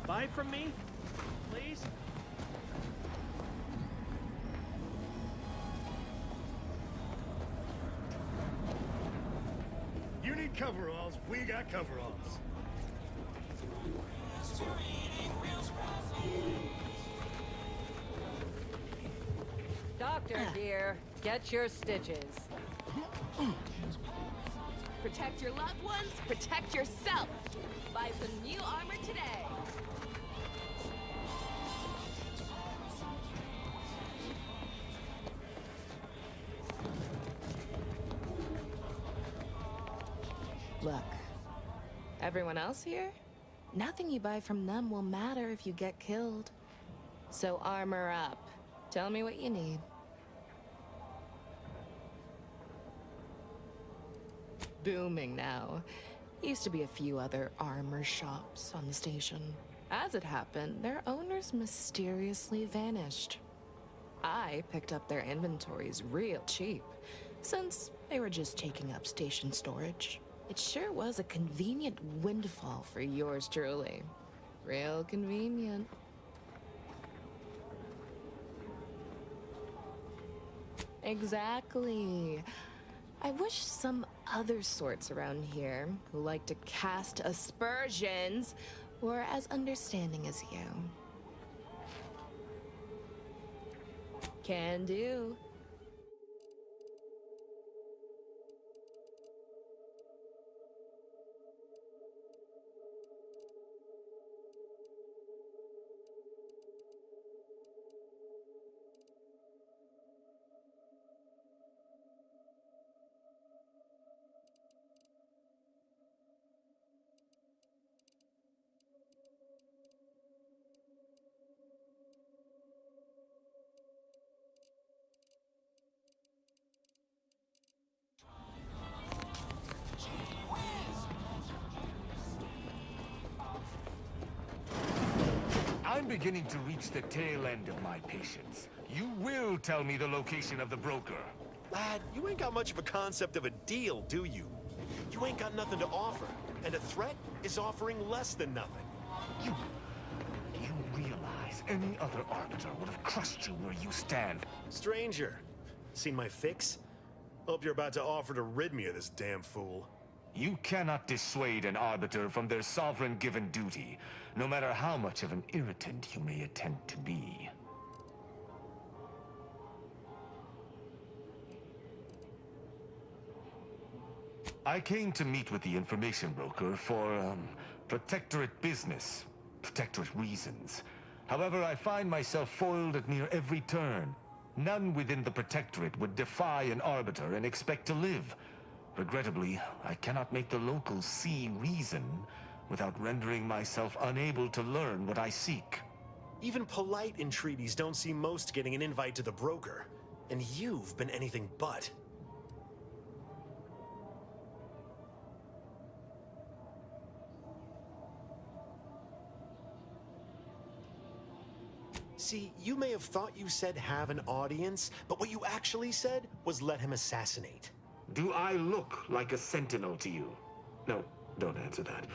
buy from me? Please? You need coveralls, we got coveralls. Doctor, dear, get your stitches. Protect your loved ones, protect yourself. Buy some new armor today. Look, everyone else here? Nothing you buy from them will matter if you get killed. So armor up. Tell me what you need. Booming now. Used to be a few other armor shops on the station. As it happened, their owners mysteriously vanished. I picked up their inventories real cheap, since they were just taking up station storage. It sure was a convenient windfall for yours truly. Real convenient. Exactly. I wish some other sorts around here who like to cast aspersions were as understanding as you. Can do. I'm beginning to reach the tail end of my patience. You will tell me the location of the broker. Lad, you ain't got much of a concept of a deal, do you? You ain't got nothing to offer, and a threat is offering less than nothing. You realize any other arbiter would have crushed you where you stand. Stranger, seen my fix? Hope you're about to offer to rid me of this damn fool. You cannot dissuade an arbiter from their sovereign-given duty, no matter how much of an irritant you may attempt to be. I came to meet with the information broker for, protectorate business, protectorate reasons. However, I find myself foiled at near every turn. None within the protectorate would defy an arbiter and expect to live. Regrettably, I cannot make the locals see reason without rendering myself unable to learn what I seek. Even polite entreaties don't see most getting an invite to the broker, and you've been anything but. See, you may have thought you said have an audience, but what you actually said was let him assassinate. Do I look like a sentinel to you? No, don't answer that.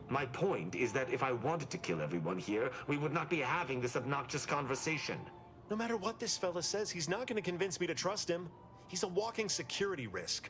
My point is that if I wanted to kill everyone here, we would not be having this obnoxious conversation. No matter what this fella says, he's not going to convince me to trust him. He's a walking security risk.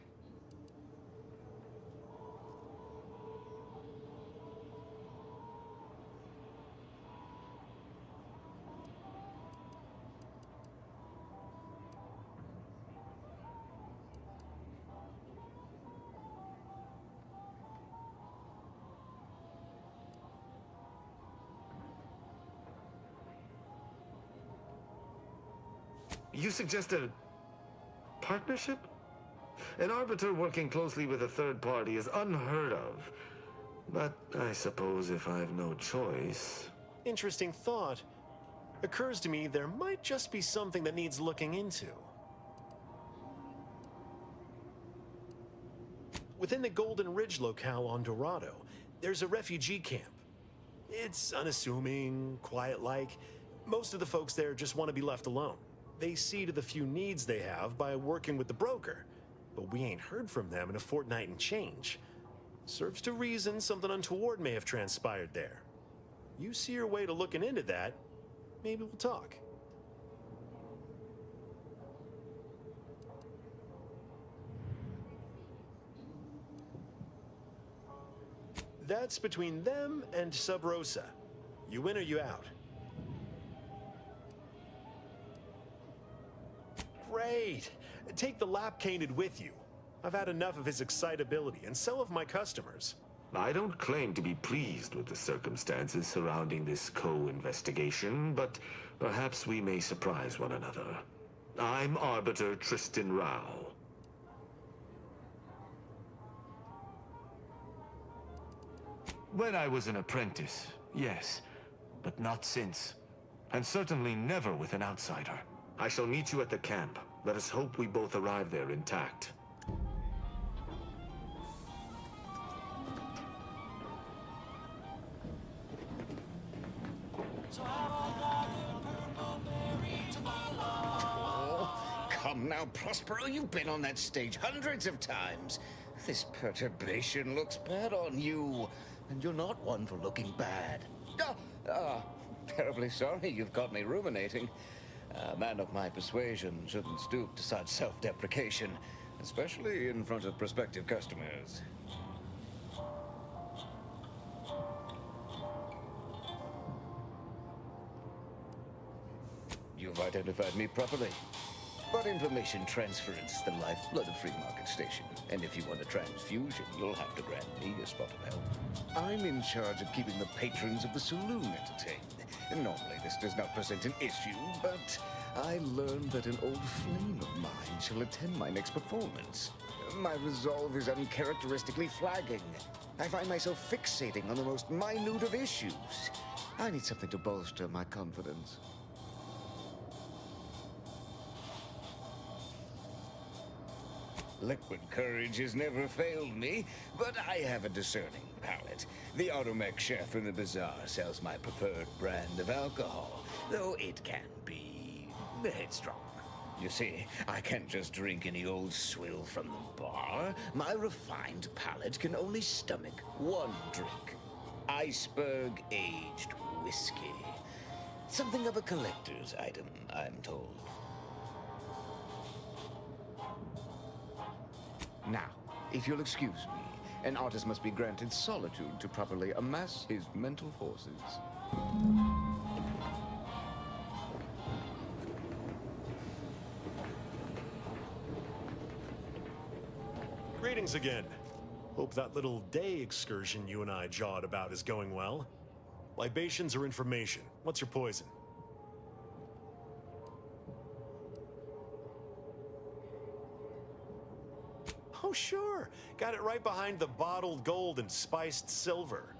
You suggest a partnership? An arbiter working closely with a third party is unheard of. But I suppose if I've no choice... Interesting thought. Occurs to me there might just be something that needs looking into. Within the Golden Ridge locale on Dorado, there's a refugee camp. It's unassuming, quiet-like. Most of the folks there just want to be left alone. They see to the few needs they have by working with the broker. But we ain't heard from them in a fortnight and change. Serves to reason something untoward may have transpired there. You see your way to looking into that, maybe we'll talk. That's between them and Sub Rosa. You in or you out? Great! Take the lap caneed with you. I've had enough of his excitability, and so have my customers. I don't claim to be pleased with the circumstances surrounding this co-investigation, but perhaps we may surprise one another. I'm Arbiter Tristan Rao. When I was an apprentice, yes, but not since. And certainly never with an outsider. I shall meet you at the camp. Let us hope we both arrive there intact. Come now, Prospero, you've been on that stage hundreds of times. This perturbation looks bad on you, and you're not one for looking bad. Terribly sorry you've got me ruminating. A man of my persuasion shouldn't stoop to such self-deprecation, especially in front of prospective customers. You've identified me properly. But information transference is the lifeblood of Free Market Station. And if you want a transfusion, you'll have to grant me a spot of help. I'm in charge of keeping the patrons of the saloon entertained. Normally this does not present an issue, but I learned that an old flame of mine shall attend my next performance. My resolve is uncharacteristically flagging. I find myself fixating on the most minute of issues. I need something to bolster my confidence. Liquid courage has never failed me, but I have a discerning palate. The automech chef in the bazaar sells my preferred brand of alcohol, though it can be headstrong. You see, I can't just drink any old swill from the bar. My refined palate can only stomach one drink. Iceberg aged whiskey. Something of a collector's item, I'm told. Now, if you'll excuse me, an artist must be granted solitude to properly amass his mental forces. Greetings again. Hope that little day excursion you and I jawed about is going well. Libations or information? What's your poison? Oh, sure. Got it right behind the bottled gold and spiced silver.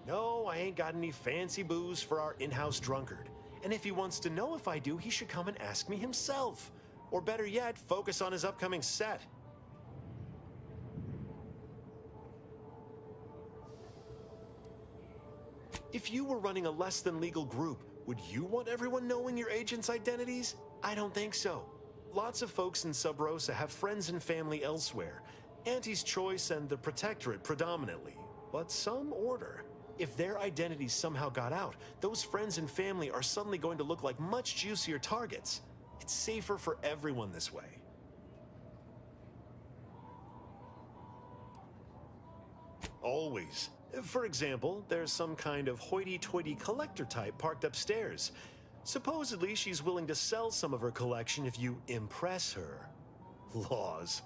No, I ain't got any fancy booze for our in-house drunkard. And if he wants to know if I do, he should come and ask me himself. Or better yet, focus on his upcoming set. If you were running a less-than-legal group, would you want everyone knowing your agents' identities? I don't think so. Lots of folks in Sub Rosa have friends and family elsewhere. Auntie's Choice and the Protectorate predominantly, but some order. If their identities somehow got out, those friends and family are suddenly going to look like much juicier targets. It's safer for everyone this way. Always. For example, there's some kind of hoity-toity collector type parked upstairs. Supposedly, she's willing to sell some of her collection if you impress her. Laws.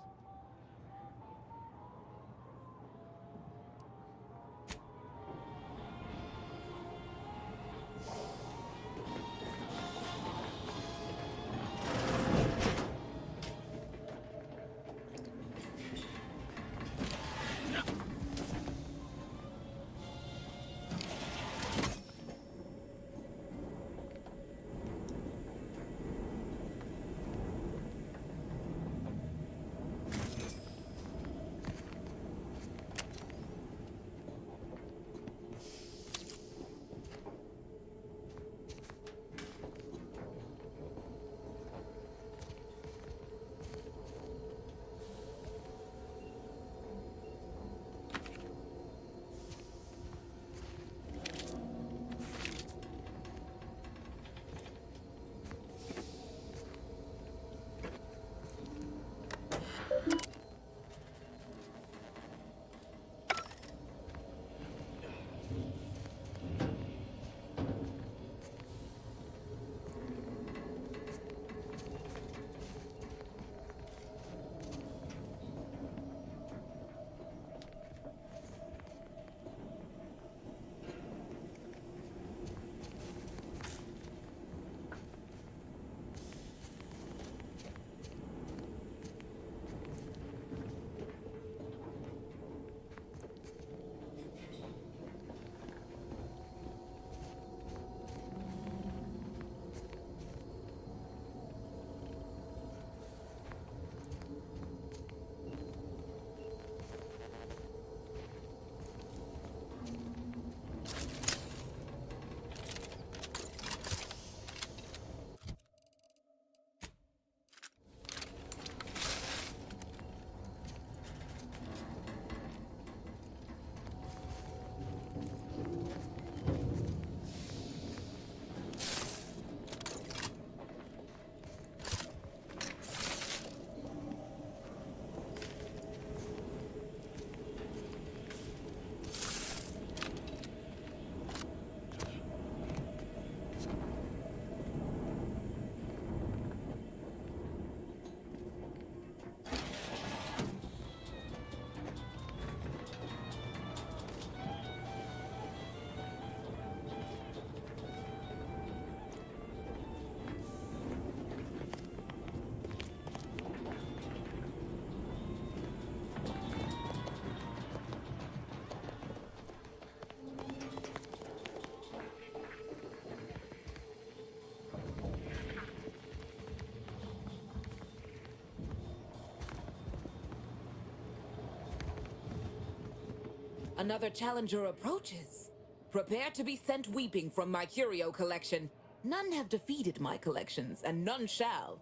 Another challenger approaches. Prepare to be sent weeping from my curio collection. None have defeated my collections, and none shall.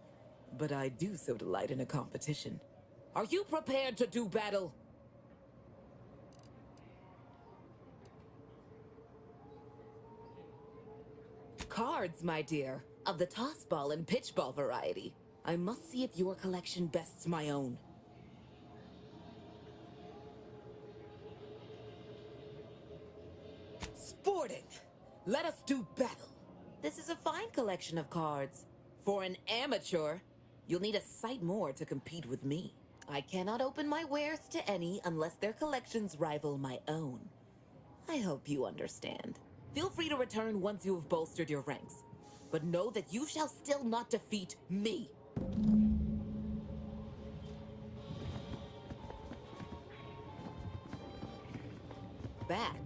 But I do so delight in a competition. Are you prepared to do battle? Cards, my dear, of the toss ball and pitch ball variety. I must see if your collection bests my own. Sporting! Let us do battle. This is a fine collection of cards. For an amateur, you'll need a sight more to compete with me. I cannot open my wares to any unless their collections rival my own. I hope you understand. Feel free to return once you have bolstered your ranks. But know that you shall still not defeat me. Back.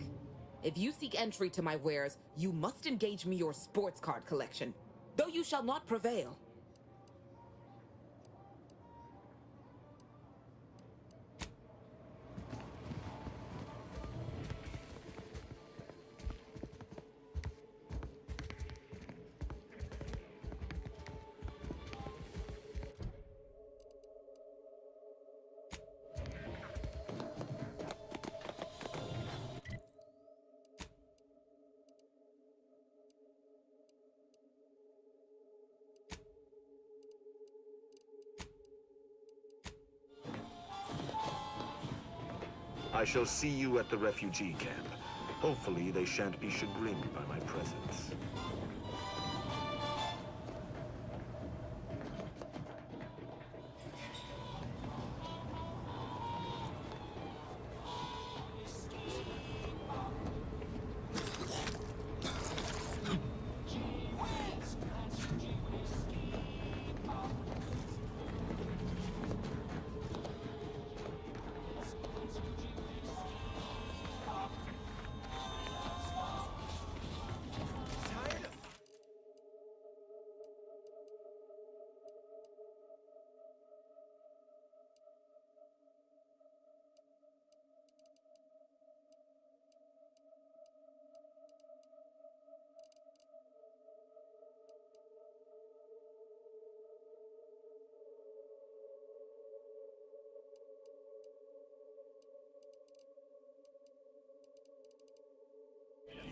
If you seek entry to my wares, you must engage me your sports card collection. Though you shall not prevail. I shall see you at the refugee camp. Hopefully they shan't be chagrined by my presence.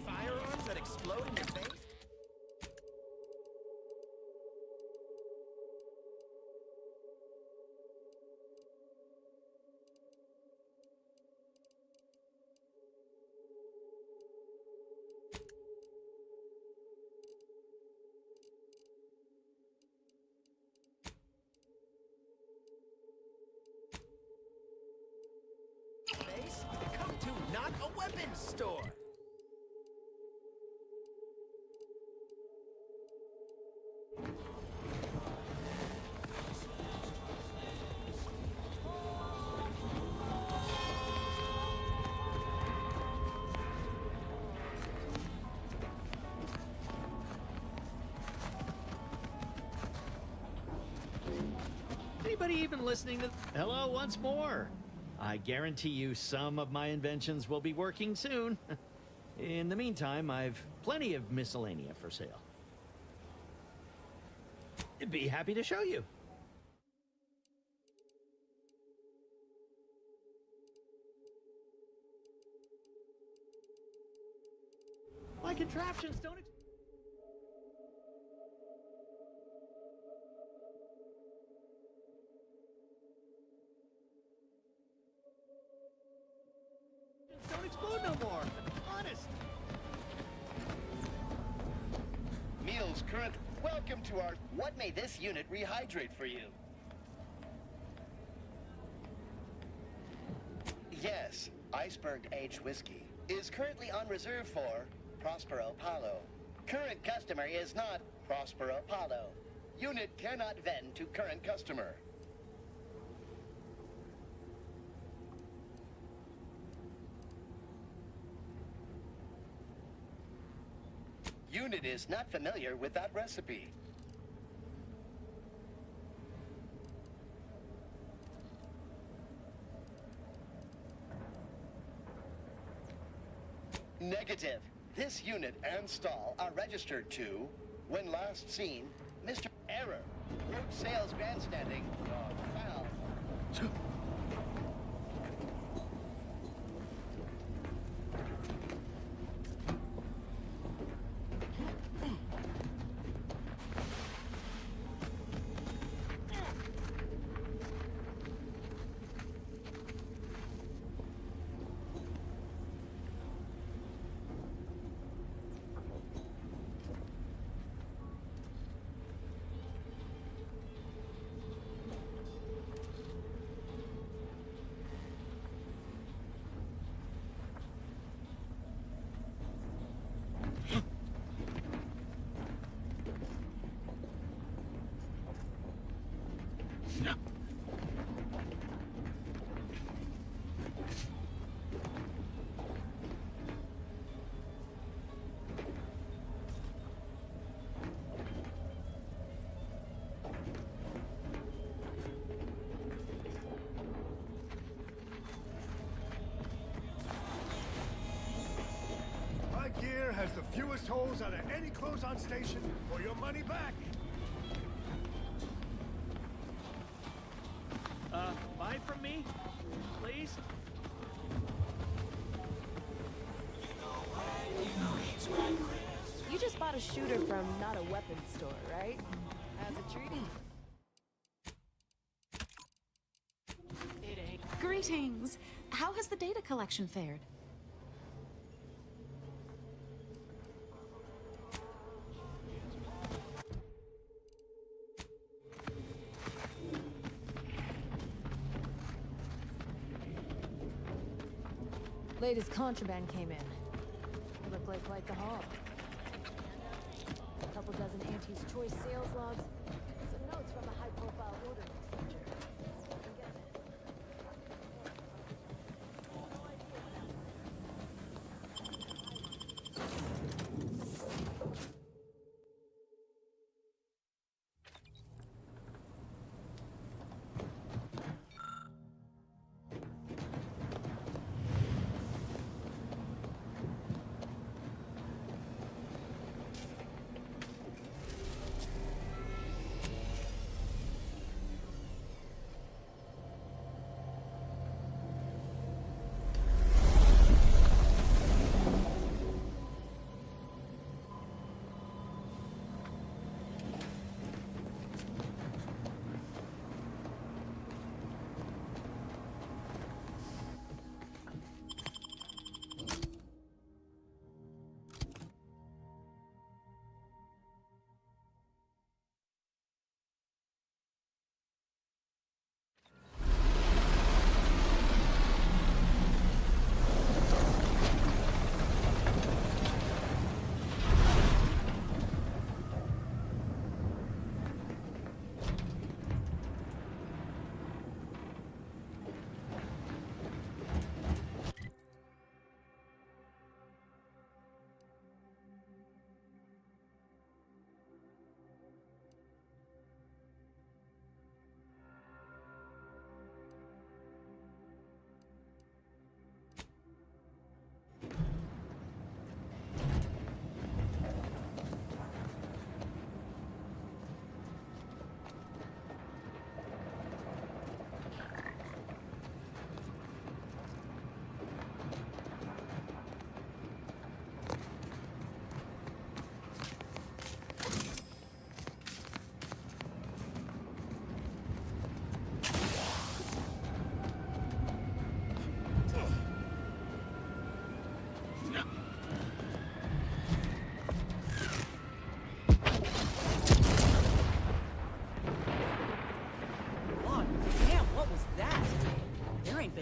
Firearms that explode in your face? Face? Come to not a weapons store! Anybody even listening to... Hello once more. I guarantee you some of my inventions will be working soon. In the meantime, I've plenty of miscellanea for sale. I'd be happy to show you. My contraptions don't... don't explode no more. Honest. Meals current. Welcome to our... What may this unit rehydrate for you? Yes, Iceberg Aged Whiskey is currently on reserve for Prospero Paulo. Current customer is not Prospero Paulo. Unit cannot vend to current customer. Unit is not familiar with that recipe. Negative. This unit and stall are registered to, when last seen, Mr. Error. Road sales grandstanding. Foul. My gear has the fewest holes out of any close-on station for your money back. Buy from me, please? You just bought a shooter from not a weapons store, right? How's it treating? Greetings. How has the data collection fared? Latest contraband came in. Looked like quite the haul. A couple dozen Auntie's Choice sales logs. Some notes from the high-profile ordering procedure.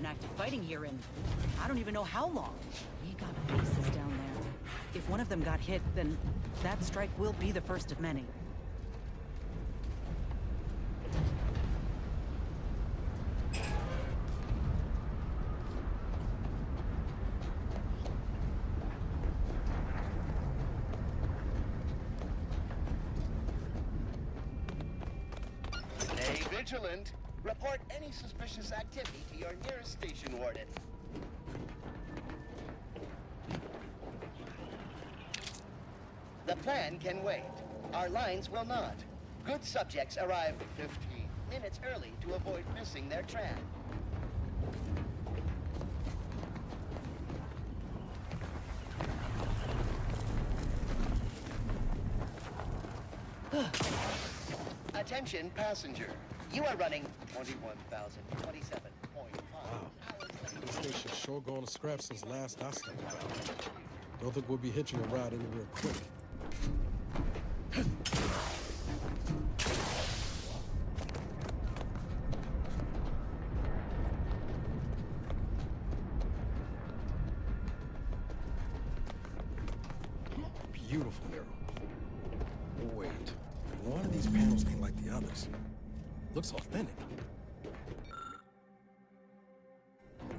been active fighting here in I don't even know how long. We got bases down there. If one of them got hit, then that strike will be the first of many. Stay vigilant. Report any suspicious activity to your nearest station warden. The plan can wait. Our lines will not. Good subjects arrive 15 minutes early to avoid missing their tram. Attention passenger. You are running 21,027.5 hours late. This station's sure going to scrap since last I stepped out. Don't think we'll be hitching a ride anywhere quick. Beautiful mirror. Wait, one of these panels ain't like the others. Looks authentic.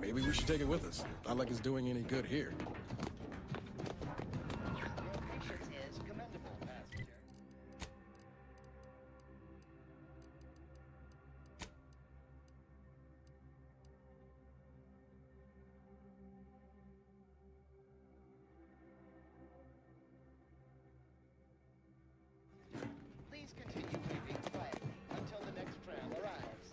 Maybe we should take it with us. Not like it's doing any good here. Your patience is commendable, passenger. Please continue waiting quietly until the next tram arrives.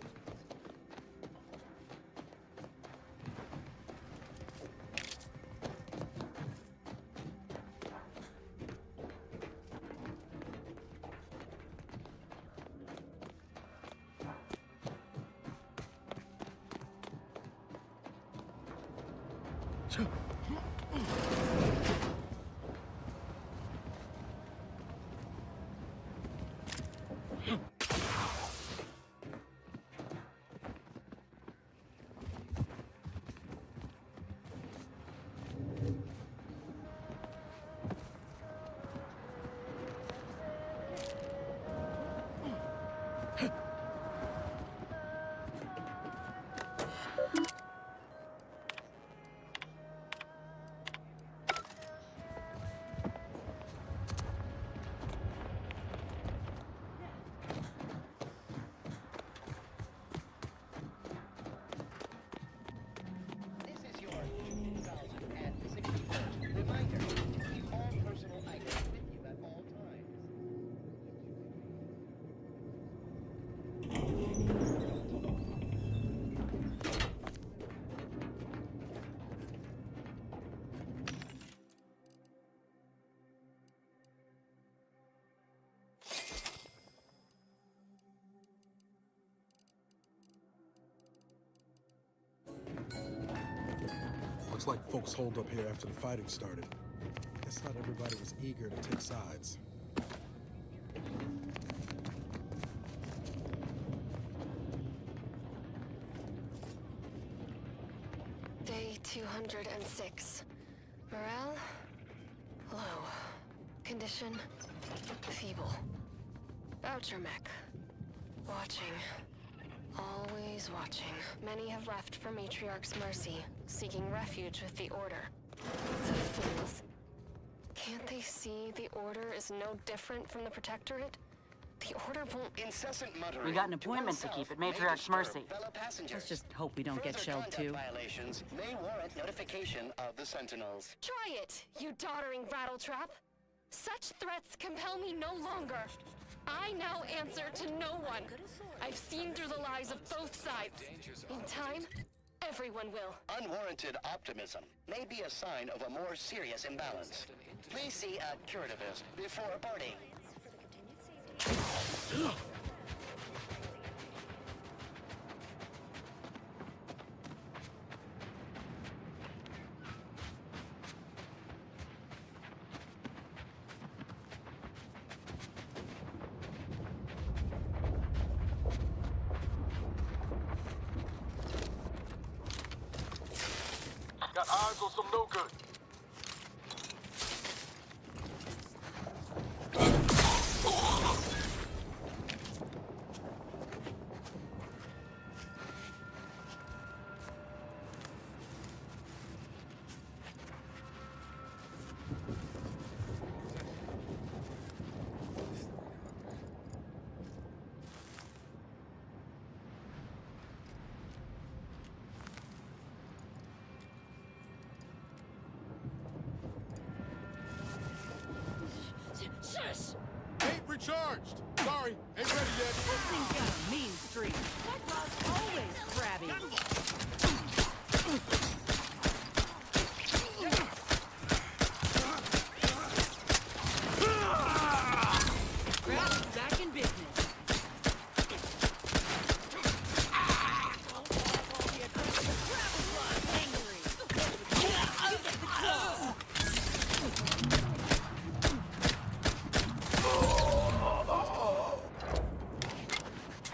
This is your 2061st reminder. Keep all personal items with you at all times. Looks like folks holed up here after the fighting started. Guess not everybody was eager to take sides. Day 206. Morale? Low. Condition? Feeble. Voucher mech. Watching. Always watching. Many have left for Matriarch's mercy, seeking refuge with the Order. The fools. Can't they see the Order is no different from the Protectorate? The Order won't... Incessant muttering. We got an appointment to keep at Matriarch's mercy. Let's just hope we don't get Further shelled conduct too. Violations may warrant notification of the Sentinels. Try it, you doddering rattletrap! Such threats compel me no longer. I now answer to no one. I've seen through the lies of both sides. In time, everyone will. Unwarranted optimism may be a sign of a more serious imbalance. Please see a curativist before boarding. Got eyes on some no good. charged. Sorry, ain't ready yet. This thing's got a mean streak. That rod's always crabby. Crab's back in business.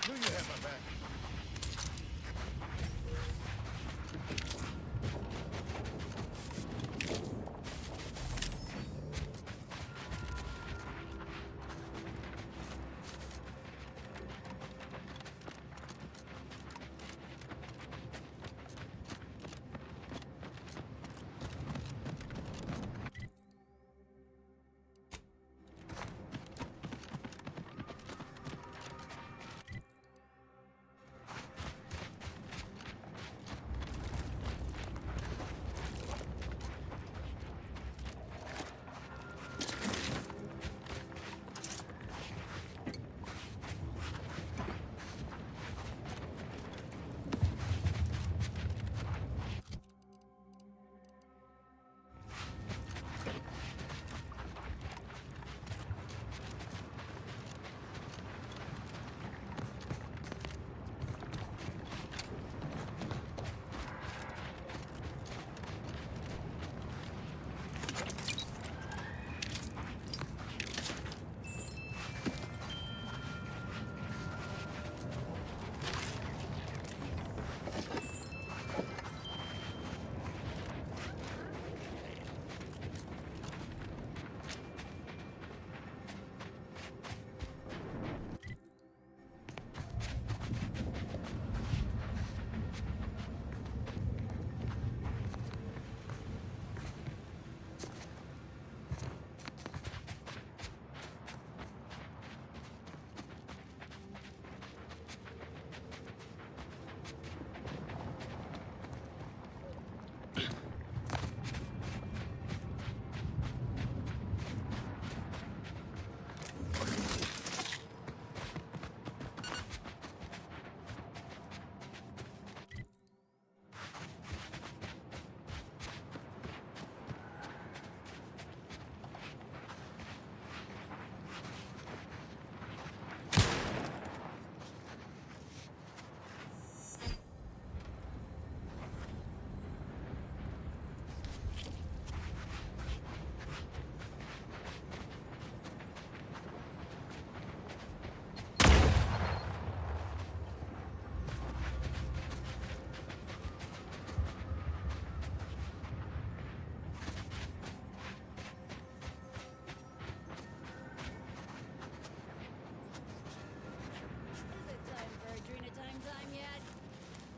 Knew you had my back.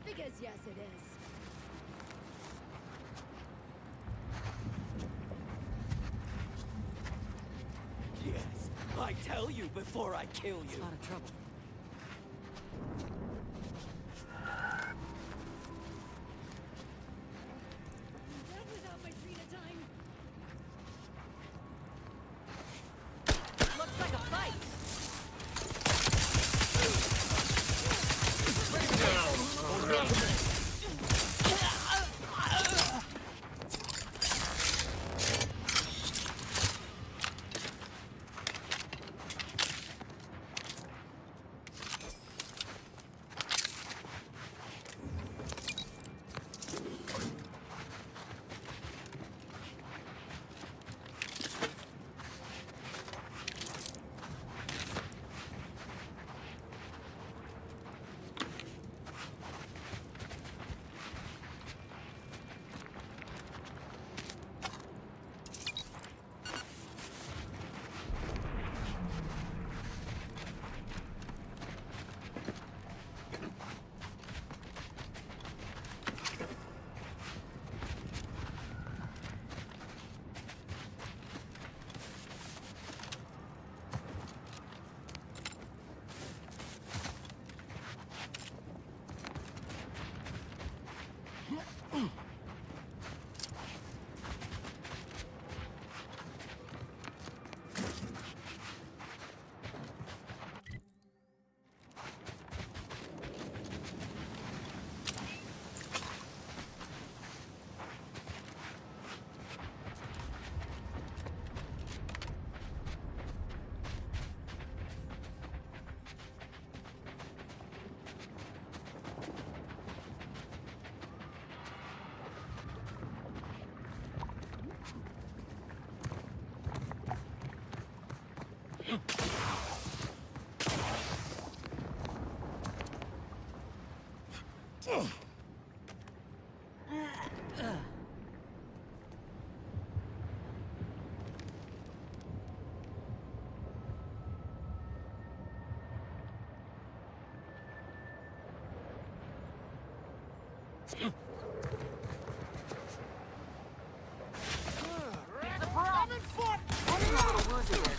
Because yes, it is. Yes, I tell you before I kill you. It's a lot of trouble. Dead without my Trina time. Looks like a fight.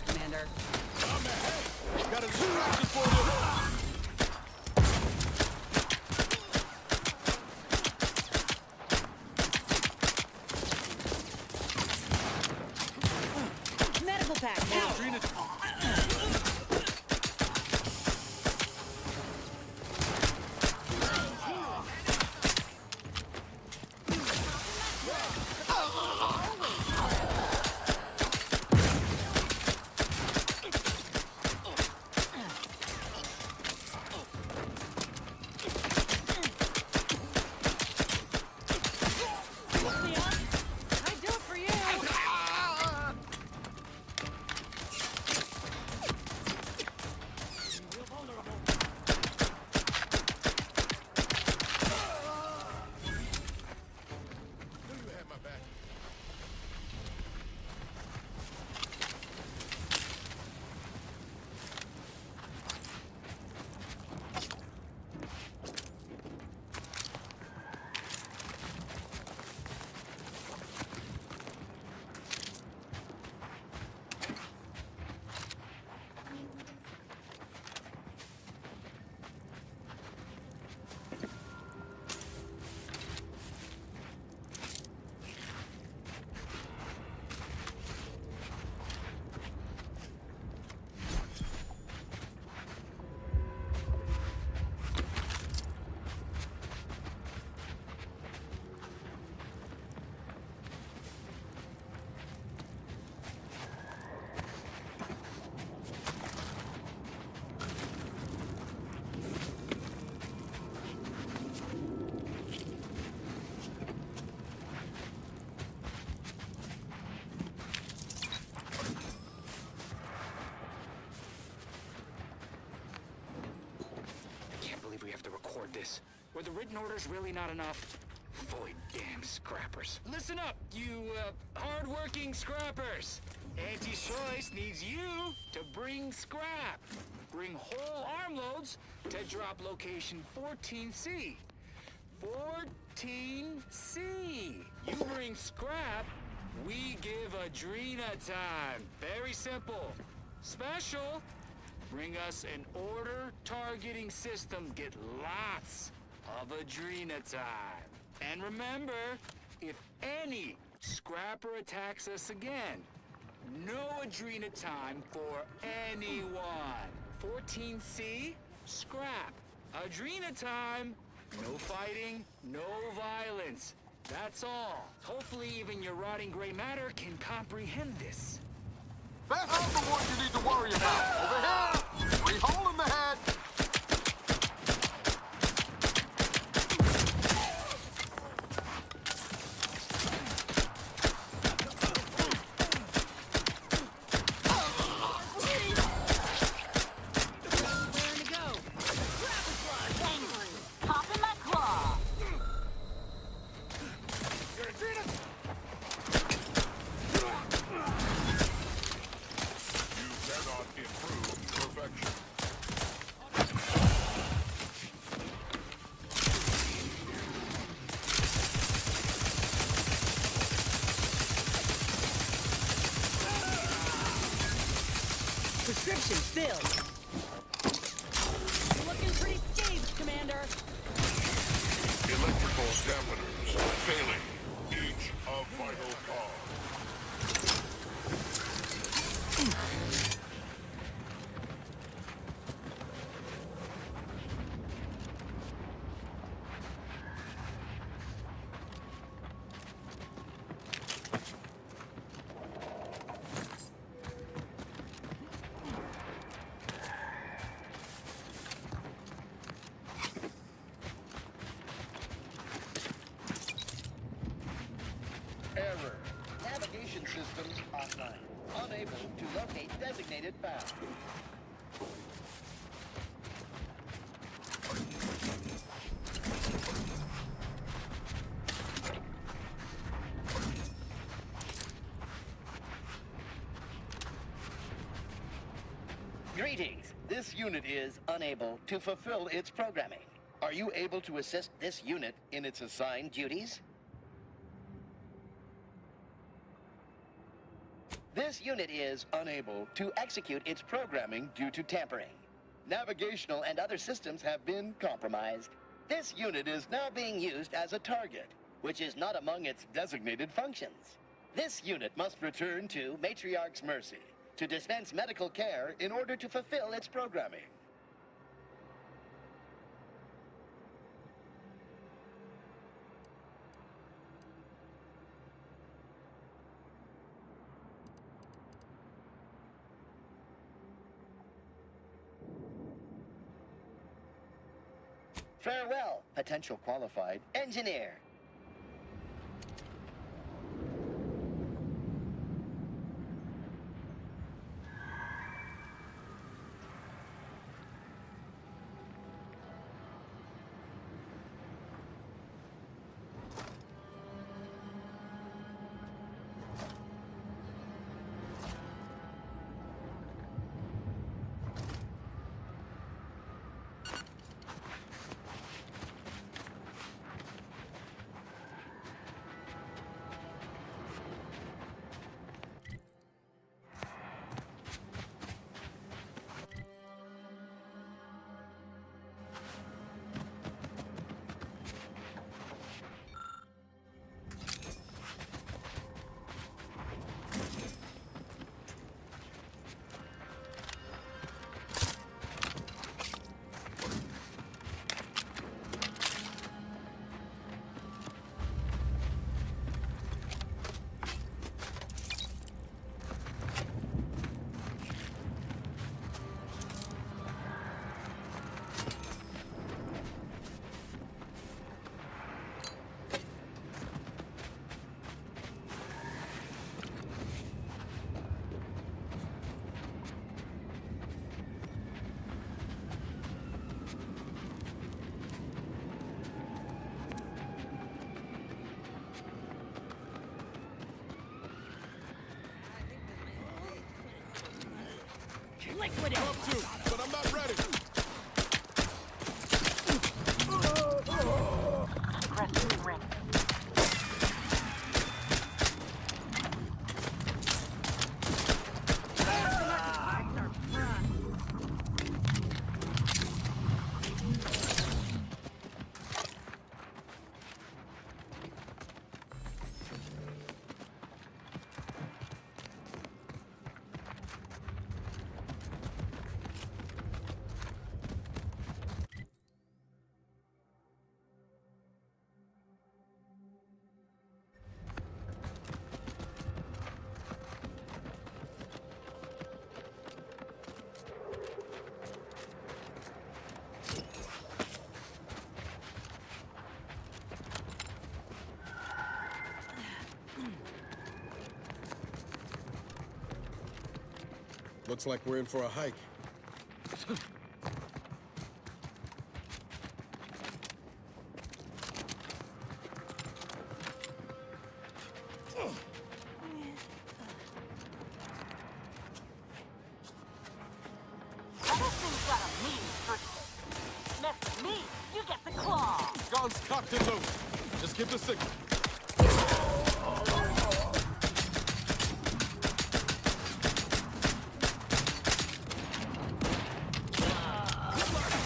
Commander. I'm ahead. Got a distraction for you. Medical pack now. I do it for you. Knew you had my back. Can't believe we have to record this. Were the written orders really not enough? Void damn scrappers. Listen up, you, hard-working scrappers. Anti-Choice needs you to bring scrap. Bring whole armloads to drop location 14C. 14C. You bring scrap, we give Adrena time. Very simple. Special. Bring us an order targeting system. Get lots of Adrena time. And remember, if any scrapper attacks us again, no Adrena time for anyone. 14C, scrap. Adrena time, no fighting, no violence. That's all. Hopefully even your rotting gray matter can comprehend this. That's not the one you need to worry about. Over here, 3 hole in the head. Prescription filled. Looking pretty scathed, Commander. Electrical dampeners failing. Each of vital cause. Error. Navigation systems offline. unable to locate designated bound. Greetings. This unit is unable to fulfill its programming. Are you able to assist this unit in its assigned duties? This unit is unable to execute its programming due to tampering. Navigational and other systems have been compromised. This unit is now being used as a target, which is not among its designated functions. This unit must return to Matriarch's Mercy to dispense medical care in order to fulfill its programming. Farewell, potential qualified engineer. Liquid Up to, but I'm not ready. Press ring. Looks like we're in for a hike. Guns cocked and loaded. Just give the signal.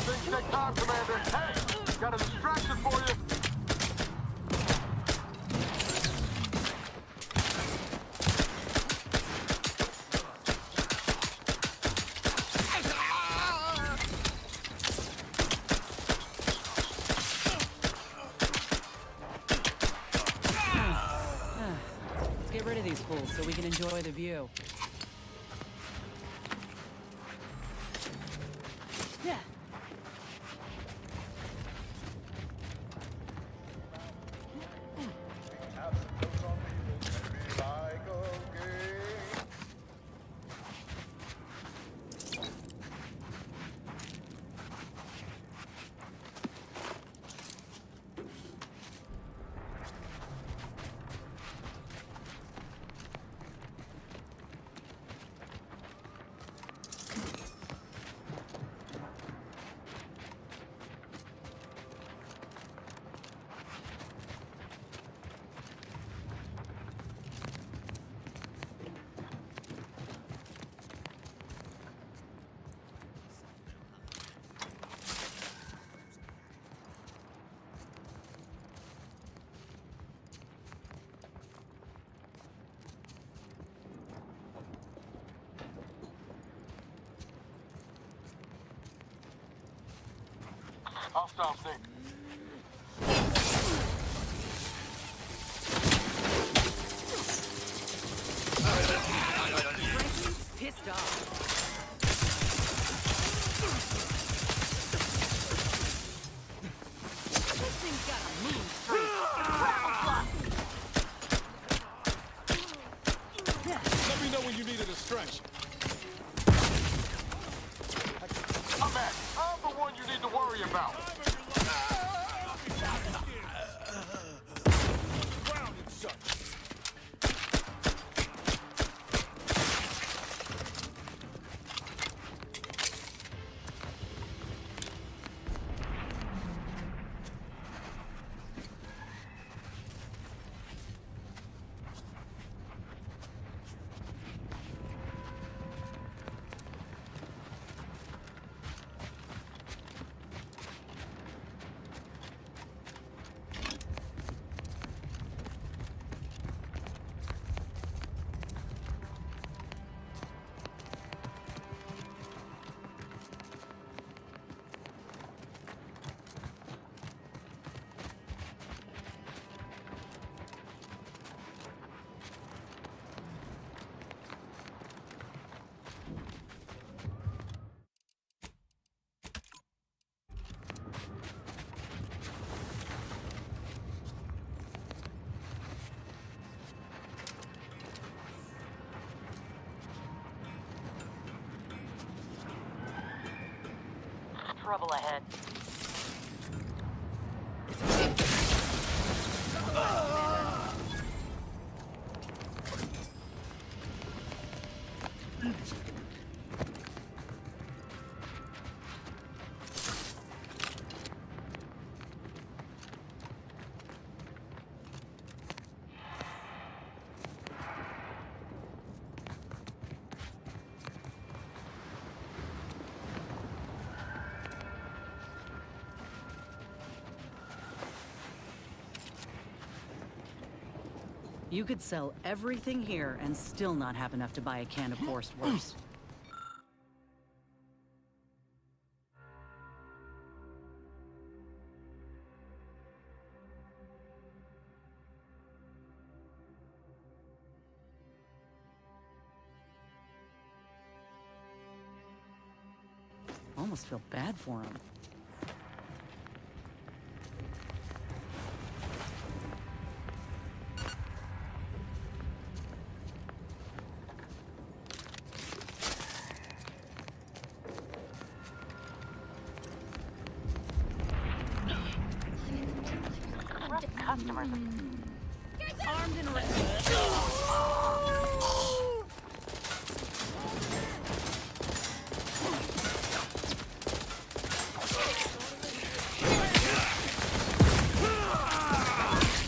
Things take time, Commander. Hey, got a distraction for you. Let's get rid of these fools so we can enjoy the view. Yeah. Hostile state. Pissed off. This thing's got a mean streak. Let me know when you need a distraction. I'm back. I'm the one you need to worry about. Ground and such. Trouble ahead. You could sell everything here and still not have enough to buy a can of Wurst. Almost feel bad for him. Customers. Armed and ready.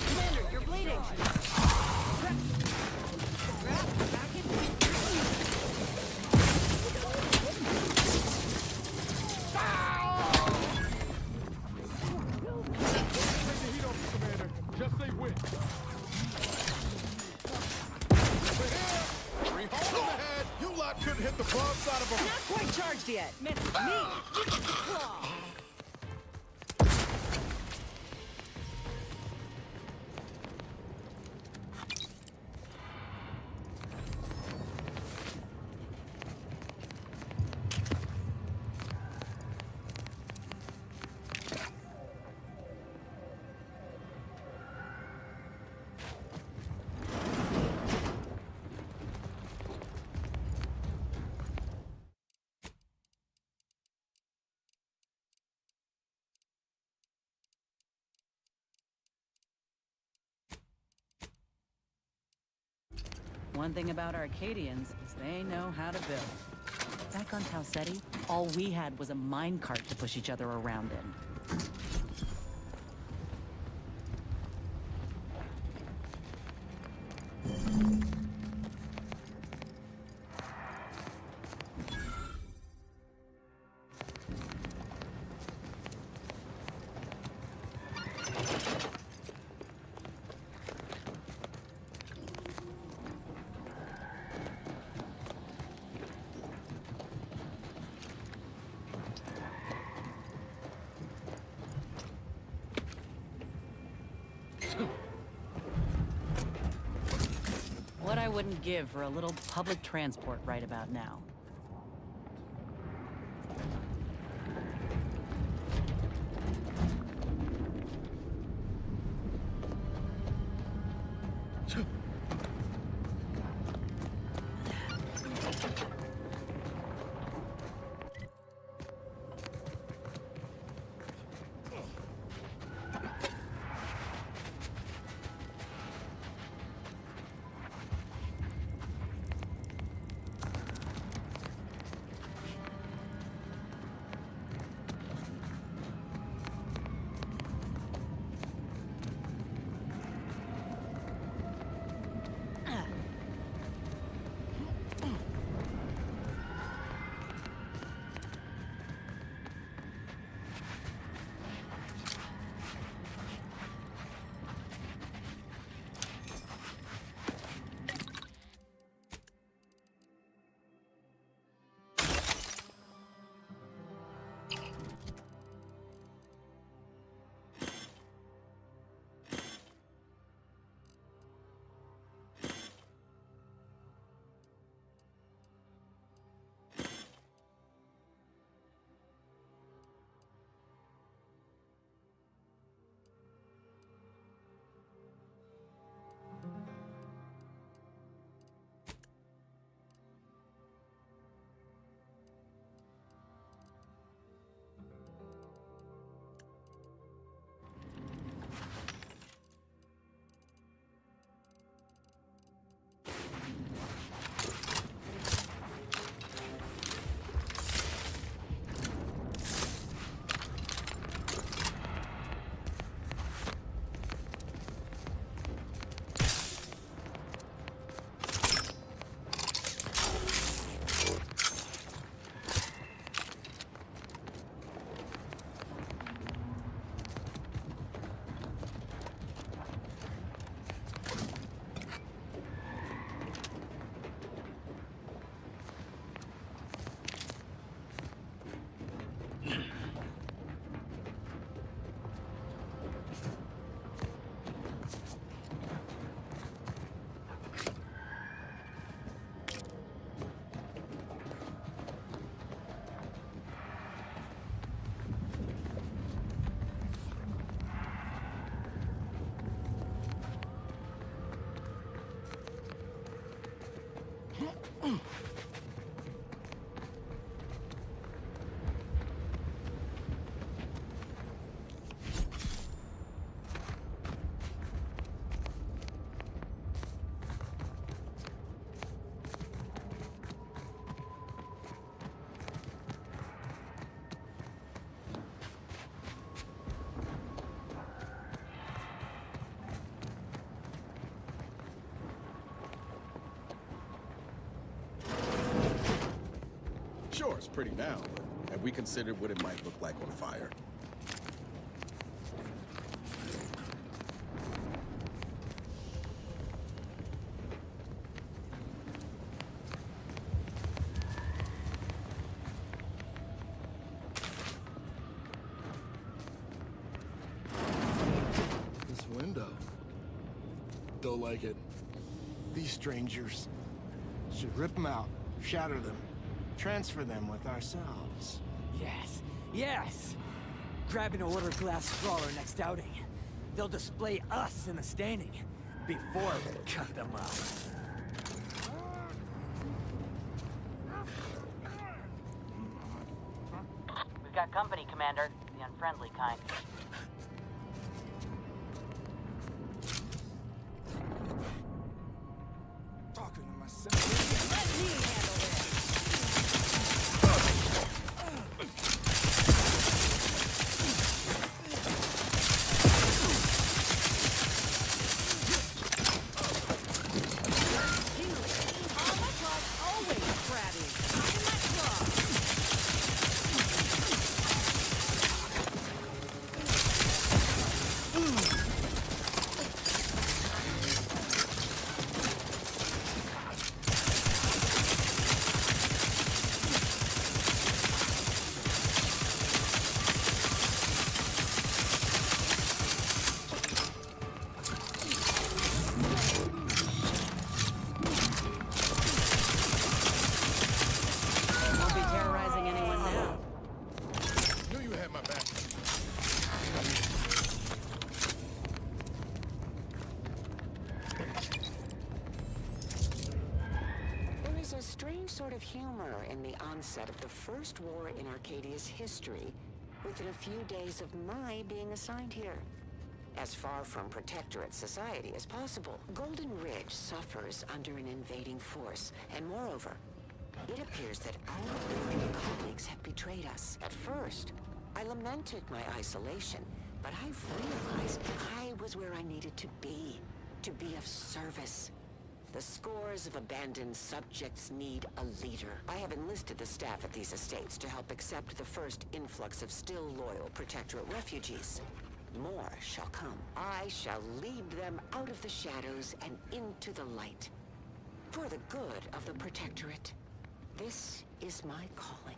Commander, you're bleeding. Just say when. Three holes in the head. You lot couldn't hit the broadside of a... Not quite charged yet. Meant for me. One thing about Arcadians is they know how to build. Back on Tau Ceti, all we had was a minecart to push each other around in. I wouldn't give for a little public transport right about now. Sure, it's pretty now, but have we considered what it might look like on fire? This window. Don't like it. These strangers. Should rip them out, shatter them, transfer them with ourselves. Yes, yes! Grab an order glass crawler next outing. They'll display us in the standing before we cut them up. We've got company, Commander. The unfriendly kind. Talking to myself. Let me handle this! some sort of humor in the onset of the first war in Arcadia's history, within a few days of my being assigned here. As far from Protectorate society as possible, Golden Ridge suffers under an invading force, and moreover, it appears that our brave colleagues have betrayed us. At first, I lamented my isolation, but I've realized I was where I needed to be of service. The scores of abandoned subjects need a leader. I have enlisted the staff at these estates to help accept the first influx of still loyal Protectorate refugees. More shall come. I shall lead them out of the shadows and into the light. For the good of the Protectorate. This is my calling.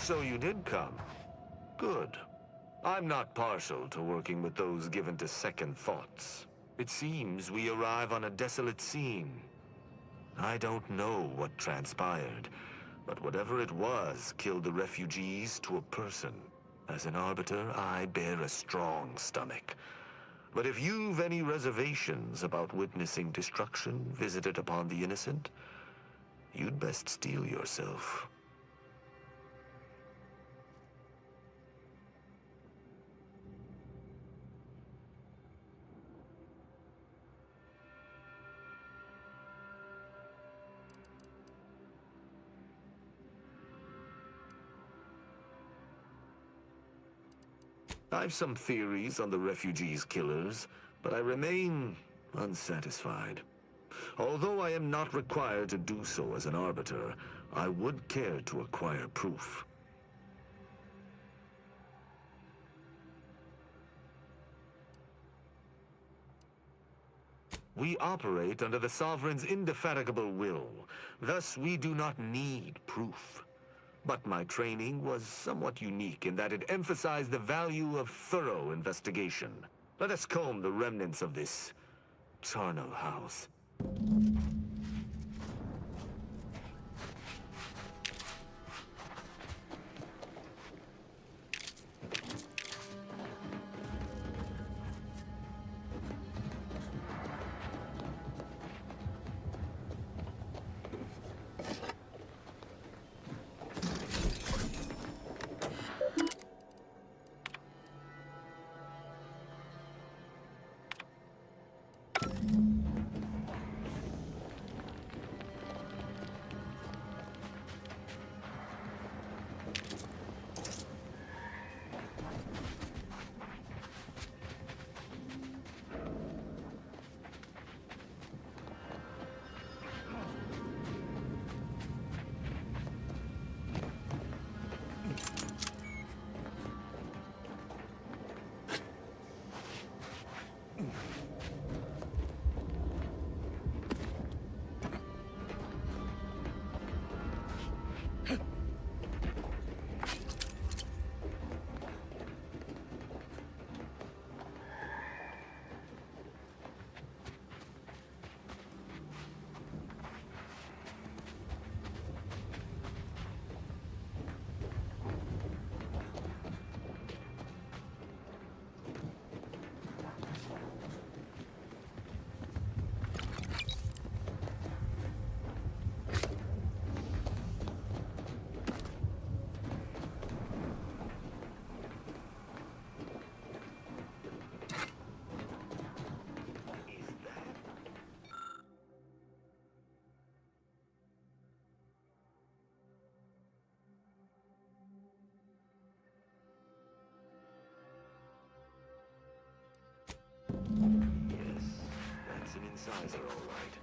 So you did come. Good. I'm not partial to working with those given to second thoughts. It seems we arrive on a desolate scene. I don't know what transpired, but whatever it was killed the refugees to a person. As an arbiter, I bear a strong stomach. But if you've any reservations about witnessing destruction visited upon the innocent, you'd best steel yourself. I've some theories on the refugees' killers, but I remain unsatisfied. Although I am not required to do so as an arbiter, I would care to acquire proof. We operate under the Sovereign's indefatigable will. Thus, we do not need proof. But my training was somewhat unique in that it emphasized the value of thorough investigation. Let us comb the remnants of this charnel house. Yes, that's an incisor, all right.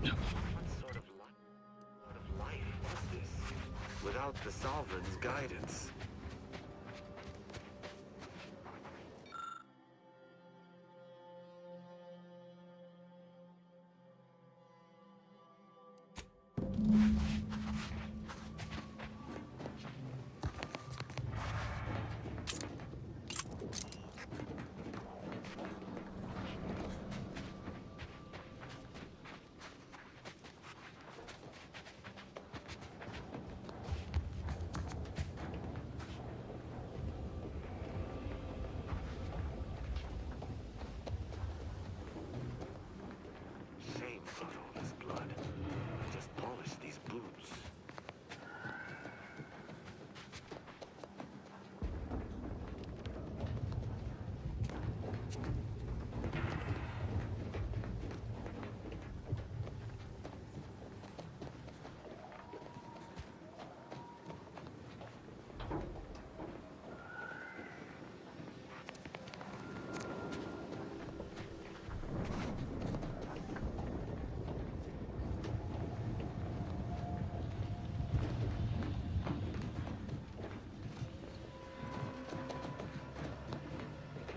What sort of life was this? the Sovereign's guidance. Shame about all this blood. Just polish these boots.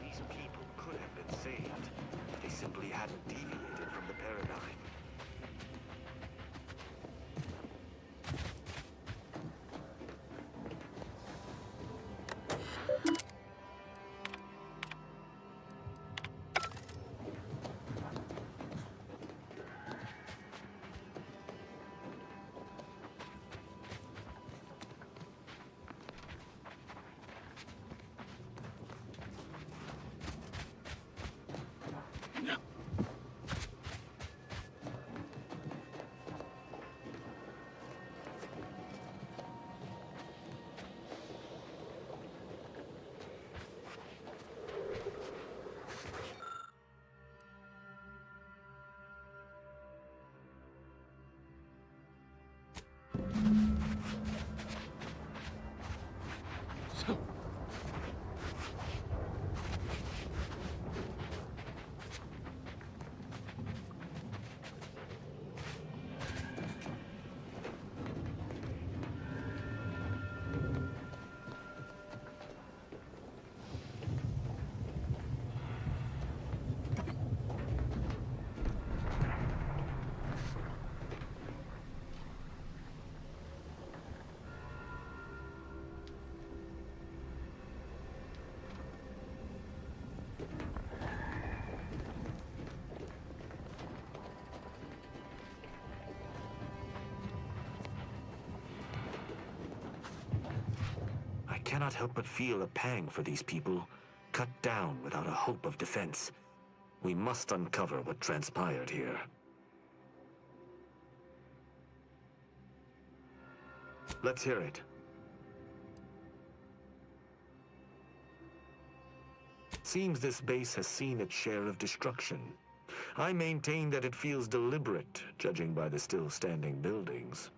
These people could have been saved if they simply hadn't deviated from the paradigm. I cannot help but feel a pang for these people, cut down without a hope of defense. We must uncover what transpired here. Let's hear it. Seems this base has seen its share of destruction. I maintain that it feels deliberate, judging by the still standing buildings.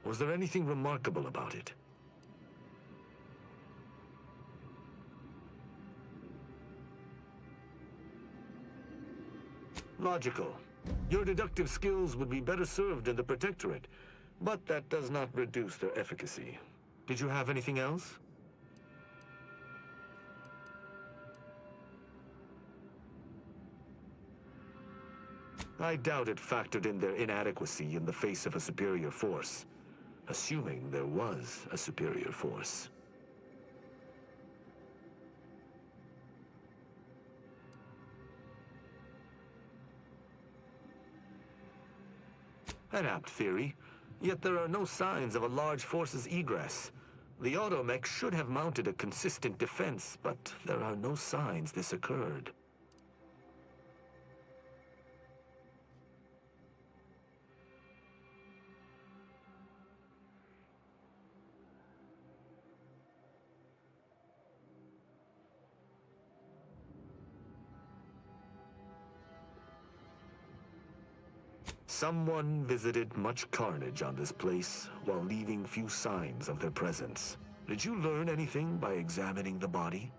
Was there anything remarkable about it? Logical. Your deductive skills would be better served in the Protectorate, but that does not reduce their efficacy. Did you have anything else? I doubt it factored in their inadequacy in the face of a superior force, assuming there was a superior force. An apt theory, yet there are no signs of a large force's egress. The automech should have mounted a consistent defense, but there are no signs this occurred. Someone visited much carnage on this place while leaving few signs of their presence. Did you learn anything by examining the body?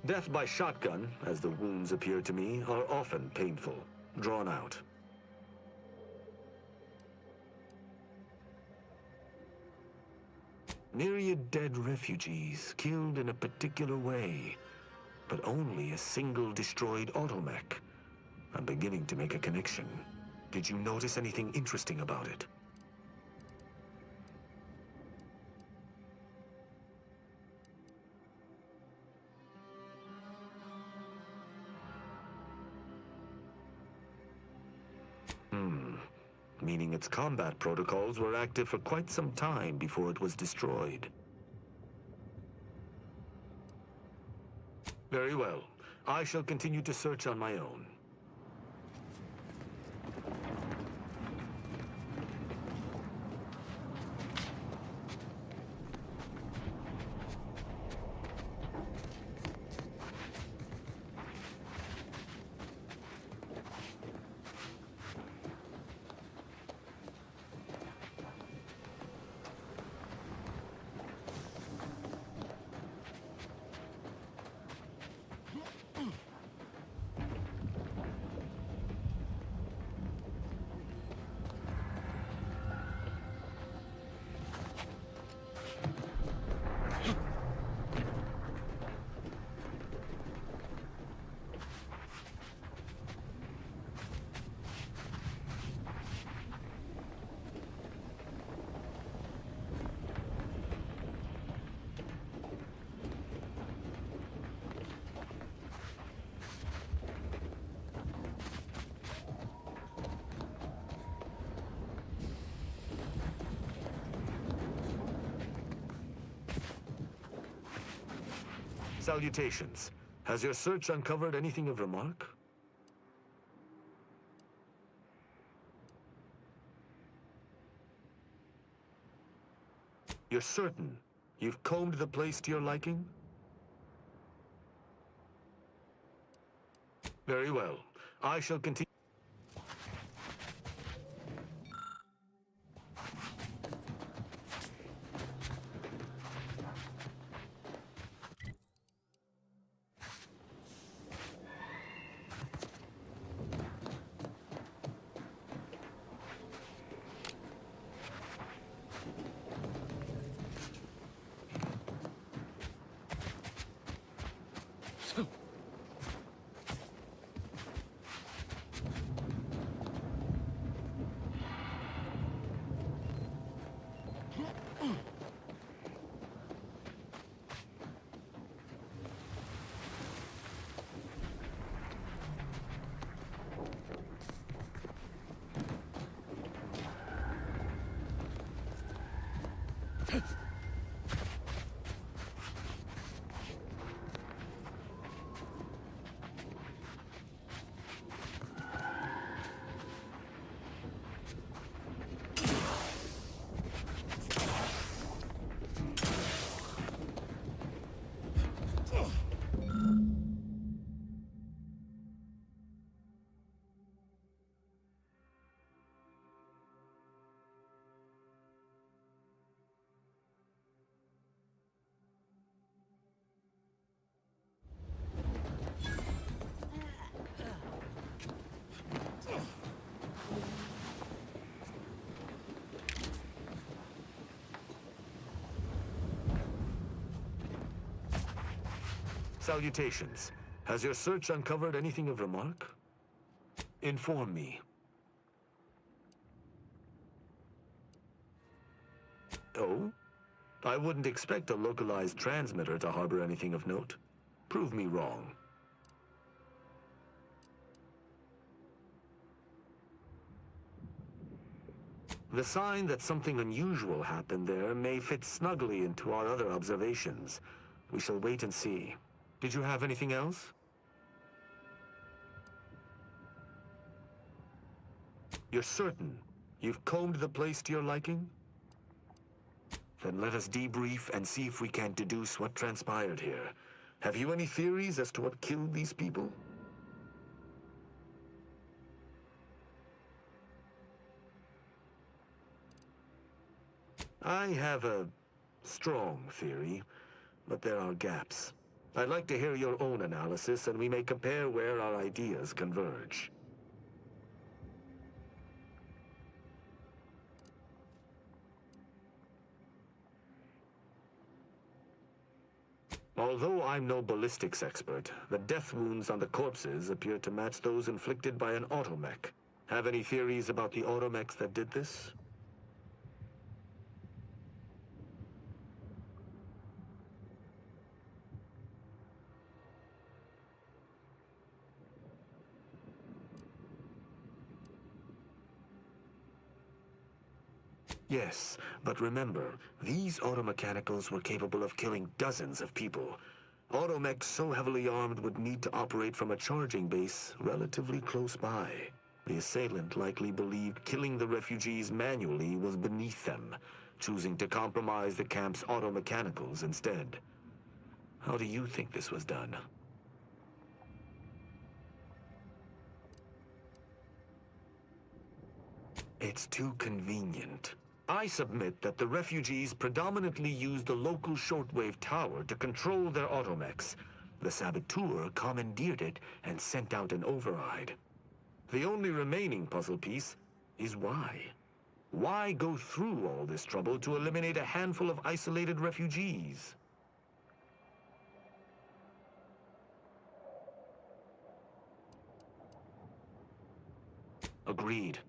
Death by shotgun, as the wounds appear to me, are often painful, drawn out. Myriad dead refugees, killed in a particular way, but only a single destroyed automech. I'm beginning to make a connection. Did you notice anything interesting about it? Meaning its combat protocols were active for quite some time before it was destroyed. Very well. I shall continue to search on my own. Salutations. Has your search uncovered anything of remark? You're certain you've combed the place to your liking? Very well. I shall continue. Salutations. Has your search uncovered anything of remark? Inform me. Oh? I wouldn't expect a localized transmitter to harbor anything of note. Prove me wrong. The sign that something unusual happened there may fit snugly into our other observations. We shall wait and see. Did you have anything else? You're certain you've combed the place to your liking? Then let us debrief and see if we can't deduce what transpired here. Have you any theories as to what killed these people? I have a strong theory, but there are gaps. I'd like to hear your own analysis, and we may compare where our ideas converge. Although I'm no ballistics expert, the death wounds on the corpses appear to match those inflicted by an automech. Have any theories about the automechs that did this? Yes, but remember, these automechanicals were capable of killing dozens of people. Automechs so heavily armed would need to operate from a charging base relatively close by. The assailant likely believed killing the refugees manually was beneath them, choosing to compromise the camp's automechanicals instead. How do you think this was done? It's too convenient. I submit that the refugees predominantly used the local shortwave tower to control their automechs. The saboteur commandeered it and sent out an override. The only remaining puzzle piece is why. Why go through all this trouble to eliminate a handful of isolated refugees? Agreed.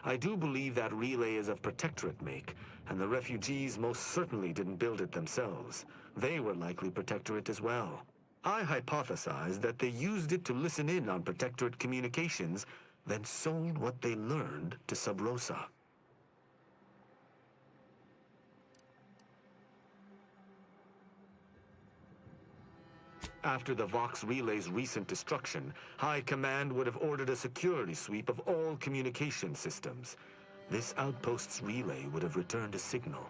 I do believe that relay is of Protectorate make, and the refugees most certainly didn't build it themselves. They were likely Protectorate as well. I hypothesize that they used it to listen in on Protectorate communications, then sold what they learned to Sub Rosa. After the Vox relay's recent destruction, High Command would have ordered a security sweep of all communication systems. This outpost's relay would have returned a signal.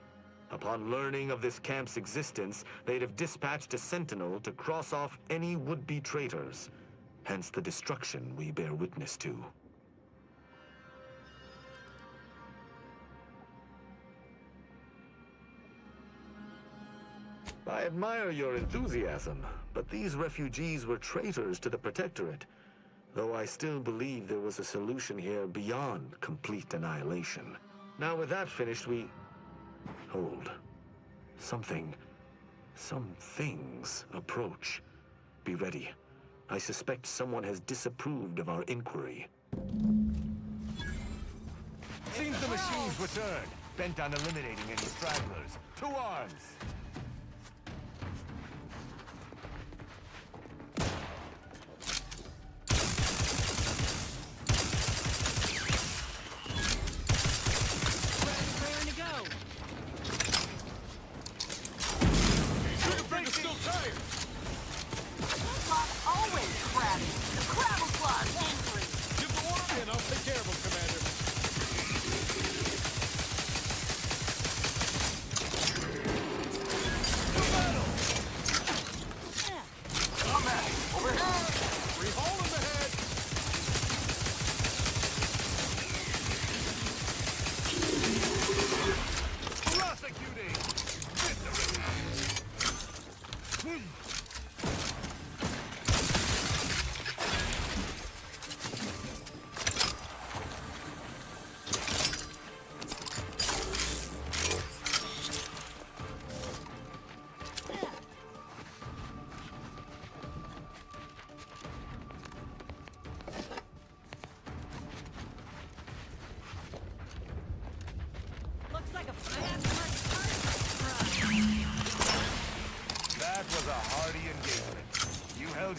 Upon learning of this camp's existence, they'd have dispatched a sentinel to cross off any would-be traitors. Hence the destruction we bear witness to. I admire your enthusiasm, but these refugees were traitors to the Protectorate, though I still believe there was a solution here beyond complete annihilation. Now with that finished, we... Hold. Some things approach. Be ready. I suspect someone has disapproved of our inquiry. Seems the machines returned, bent on eliminating any stragglers. To arms!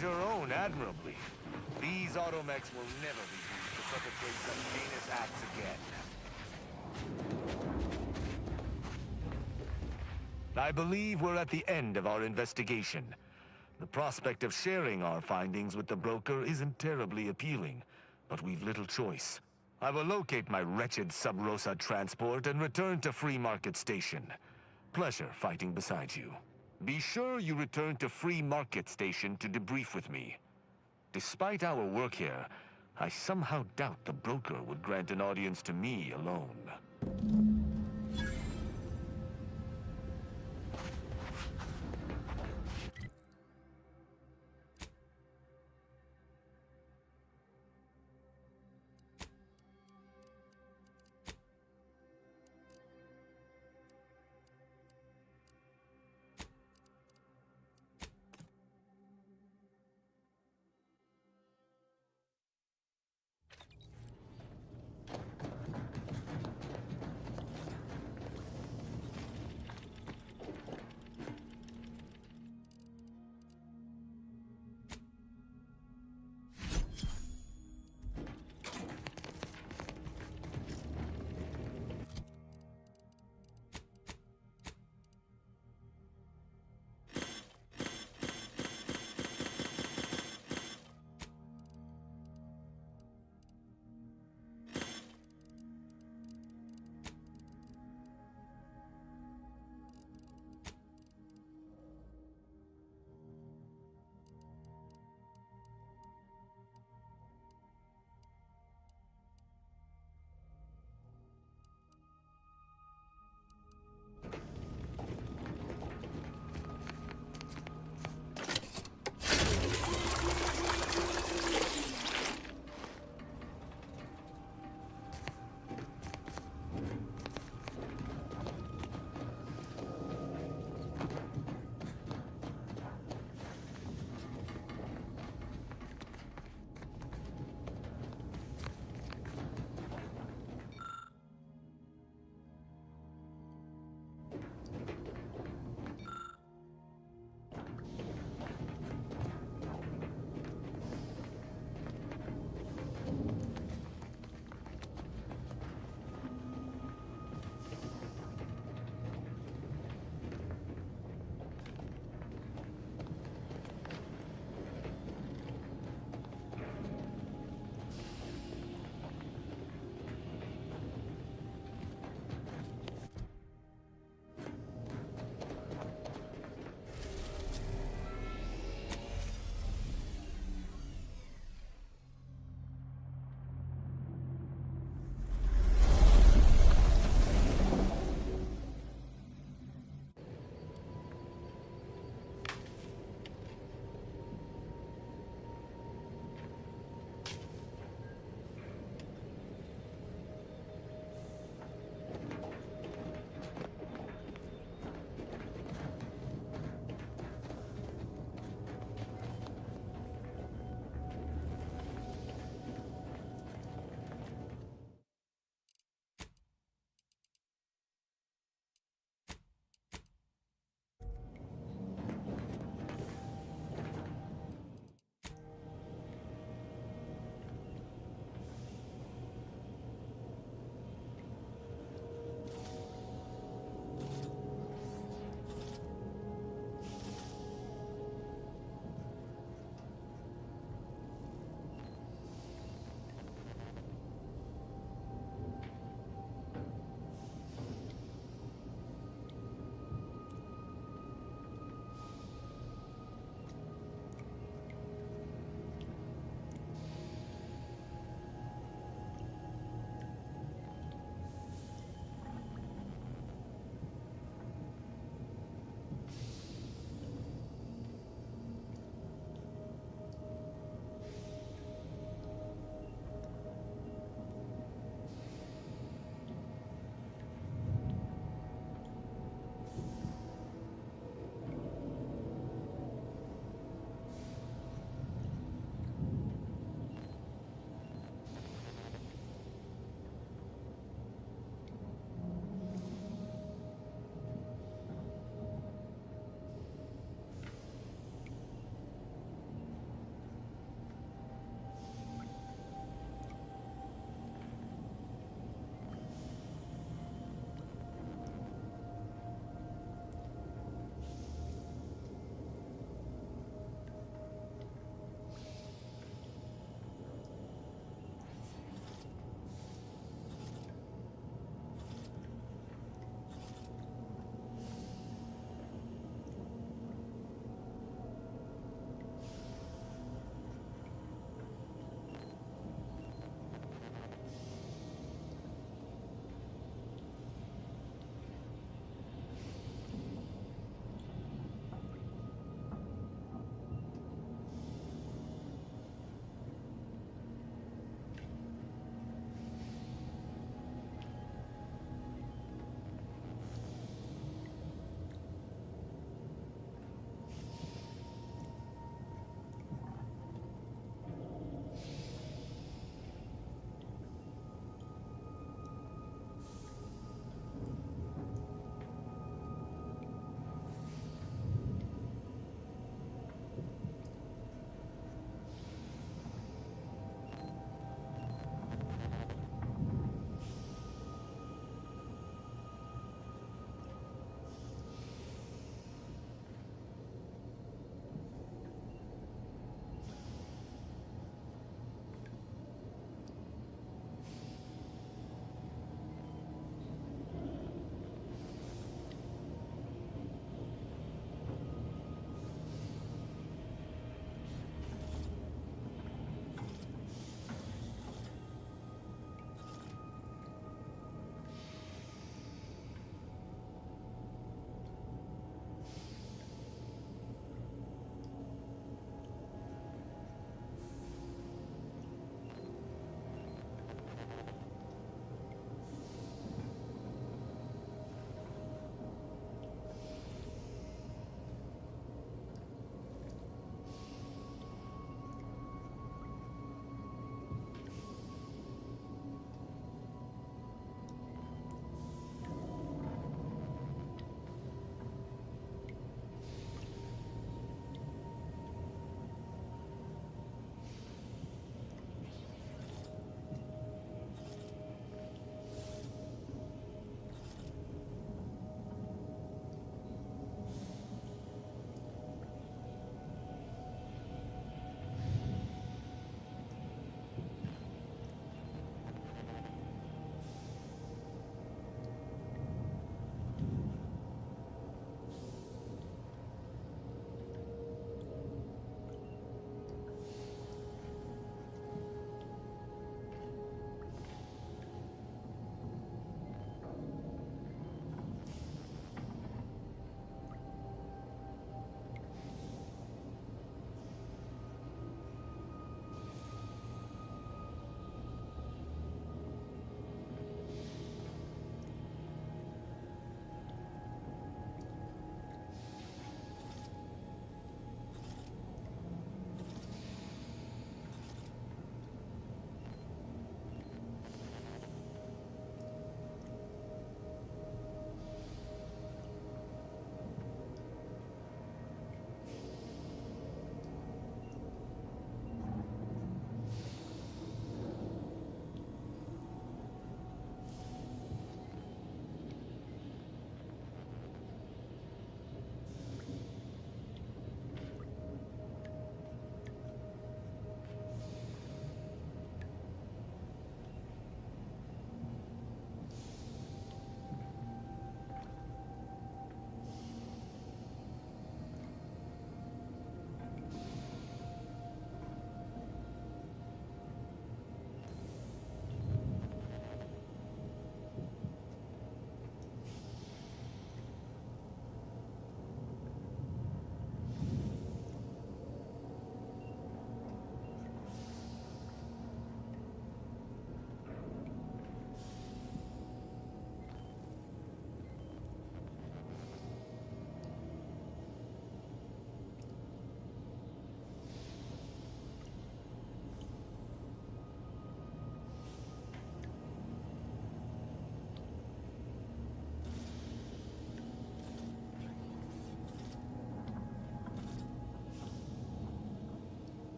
Your own admirably. These automechs will never be used to perpetrate such heinous acts again. I believe we're at the end of our investigation. The prospect of sharing our findings with the broker isn't terribly appealing, but we've little choice. I will locate my wretched Sub Rosa transport and return to Free Market Station. Pleasure fighting beside you. Be sure you return to Free Market Station to debrief with me. Despite our work here, I somehow doubt the broker would grant an audience to me alone.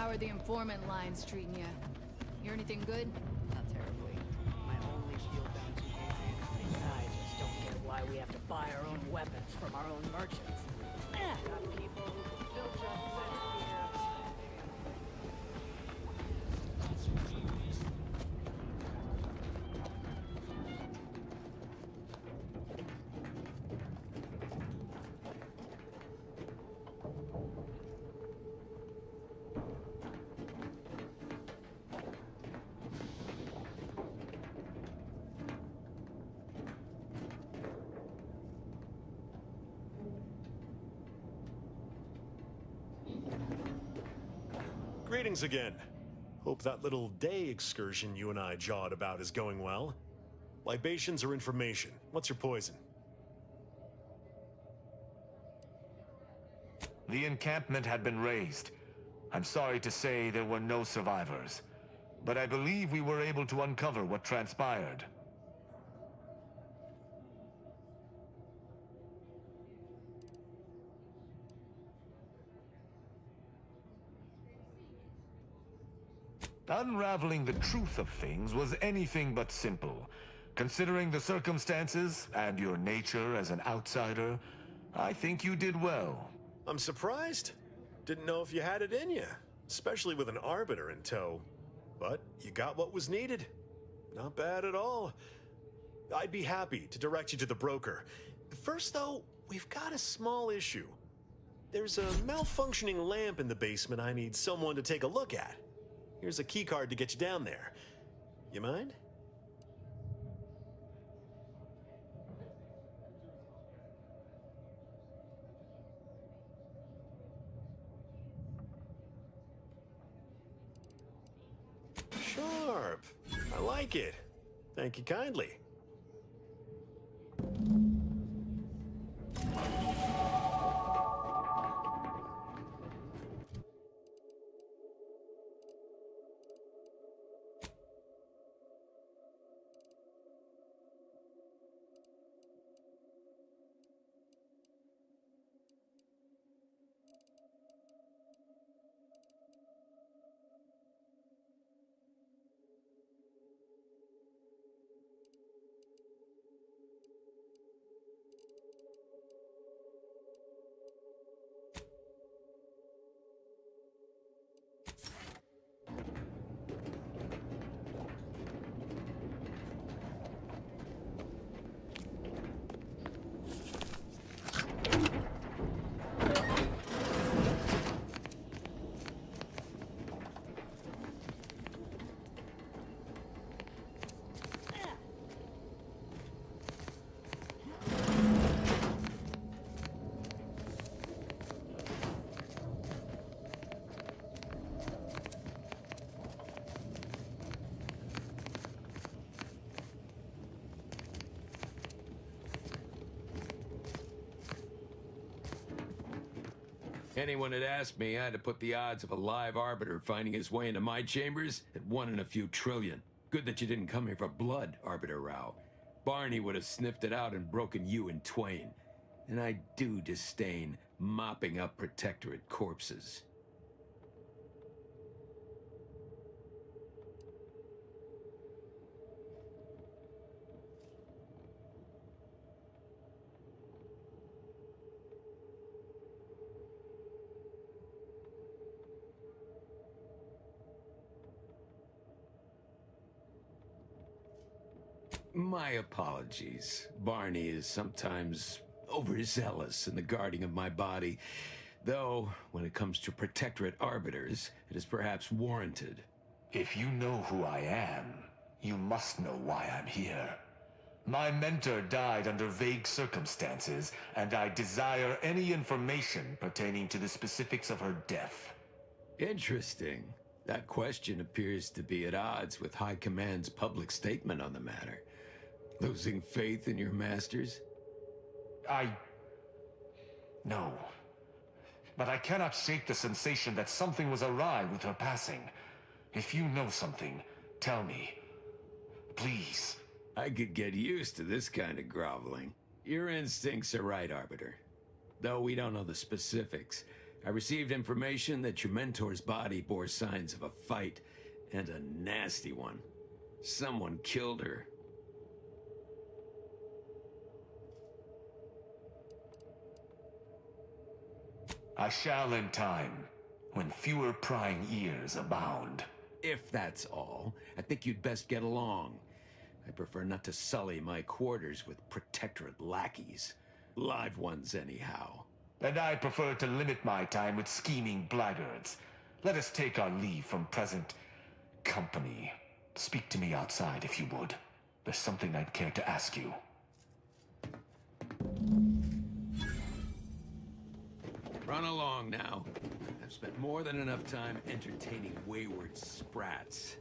How are the informant lines treating you? Hear anything good? Not terribly. My only shield bounty agent, and I just don't get why we have to buy our own weapons from our own merchants. Got people who still just sit here. Greetings again. Hope that little day excursion you and I jawed about is going well. Libations or information? What's your poison? The encampment had been razed. I'm sorry to say there were no survivors, but I believe we were able to uncover what transpired. Unraveling the truth of things was anything but simple. Considering the circumstances and your nature as an outsider, I think you did well. I'm surprised. Didn't know if you had it in you, especially with an arbiter in tow. But you got what was needed. Not bad at all. I'd be happy to direct you to the broker. First, though, we've got a small issue. There's a malfunctioning lamp in the basement I need someone to take a look at. Here's a keycard to get you down there. You mind? Sharp. I like it. Thank you kindly. Anyone had asked me, I had to put the odds of a live arbiter finding his way into my chambers at 1 in a few trillion. Good that you didn't come here for blood, Arbiter Rao. Barney would have sniffed it out and broken you in twain. And I do disdain mopping up Protectorate corpses. My apologies. Barney is sometimes overzealous in the guarding of my body, though when it comes to Protectorate arbiters, it is perhaps warranted. If you know who I am, you must know why I'm here. My mentor died under vague circumstances, and I desire any information pertaining to the specifics of her death. Interesting. That question appears to be at odds with High Command's public statement on the matter. Losing faith in your masters? No. But I cannot shake the sensation that something was awry with her passing. If you know something, tell me. Please. I could get used to this kind of groveling. Your instincts are right, Arbiter. Though we don't know the specifics, I received information that your mentor's body bore signs of a fight, and a nasty one. Someone killed her. I shall in time, when fewer prying ears abound. If that's all, I think you'd best get along. I prefer not to sully my quarters with Protectorate lackeys. Live ones, anyhow. And I prefer to limit my time with scheming blackguards. Let us take our leave from present company. Speak to me outside, if you would. There's something I'd care to ask you. Run along now. I've spent more than enough time entertaining wayward sprats.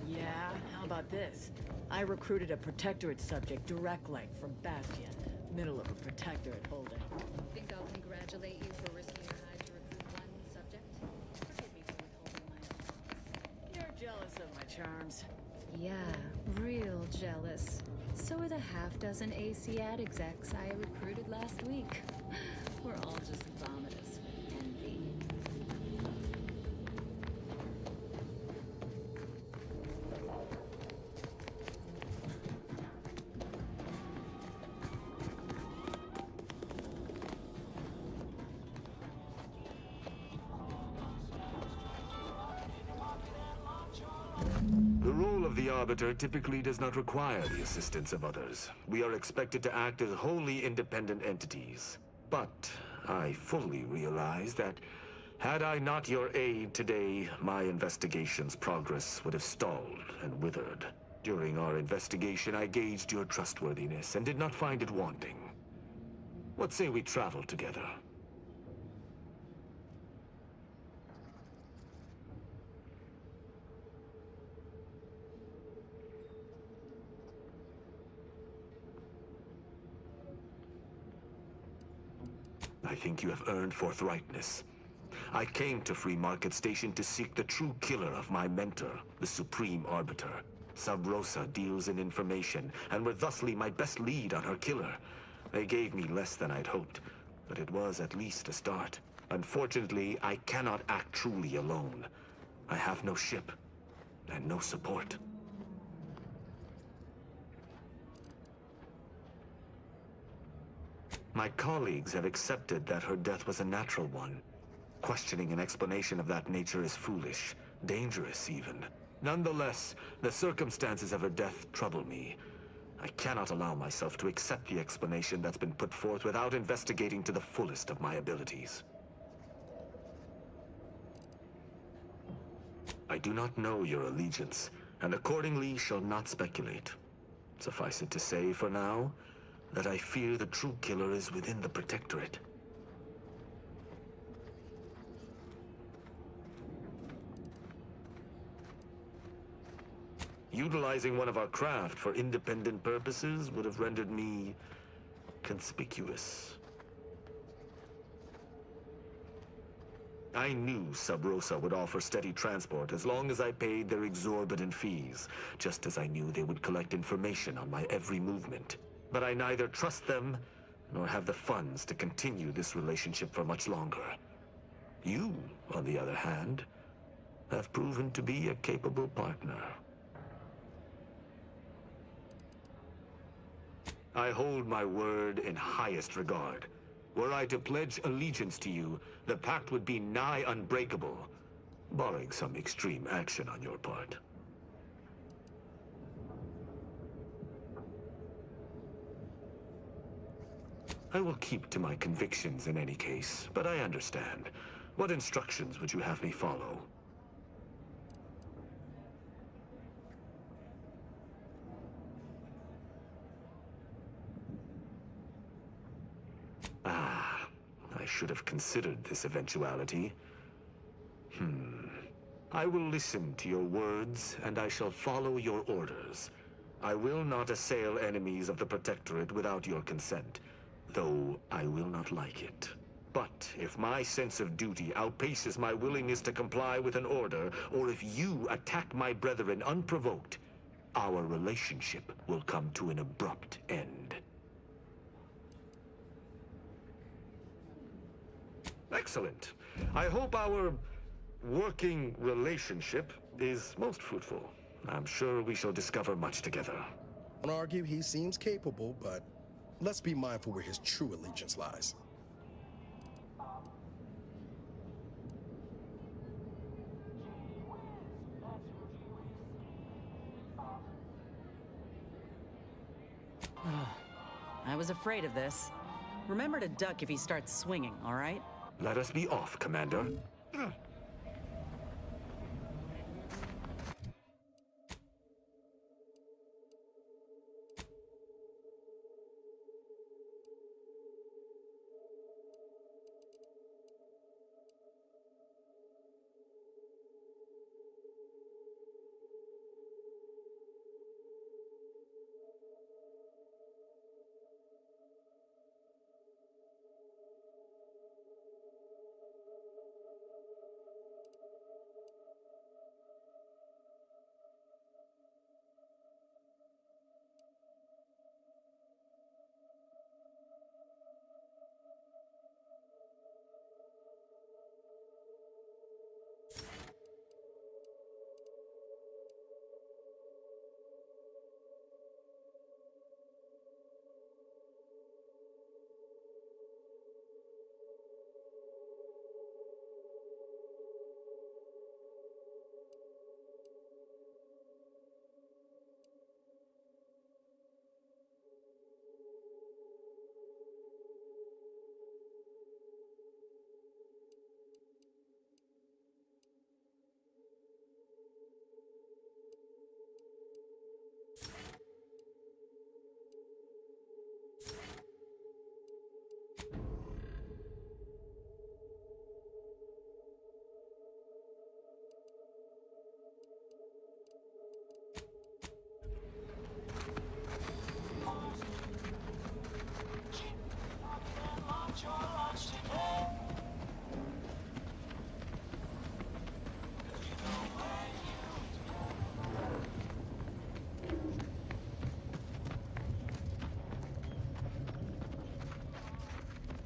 Yeah, how about this? I recruited a Protectorate subject direct leg from Bastion, middle of a Protectorate holding. Think I'll congratulate you for risking your hide to recruit one subject? Forgive me for withholding my applause. You're jealous of my charms. Yeah, real jealous. So are the half-dozen AC ad execs I recruited last week. We're all just vomitous with envy. The role of the Arbiter typically does not require the assistance of others. We are expected to act as wholly independent entities. But I fully realize that had I not your aid today, my investigation's progress would have stalled and withered. During our investigation, I gauged your trustworthiness and did not find it wanting. What say we travel together? I think you have earned forthrightness. I came to Free Market Station to seek the true killer of my mentor, the Supreme Arbiter. Sub Rosa deals in information, and were thusly my best lead on her killer. They gave me less than I'd hoped, but it was at least a start. Unfortunately, I cannot act truly alone. I have no ship, and no support. My colleagues have accepted that her death was a natural one. Questioning an explanation of that nature is foolish, dangerous even. Nonetheless, the circumstances of her death trouble me. I cannot allow myself to accept the explanation that's been put forth without investigating to the fullest of my abilities. I do not know your allegiance, and accordingly shall not speculate. Suffice it to say, for now, that I fear the true killer is within the Protectorate. Utilizing one of our craft for independent purposes would have rendered me conspicuous. I knew Sub Rosa would offer steady transport as long as I paid their exorbitant fees, just as I knew they would collect information on my every movement. But I neither trust them, nor have the funds to continue this relationship for much longer. You, on the other hand, have proven to be a capable partner. I hold my word in highest regard. Were I to pledge allegiance to you, the pact would be nigh unbreakable, barring some extreme action on your part. I will keep to my convictions in any case, but I understand. What instructions would you have me follow? I should have considered this eventuality. I will listen to your words, and I shall follow your orders. I will not assail enemies of the Protectorate without your consent, though I will not like it. But if my sense of duty outpaces my willingness to comply with an order, or if you attack my brethren unprovoked, our relationship will come to an abrupt end. Excellent. I hope our working relationship is most fruitful. I'm sure we shall discover much together. I don't argue he seems capable, but let's be mindful where his true allegiance lies. I was afraid of this. Remember to duck if he starts swinging, all right? Let us be off, Commander.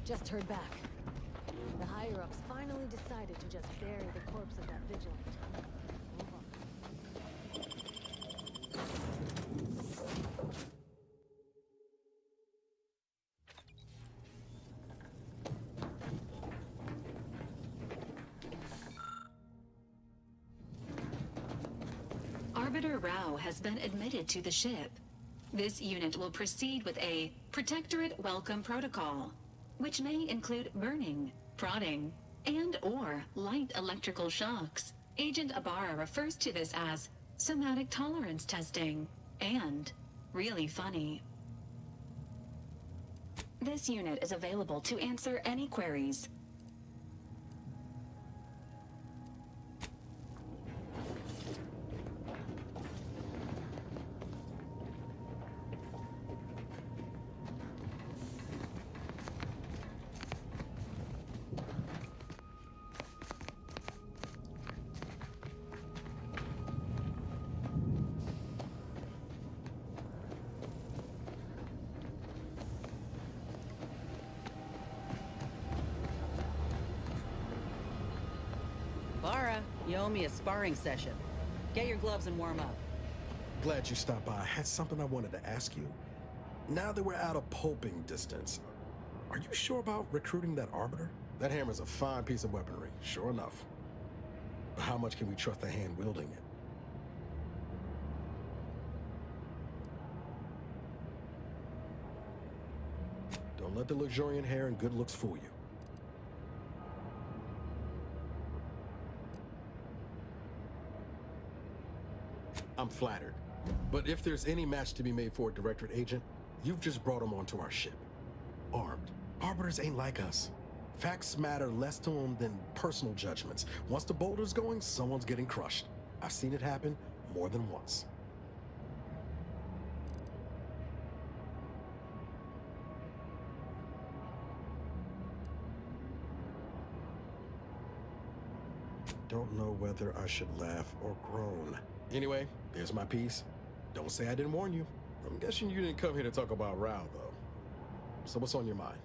Just heard back. The higher-ups finally decided to just bury the corpse of that vigilant. Move on. Arbiter Rao has been admitted to the ship. This unit will proceed with a Protectorate Welcome Protocol, which may include burning, prodding, and/or light electrical shocks. Agent Ibarra refers to this as somatic tolerance testing and really funny. This unit is available to answer any queries. Lara, you owe me a sparring session. Get your gloves and warm up. Glad you stopped by. I had something I wanted to ask you. Now that we're out of pulping distance, are you sure about recruiting that Arbiter? That hammer's a fine piece of weaponry, sure enough. But how much can we trust the hand wielding it? Don't let the luxuriant hair and good looks fool you. I'm flattered. But if there's any match to be made for a Directorate agent, you've just brought him onto our ship. Armed. Arbiters ain't like us. Facts matter less to them than personal judgments. Once the boulder's going, someone's getting crushed. I've seen it happen more than once. Don't know whether I should laugh or groan. Anyway, there's my piece. Don't say I didn't warn you. I'm guessing you didn't come here to talk about Rao, though. So what's on your mind?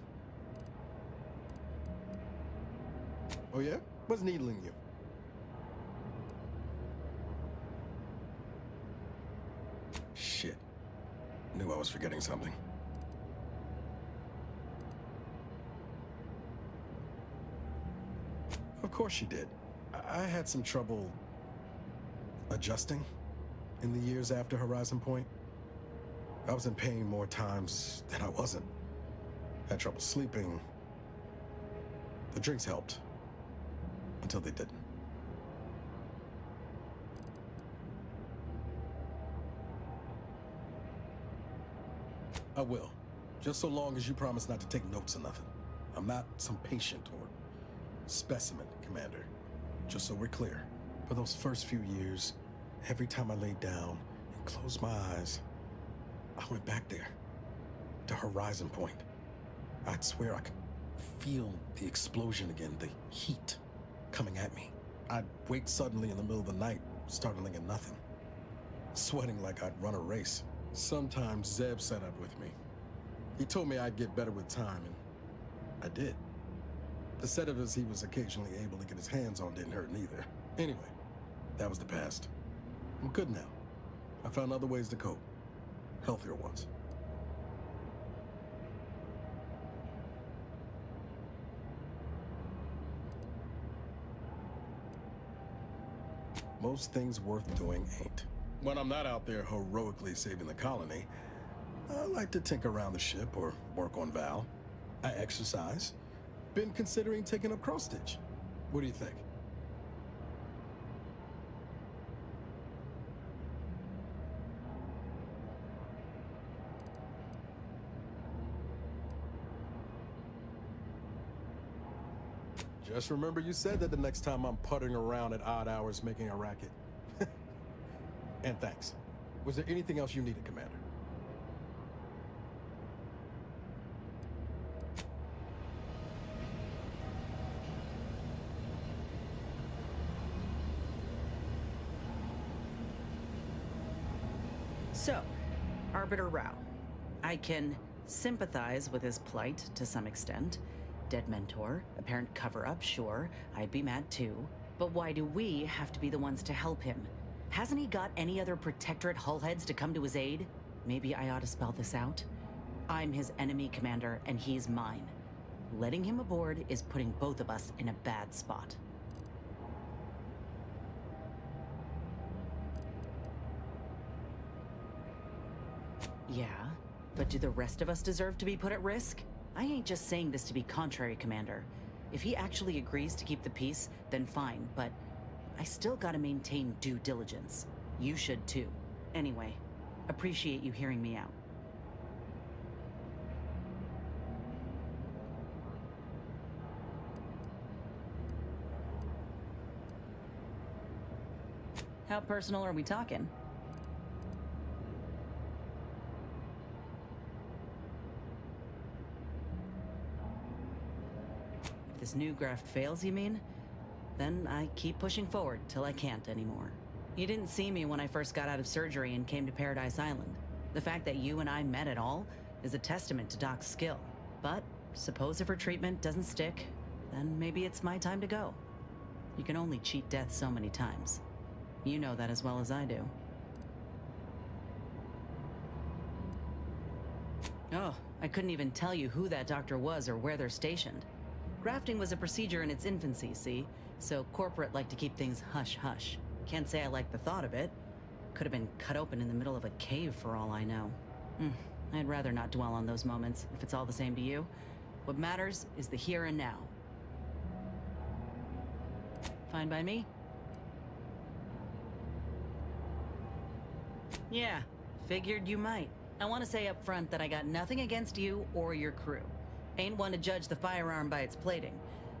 Oh yeah? What's needling you? Shit. Knew I was forgetting something. Of course you did. I had some trouble adjusting in the years after Horizon Point. I was in pain more times than I wasn't. Had trouble sleeping. The drinks helped. Until they didn't. I will. Just so long as you promise not to take notes or nothing. I'm not some patient or specimen, Commander. Just so we're clear. For those first few years, every time I laid down and closed my eyes, I went back there. To Horizon Point. I'd swear I could feel the explosion again, the heat coming at me. I'd wake suddenly in the middle of the night, startling at nothing. Sweating like I'd run a race. Sometimes Zeb set up with me. He told me I'd get better with time, and I did. The sedatives he was occasionally able to get his hands on didn't hurt neither. Anyway, that was the past. I'm good now. I found other ways to cope. Healthier ones. Most things worth doing ain't. When I'm not out there heroically saving the colony, I like to tinker around the ship or work on Val. I exercise. Been considering taking up cross-stitch. What do you think? Just remember you said that the next time I'm puttering around at odd hours making a racket. And thanks. Was there anything else you needed, Commander? So, Arbiter Rao. I can sympathize with his plight to some extent. Dead mentor, apparent cover-up, sure, I'd be mad too. But why do we have to be the ones to help him? Hasn't he got any other Protectorate hullheads to come to his aid? Maybe I ought to spell this out. I'm his enemy, Commander, and he's mine. Letting him aboard is putting both of us in a bad spot. Yeah, but do the rest of us deserve to be put at risk? I ain't just saying this to be contrary, Commander. If he actually agrees to keep the peace, then fine, but I still gotta maintain due diligence. You should too. Anyway, appreciate you hearing me out. How personal are we talking? If this new graft fails, you mean? Then I keep pushing forward till I can't anymore. You didn't see me when I first got out of surgery and came to Paradise Island. The fact that you and I met at all is a testament to Doc's skill. But suppose if her treatment doesn't stick, then maybe it's my time to go. You can only cheat death so many times. You know that as well as I do. Oh, I couldn't even tell you who that doctor was or where they're stationed. Grafting was a procedure in its infancy, see? So corporate like to keep things hush-hush. Can't say I like the thought of it. Could have been cut open in the middle of a cave for all I know. I'd rather not dwell on those moments, if it's all the same to you. What matters is the here and now. Fine by me? Yeah, figured you might. I want to say up front that I got nothing against you or your crew. Ain't one to judge the firearm by its plating.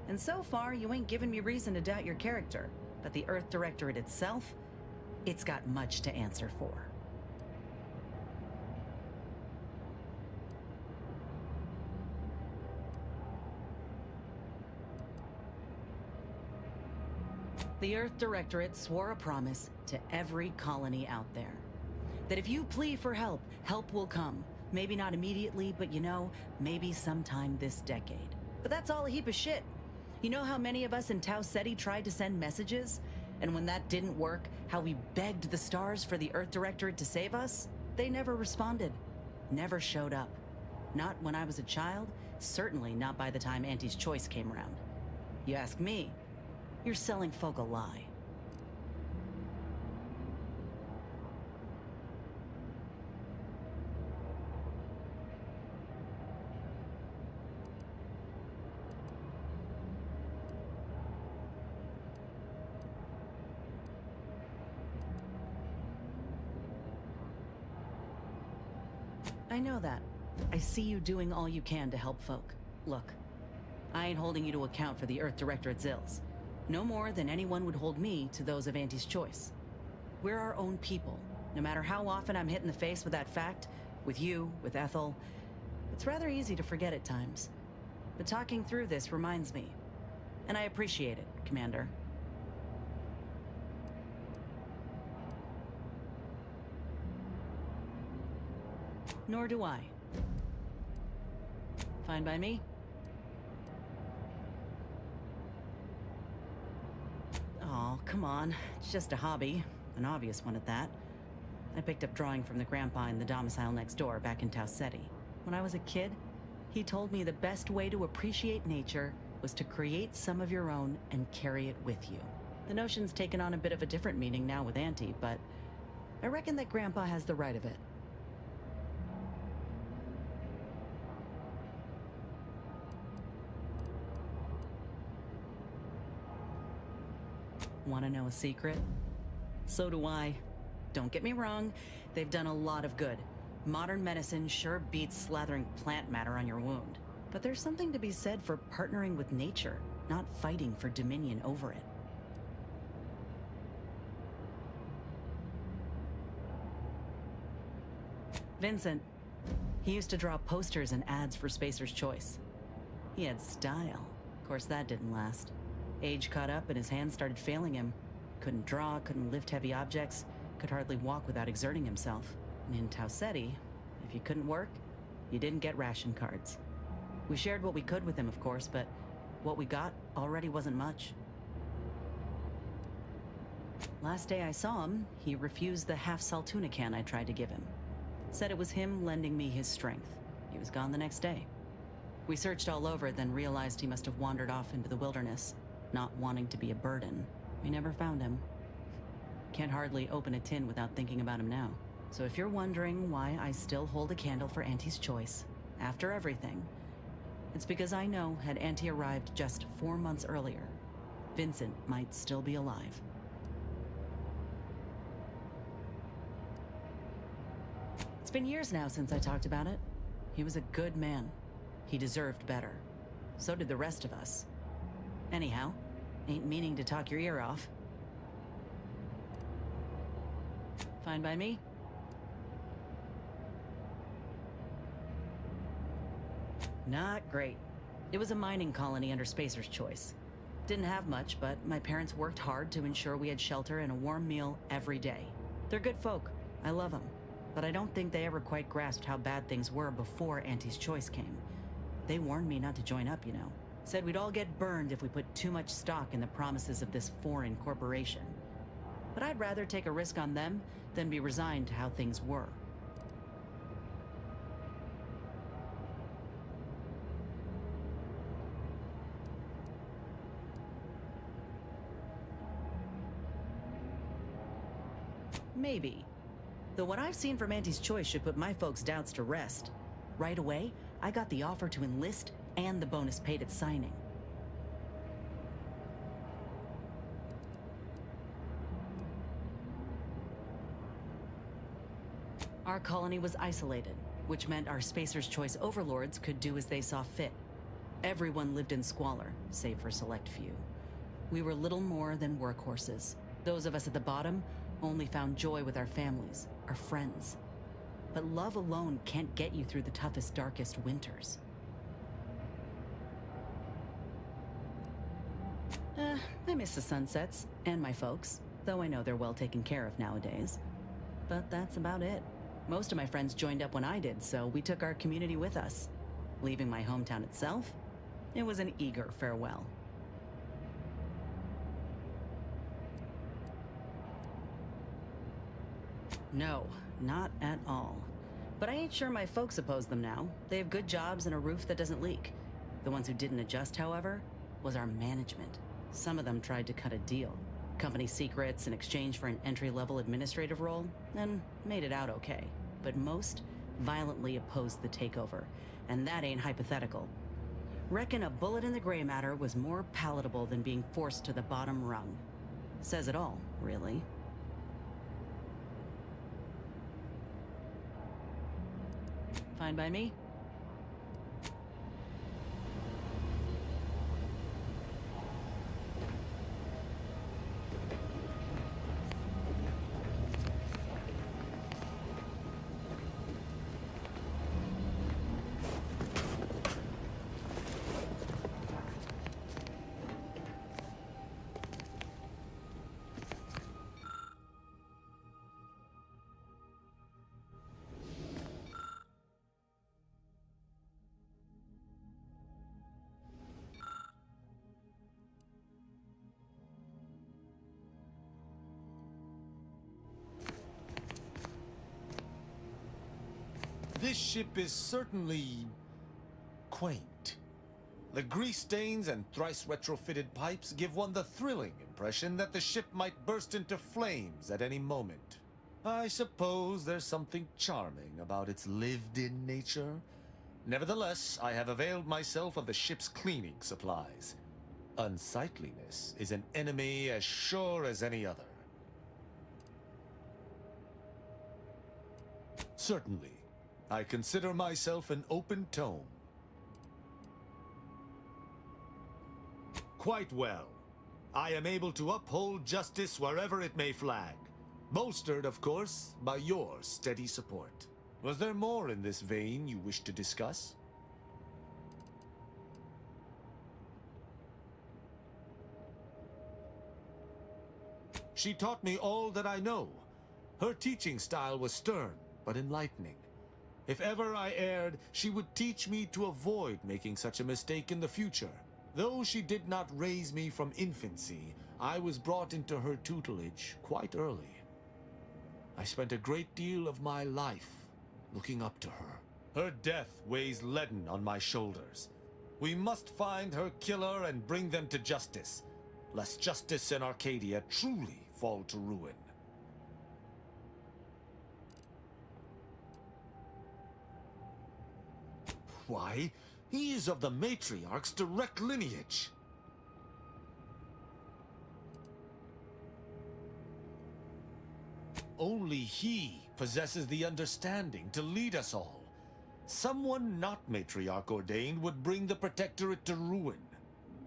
And so far, you ain't given me reason to doubt your character. But the Earth Directorate itself, it's got much to answer for. The Earth Directorate swore a promise to every colony out there. That if you plead for help, help will come. Maybe not immediately, but you know, maybe sometime this decade. But that's all a heap of shit. You know how many of us in Tau Ceti tried to send messages? And when that didn't work, how we begged the stars for the Earth Directorate to save us? They never responded. Never showed up. Not when I was a child, certainly not by the time Auntie's Choice came around. You ask me, you're selling folk a lie. I know that. I see you doing all you can to help folk. Look, I ain't holding you to account for the Earth Directorate's ills. No more than anyone would hold me to those of Auntie's Choice. We're our own people. No matter how often I'm hit in the face with that fact, with you, with Ethel, it's rather easy to forget at times. But talking through this reminds me. And I appreciate it, Commander. Nor do I. Fine by me? Oh, come on. It's just a hobby. An obvious one at that. I picked up drawing from the grandpa in the domicile next door back in Tau Ceti. When I was a kid, he told me the best way to appreciate nature was to create some of your own and carry it with you. The notion's taken on a bit of a different meaning now with Auntie, but I reckon that grandpa has the right of it. Want to know a secret? So do I. Don't get me wrong, they've done a lot of good. Modern medicine sure beats slathering plant matter on your wound. But there's something to be said for partnering with nature, not fighting for dominion over it. Vincent. He used to draw posters and ads for Spacer's Choice. He had style. Of course, that didn't last. Age caught up and his hands started failing him. Couldn't draw, couldn't lift heavy objects, could hardly walk without exerting himself. And in Tau Ceti, if you couldn't work, you didn't get ration cards. We shared what we could with him, of course, but what we got already wasn't much. Last day I saw him, he refused the half Saltuna can I tried to give him. Said it was him lending me his strength. He was gone the next day. We searched all over, then realized he must have wandered off into the wilderness, not wanting to be a burden. We never found him. Can't hardly open a tin without thinking about him now. So if you're wondering why I still hold a candle for Auntie's Choice, after everything, it's because I know had Auntie arrived just 4 months earlier, Vincent might still be alive. It's been years now since I talked about it. He was a good man. He deserved better. So did the rest of us. Anyhow, ain't meaning to talk your ear off. Fine by me? Not great. It was a mining colony under Spacer's Choice. Didn't have much, but my parents worked hard to ensure we had shelter and a warm meal every day. They're good folk. I love them. But I don't think they ever quite grasped how bad things were before Auntie's Choice came. They warned me not to join up, you know. Said we'd all get burned if we put too much stock in the promises of this foreign corporation. But I'd rather take a risk on them than be resigned to how things were. Maybe. Though what I've seen from Auntie's Choice should put my folks' doubts to rest. Right away, I got the offer to enlist and the bonus paid at signing. Our colony was isolated, which meant our Spacer's Choice overlords could do as they saw fit. Everyone lived in squalor, save for a select few. We were little more than workhorses. Those of us at the bottom only found joy with our families, our friends. But love alone can't get you through the toughest, darkest winters. I miss the sunsets, and my folks, though I know they're well taken care of nowadays. but that's about it. Most of my friends joined up when I did, so we took our community with us. Leaving my hometown itself, it was an eager farewell. No, not at all. But I ain't sure my folks oppose them now. They have good jobs and a roof that doesn't leak. The ones who didn't adjust, however, was our management. Some of them tried to cut a deal. Company secrets in exchange for an entry-level administrative role, and made it out okay. But most violently opposed the takeover, and that ain't hypothetical. Reckon a bullet in the gray matter was more palatable than being forced to the bottom rung. Says it all, really. Fine by me. This ship is certainly quaint. The grease stains and thrice retrofitted pipes give one the thrilling impression that the ship might burst into flames at any moment. I suppose there's something charming about its lived-in nature. Nevertheless, I have availed myself of the ship's cleaning supplies. Unsightliness is an enemy as sure as any other. Certainly. I consider myself an open tome. Quite well. I am able to uphold justice wherever it may flag. Bolstered, of course, by your steady support. Was there more in this vein you wish to discuss? She taught me all that I know. Her teaching style was stern, but enlightening. If ever I erred, she would teach me to avoid making such a mistake in the future. Though she did not raise me from infancy, I was brought into her tutelage quite early. I spent a great deal of my life looking up to her. Her death weighs leaden on my shoulders. We must find her killer and bring them to justice, lest justice in Arcadia truly fall to ruin. Why, he is of the matriarch's direct lineage. Only he possesses the understanding to lead us all. Someone not matriarch ordained would bring the Protectorate to ruin.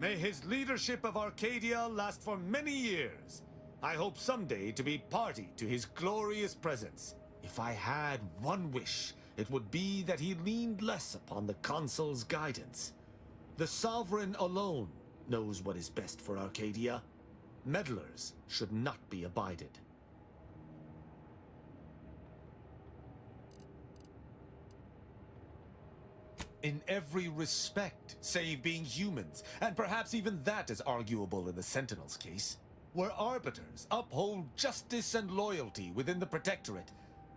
May his leadership of Arcadia last for many years. I hope someday to be party to his glorious presence. If I had one wish, it would be that he leaned less upon the Consul's guidance. The Sovereign alone knows what is best for Arcadia. Meddlers should not be abided. In every respect, save being humans, and perhaps even that is arguable in the Sentinel's case. Where Arbiters uphold justice and loyalty within the Protectorate,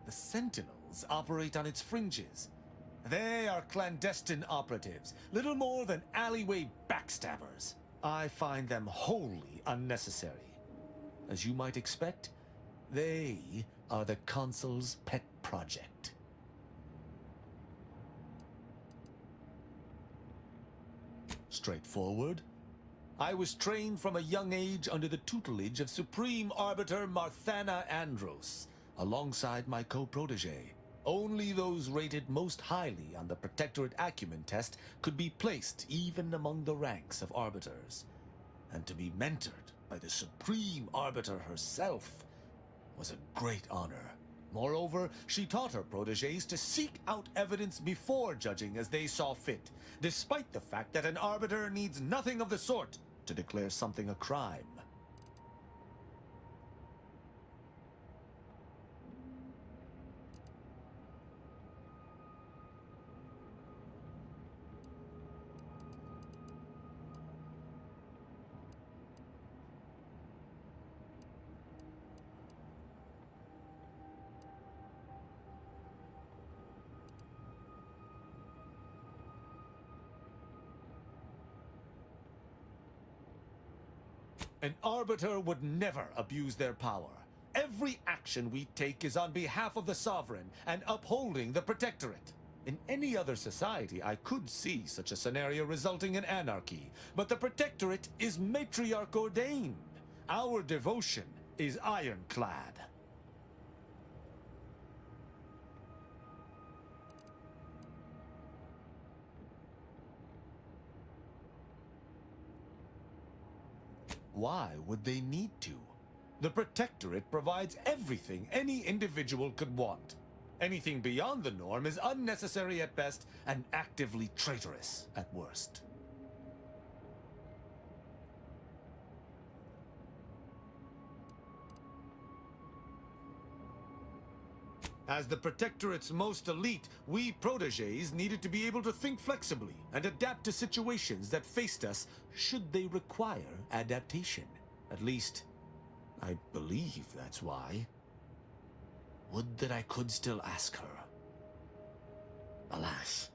the Sentinels operate on its fringes. They are clandestine operatives, little more than alleyway backstabbers. I find them wholly unnecessary. As you might expect, they are the Consul's pet project. Straightforward. I was trained from a young age under the tutelage of Supreme Arbiter Marthana Andros, alongside my co-protege. Only those rated most highly on the Protectorate Acumen test could be placed even among the ranks of Arbiters. And to be mentored by the Supreme Arbiter herself was a great honor. Moreover, she taught her proteges to seek out evidence before judging as they saw fit, despite the fact that an Arbiter needs nothing of the sort to declare something a crime. An arbiter would never abuse their power. Every action we take is on behalf of the Sovereign and upholding the Protectorate. In any other society, I could see such a scenario resulting in anarchy, but the Protectorate is matriarch ordained. Our devotion is ironclad. Why would they need to? The Protectorate provides everything any individual could want. Anything beyond the norm is unnecessary at best and actively traitorous at worst. As the Protectorate's most elite, we protégés needed to be able to think flexibly and adapt to situations that faced us should they require adaptation. At least, I believe that's why. Would that I could still ask her. Alas.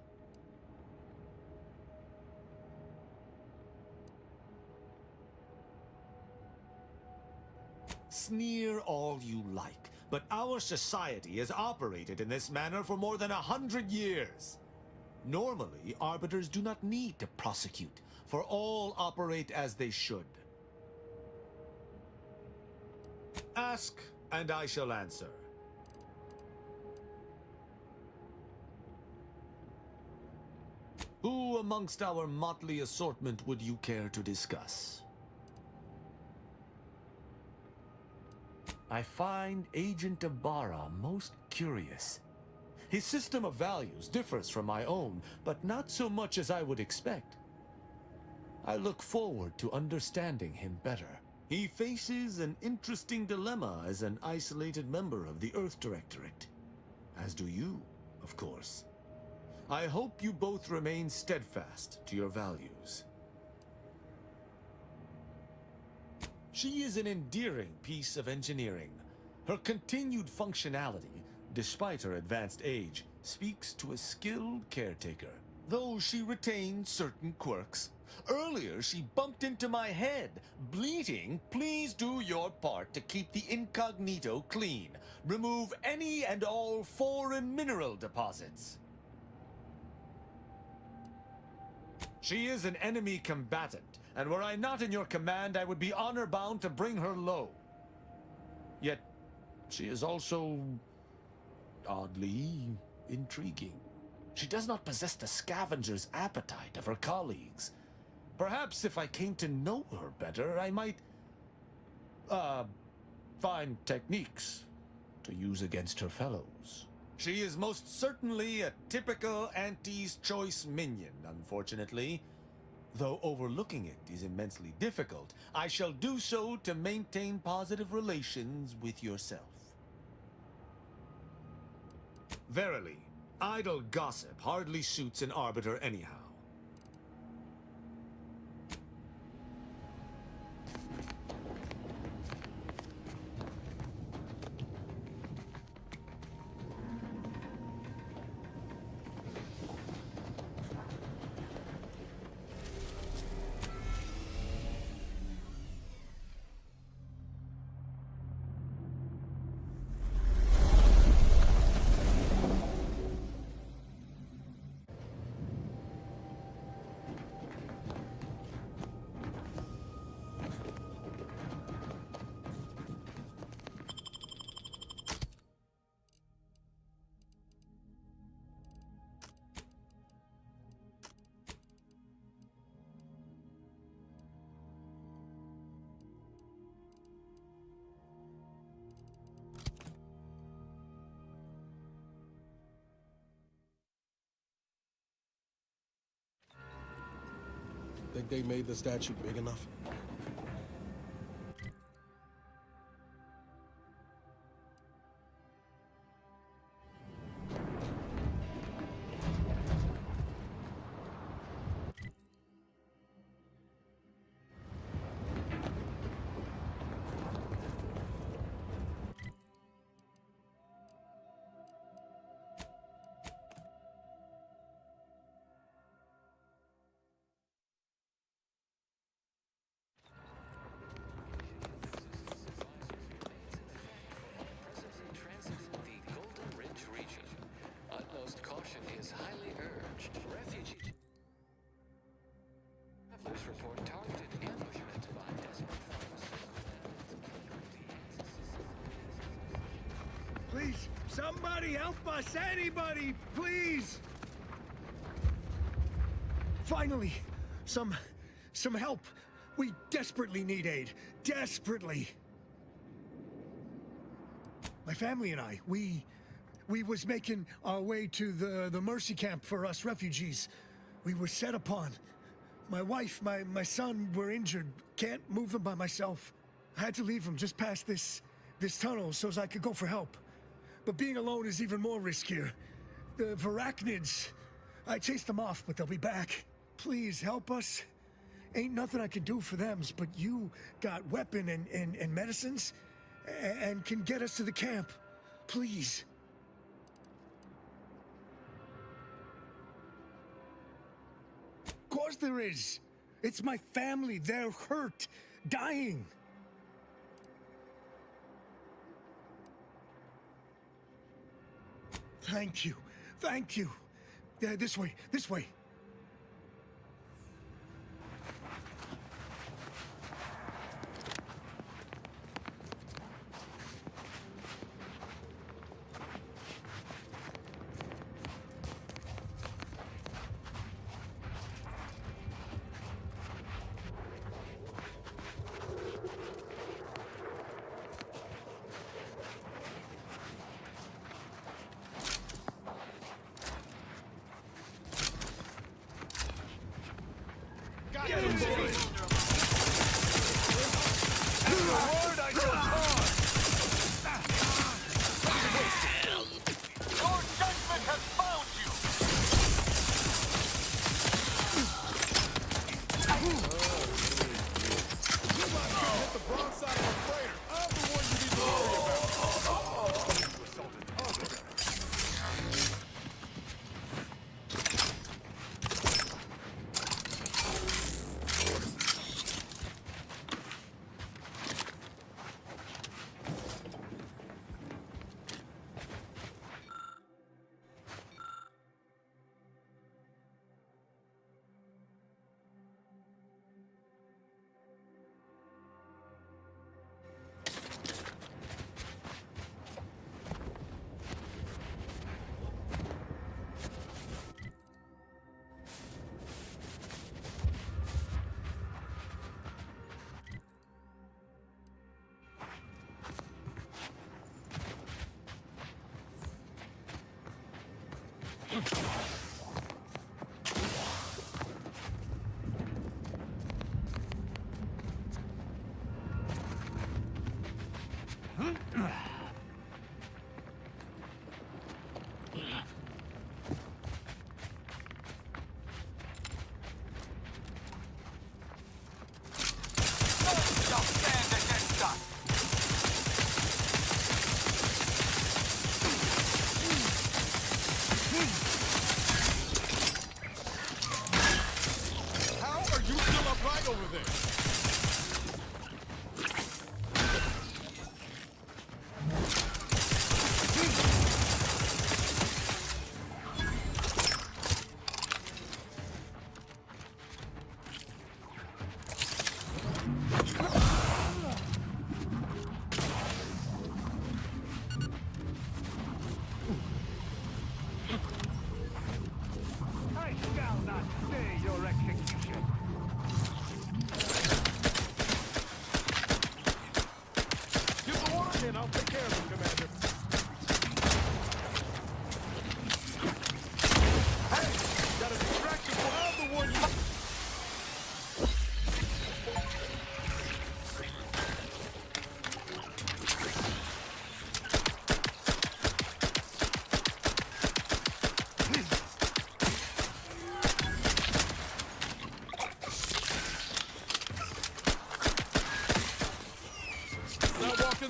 Sneer all you like, but our society has operated in this manner for more than 100 years. Normally, arbiters do not need to prosecute, for all operate as they should. Ask, and I shall answer. Who amongst our motley assortment would you care to discuss? I find Agent Ibarra most curious. His system of values differs from my own, but not so much as I would expect. I look forward to understanding him better. He faces an interesting dilemma as an isolated member of the Earth Directorate. As do you, of course. I hope you both remain steadfast to your values. She is an endearing piece of engineering. Her continued functionality, despite her advanced age, speaks to a skilled caretaker, though she retains certain quirks. Earlier, she bumped into my head, bleating, "Please do your part to keep the incognito clean. Remove any and all foreign mineral deposits." She is an enemy combatant, and were I not in your command, I would be honor-bound to bring her low. Yet, she is also oddly intriguing. She does not possess the scavenger's appetite of her colleagues. Perhaps if I came to know her better, I might, find techniques to use against her fellows. She is most certainly a typical Auntie's choice minion, unfortunately. Though overlooking it is immensely difficult, I shall do so to maintain positive relations with yourself. Verily, idle gossip hardly suits an arbiter anyhow. Think they made the statue big enough? for targeted ambushment by desperate Please, somebody help us! Anybody, please! Finally, some help. We desperately need aid. Desperately. My family and I, we was making our way to the mercy camp for us refugees. We were set upon. My wife, my son were injured. Can't move them by myself. I had to leave them just past this tunnel so as I could go for help. But being alone is even more riskier. The Varachnids, I chased them off, but they'll be back. Please help us. Ain't nothing I can do for them, but you got weapon and medicines and can get us to the camp. Please. Of course there is. It's my family. They're hurt, dying. Thank you. Thank you. This way. This way.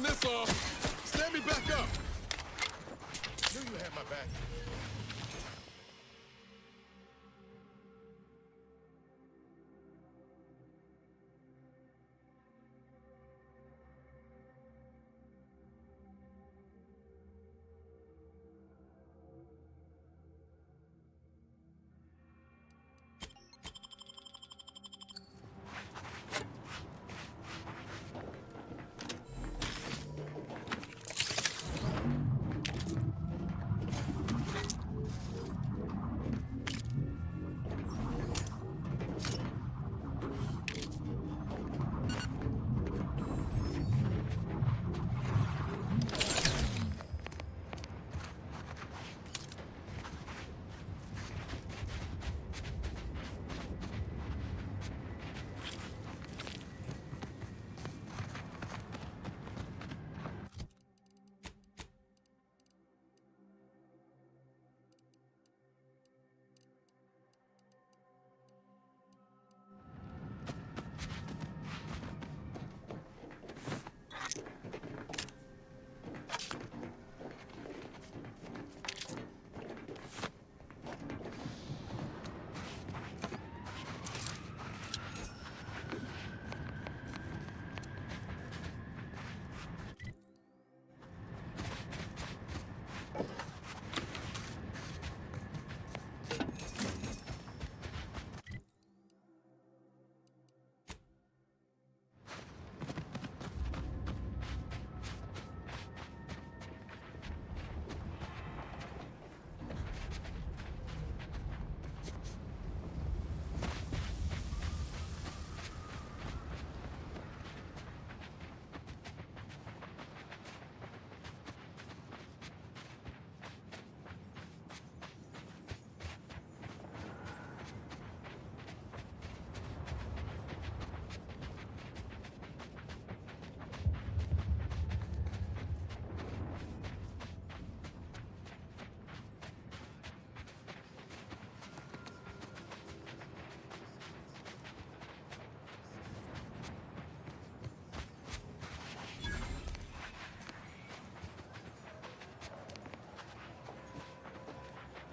This off. Stand me back up. Knew you had my back.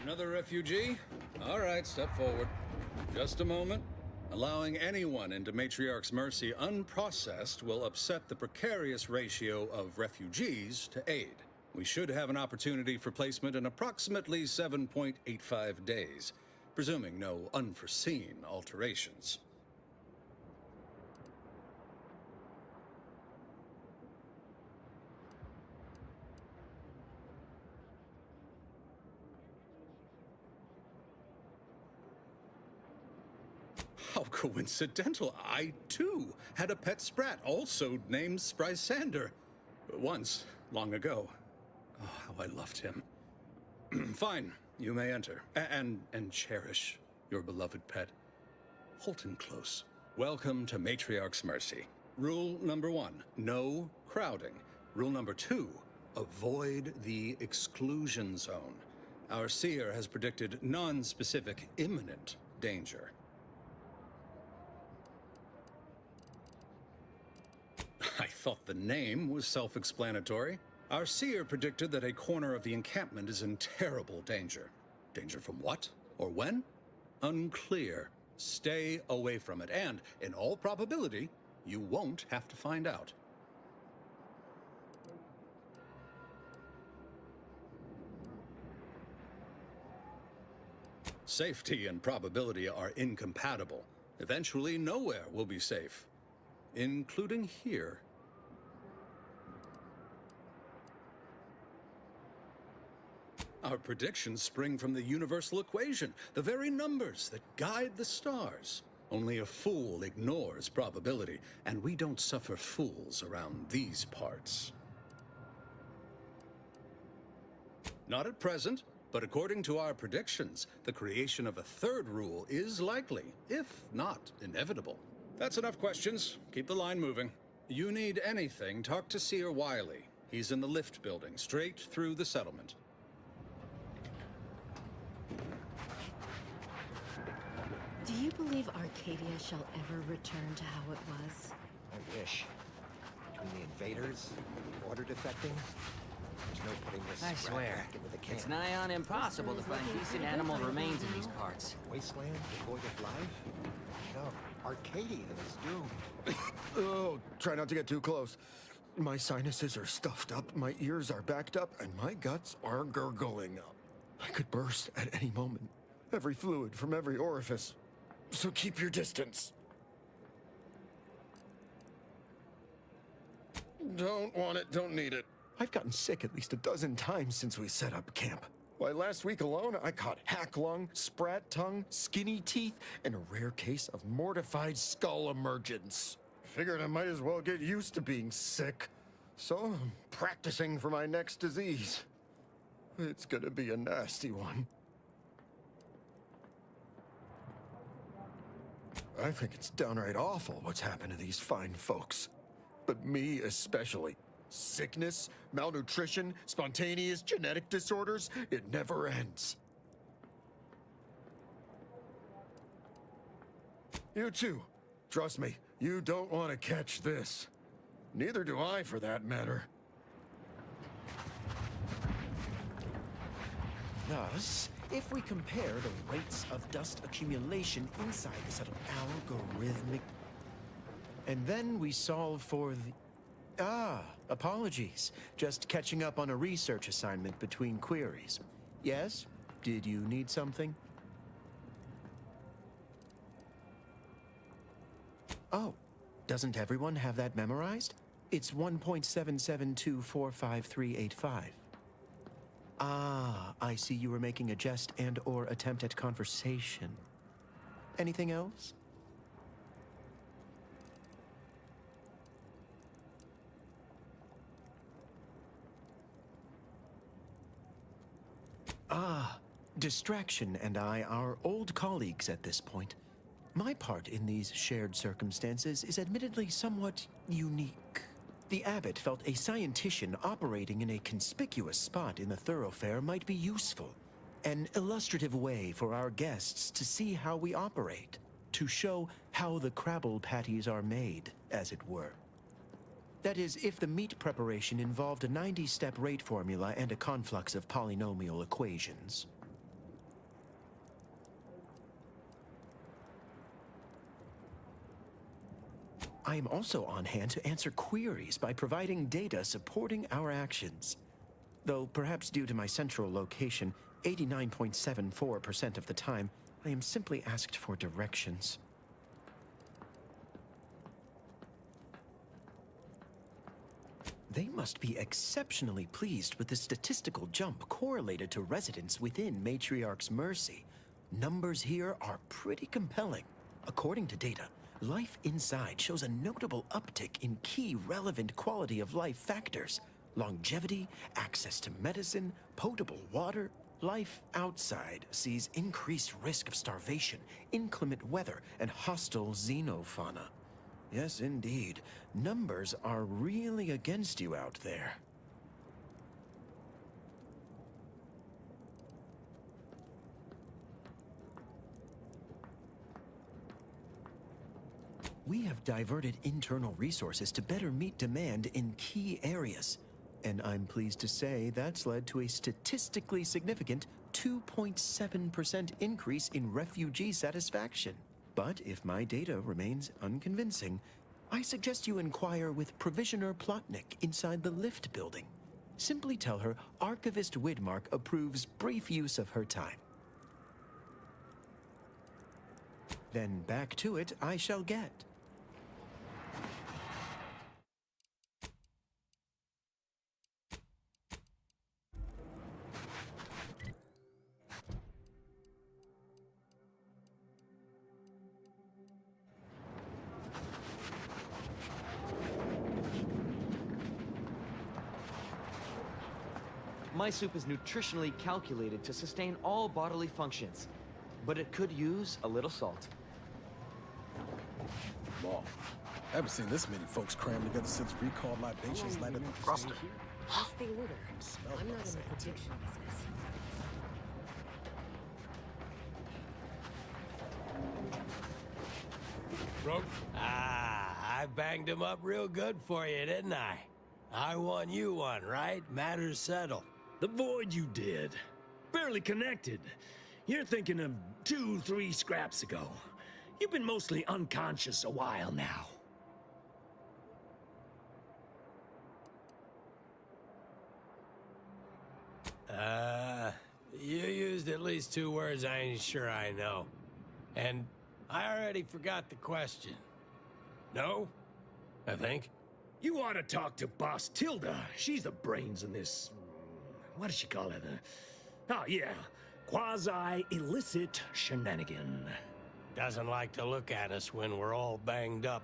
Another refugee? All right, step forward. Just a moment. Allowing anyone into Matriarch's Mercy unprocessed will upset the precarious ratio of refugees to aid. We should have an opportunity for placement in approximately 7.85 days, presuming no unforeseen alterations. How coincidental. I, too, had a pet sprat, also named Sprysander. Once, long ago. Oh, how I loved him. Fine, you may enter. And cherish your beloved pet. Hold him close. Welcome to Matriarch's Mercy. Rule number 1, no crowding. Rule number 2, avoid the exclusion zone. Our seer has predicted non-specific imminent danger. I thought the name was self-explanatory. Our seer predicted that a corner of the encampment is in terrible danger. Danger from what? Or when? Unclear. Stay away from it, and, in all probability, you won't have to find out. Safety and probability are incompatible. Eventually, nowhere will be safe. Including here. Our predictions spring from the universal equation, the very numbers that guide the stars. Only a fool ignores probability, and we don't suffer fools around these parts. Not at present, but according to our predictions, the creation of a third rule is likely, if not inevitable. That's enough questions. Keep the line moving. You need anything, talk to Seer Wiley. He's in the lift building, straight through the settlement. Do you believe Arcadia shall ever return to how it was? I wish. Between the invaders, the order defecting, there's no putting this I rat swear, back into the camp. it's nigh on impossible to find decent animal remains in these parts. Wasteland devoid of life? No, Arcadia is doomed. Oh, try not to get too close. My sinuses are stuffed up, my ears are backed up, and my guts are gurgling. I could burst at any moment. Every fluid from every orifice. So keep your distance. Don't want it, don't need it. I've gotten sick at least a dozen times since we set up camp. Why, last week alone, I caught hack lung, sprat tongue, skinny teeth, and a rare case of mortified skull emergence. Figured I might as well get used to being sick. So I'm practicing for my next disease. It's gonna be a nasty one. I think it's downright awful what's happened to these fine folks. But me especially. Sickness, malnutrition, spontaneous genetic disorders, it never ends. You too. Trust me, you don't want to catch this. Neither do I, for that matter. Thus, if we compare the rates of dust accumulation inside the settled algorithmic... And then we solve for the... apologies. Just catching up on a research assignment between queries. Yes? Did you need something? Oh, doesn't everyone have that memorized? It's 1.77245385. Ah, I see you were making a jest and/or attempt at conversation. Anything else? Distraction and I are old colleagues at this point. My part in these shared circumstances is admittedly somewhat unique. The abbot felt a scientician operating in a conspicuous spot in the thoroughfare might be useful. An illustrative way for our guests to see how we operate, to show how the crabble patties are made, as it were. That is, if the meat preparation involved a 90-step rate formula and a conflux of polynomial equations. I am also on hand to answer queries by providing data supporting our actions. Though perhaps due to my central location, 89.74% of the time, I am simply asked for directions. They must be exceptionally pleased with the statistical jump correlated to residents within Matriarch's Mercy. Numbers here are pretty compelling. According to data, life inside shows a notable uptick in key relevant quality of life factors: longevity, access to medicine, potable water. Life outside sees increased risk of starvation, inclement weather, and hostile xenofauna. Yes, indeed. Numbers are really against you out there. We have diverted internal resources to better meet demand in key areas. And I'm pleased to say that's led to a statistically significant 2.7% increase in refugee satisfaction. But if my data remains unconvincing, I suggest you inquire with Provisioner Plotnik inside the lift building. Simply tell her Archivist Widmark approves brief use of her time. Then back to it I shall get. My soup is nutritionally calculated to sustain all bodily functions, but it could use a little salt. Law. I haven't seen this many folks crammed together since recall libations lighted the thruster. That's the order. I'm not in the prediction business. Broke? Ah, I banged him up real good for you, didn't I? I won, you won, right? Matters settled. The void you did. Barely connected. You're thinking of 2-3 scraps ago. You've been mostly unconscious a while now. You used at least 2 words I ain't sure I know. And I already forgot the question. No? I think. You ought to talk to Boss Tilda. She's the brains in this... What does she call it? Oh, yeah. Quasi-illicit shenanigan. Doesn't like to look at us when we're all banged up.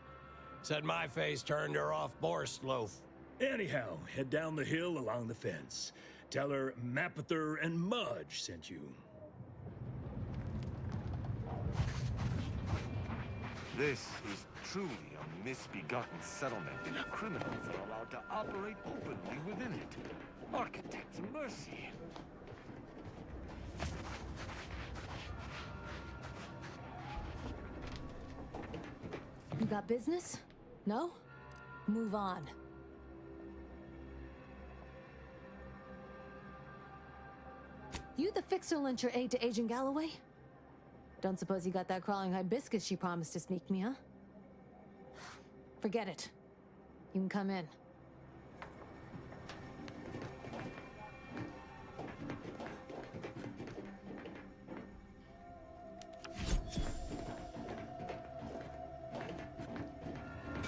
Said my face turned her off Borscht loaf. Anyhow, head down the hill along the fence. Tell her Mapother and Mudge sent you. This is truly a misbegotten settlement. Criminals are allowed to operate openly within it. Architect's mercy. You got business? No? Move on. You the fixer-lyncher aide to Agent Galloway? Don't suppose you got that crawling hibiscus she promised to sneak me, huh? Forget it. You can come in.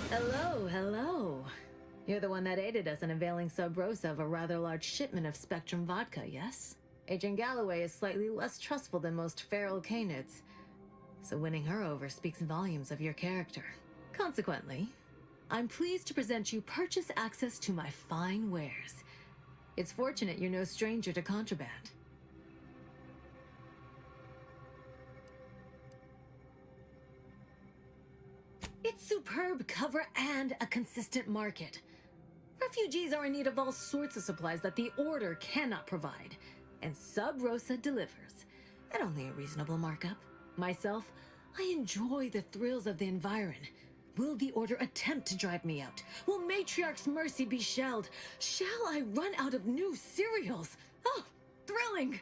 Hello, hello. You're the one that aided us in availing Sub Rosa of a rather large shipment of Spectrum vodka, yes? Agent Galloway is slightly less trustful than most feral canids, so winning her over speaks volumes of your character. Consequently, I'm pleased to present you purchase access to my fine wares. It's fortunate you're no stranger to contraband. It's superb cover and a consistent market. Refugees are in need of all sorts of supplies that the Order cannot provide, and Sub Rosa delivers, at only a reasonable markup. Myself, I enjoy the thrills of the environ. Will the Order attempt to drive me out? Will Matriarch's Mercy be shelled? Shall I run out of new cereals? Oh, thrilling!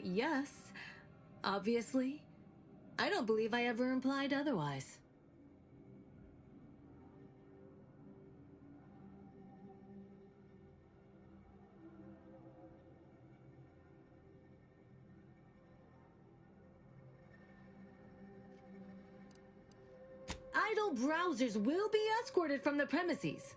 Yes. Obviously. I don't believe I ever implied otherwise. Idle browsers will be escorted from the premises.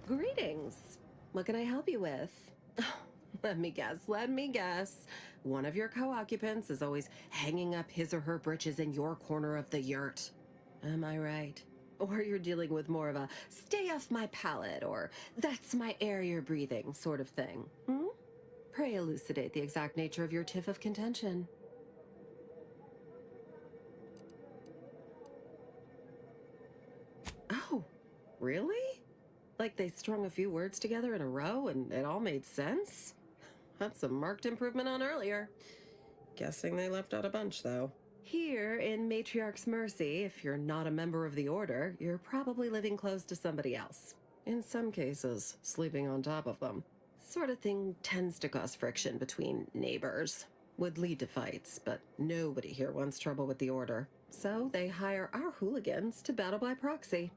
Greetings. What can I help you with? Let me guess. One of your co-occupants is always hanging up his or her britches in your corner of the yurt. Am I right? Or you're dealing with more of a stay off my palate or that's my air you're breathing sort of thing. Pray elucidate the exact nature of your tiff of contention. Oh, really? Like they strung a few words together in a row and it all made sense? That's a marked improvement on earlier. Guessing they left out a bunch, though. Here in Matriarch's Mercy, if you're not a member of the Order, you're probably living close to somebody else. In some cases, sleeping on top of them. Sort of thing tends to cause friction between neighbors. Would lead to fights, but nobody here wants trouble with the Order. So they hire our hooligans to battle by proxy.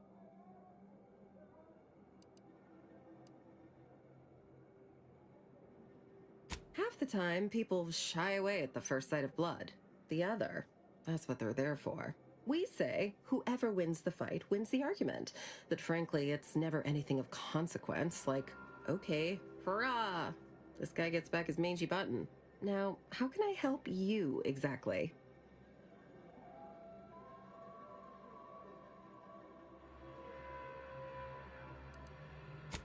Half the time, people shy away at the first sight of blood. The other, that's what they're there for. We say whoever wins the fight wins the argument. But frankly, it's never anything of consequence, like, okay, hurrah! This guy gets back his mangy button. Now, how can I help you exactly?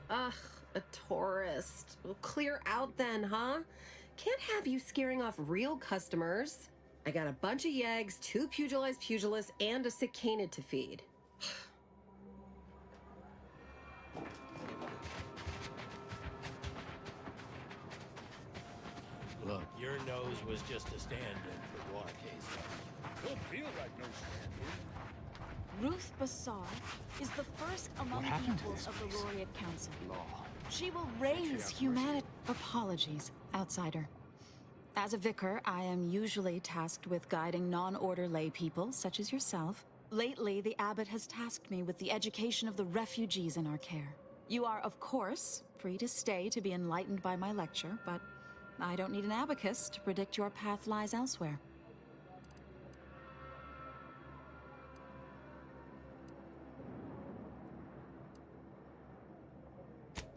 Ugh, a tourist. Well, clear out then, huh? Can't have you scaring off real customers. I got a bunch of yeggs, 2 pugilized pugilists, and a cicanid to feed. Look, your nose was just a stand-in for Noir Casas. Don't feel like no stand-in. Ruth Bassar is the first among equals of the Laureate Council. She will raise humanity. Apologies, outsider. As a vicar, I am usually tasked with guiding non-order lay people, such as yourself. Lately, the abbot has tasked me with the education of the refugees in our care. You are, of course, free to stay to be enlightened by my lecture, but I don't need an abacus to predict your path lies elsewhere.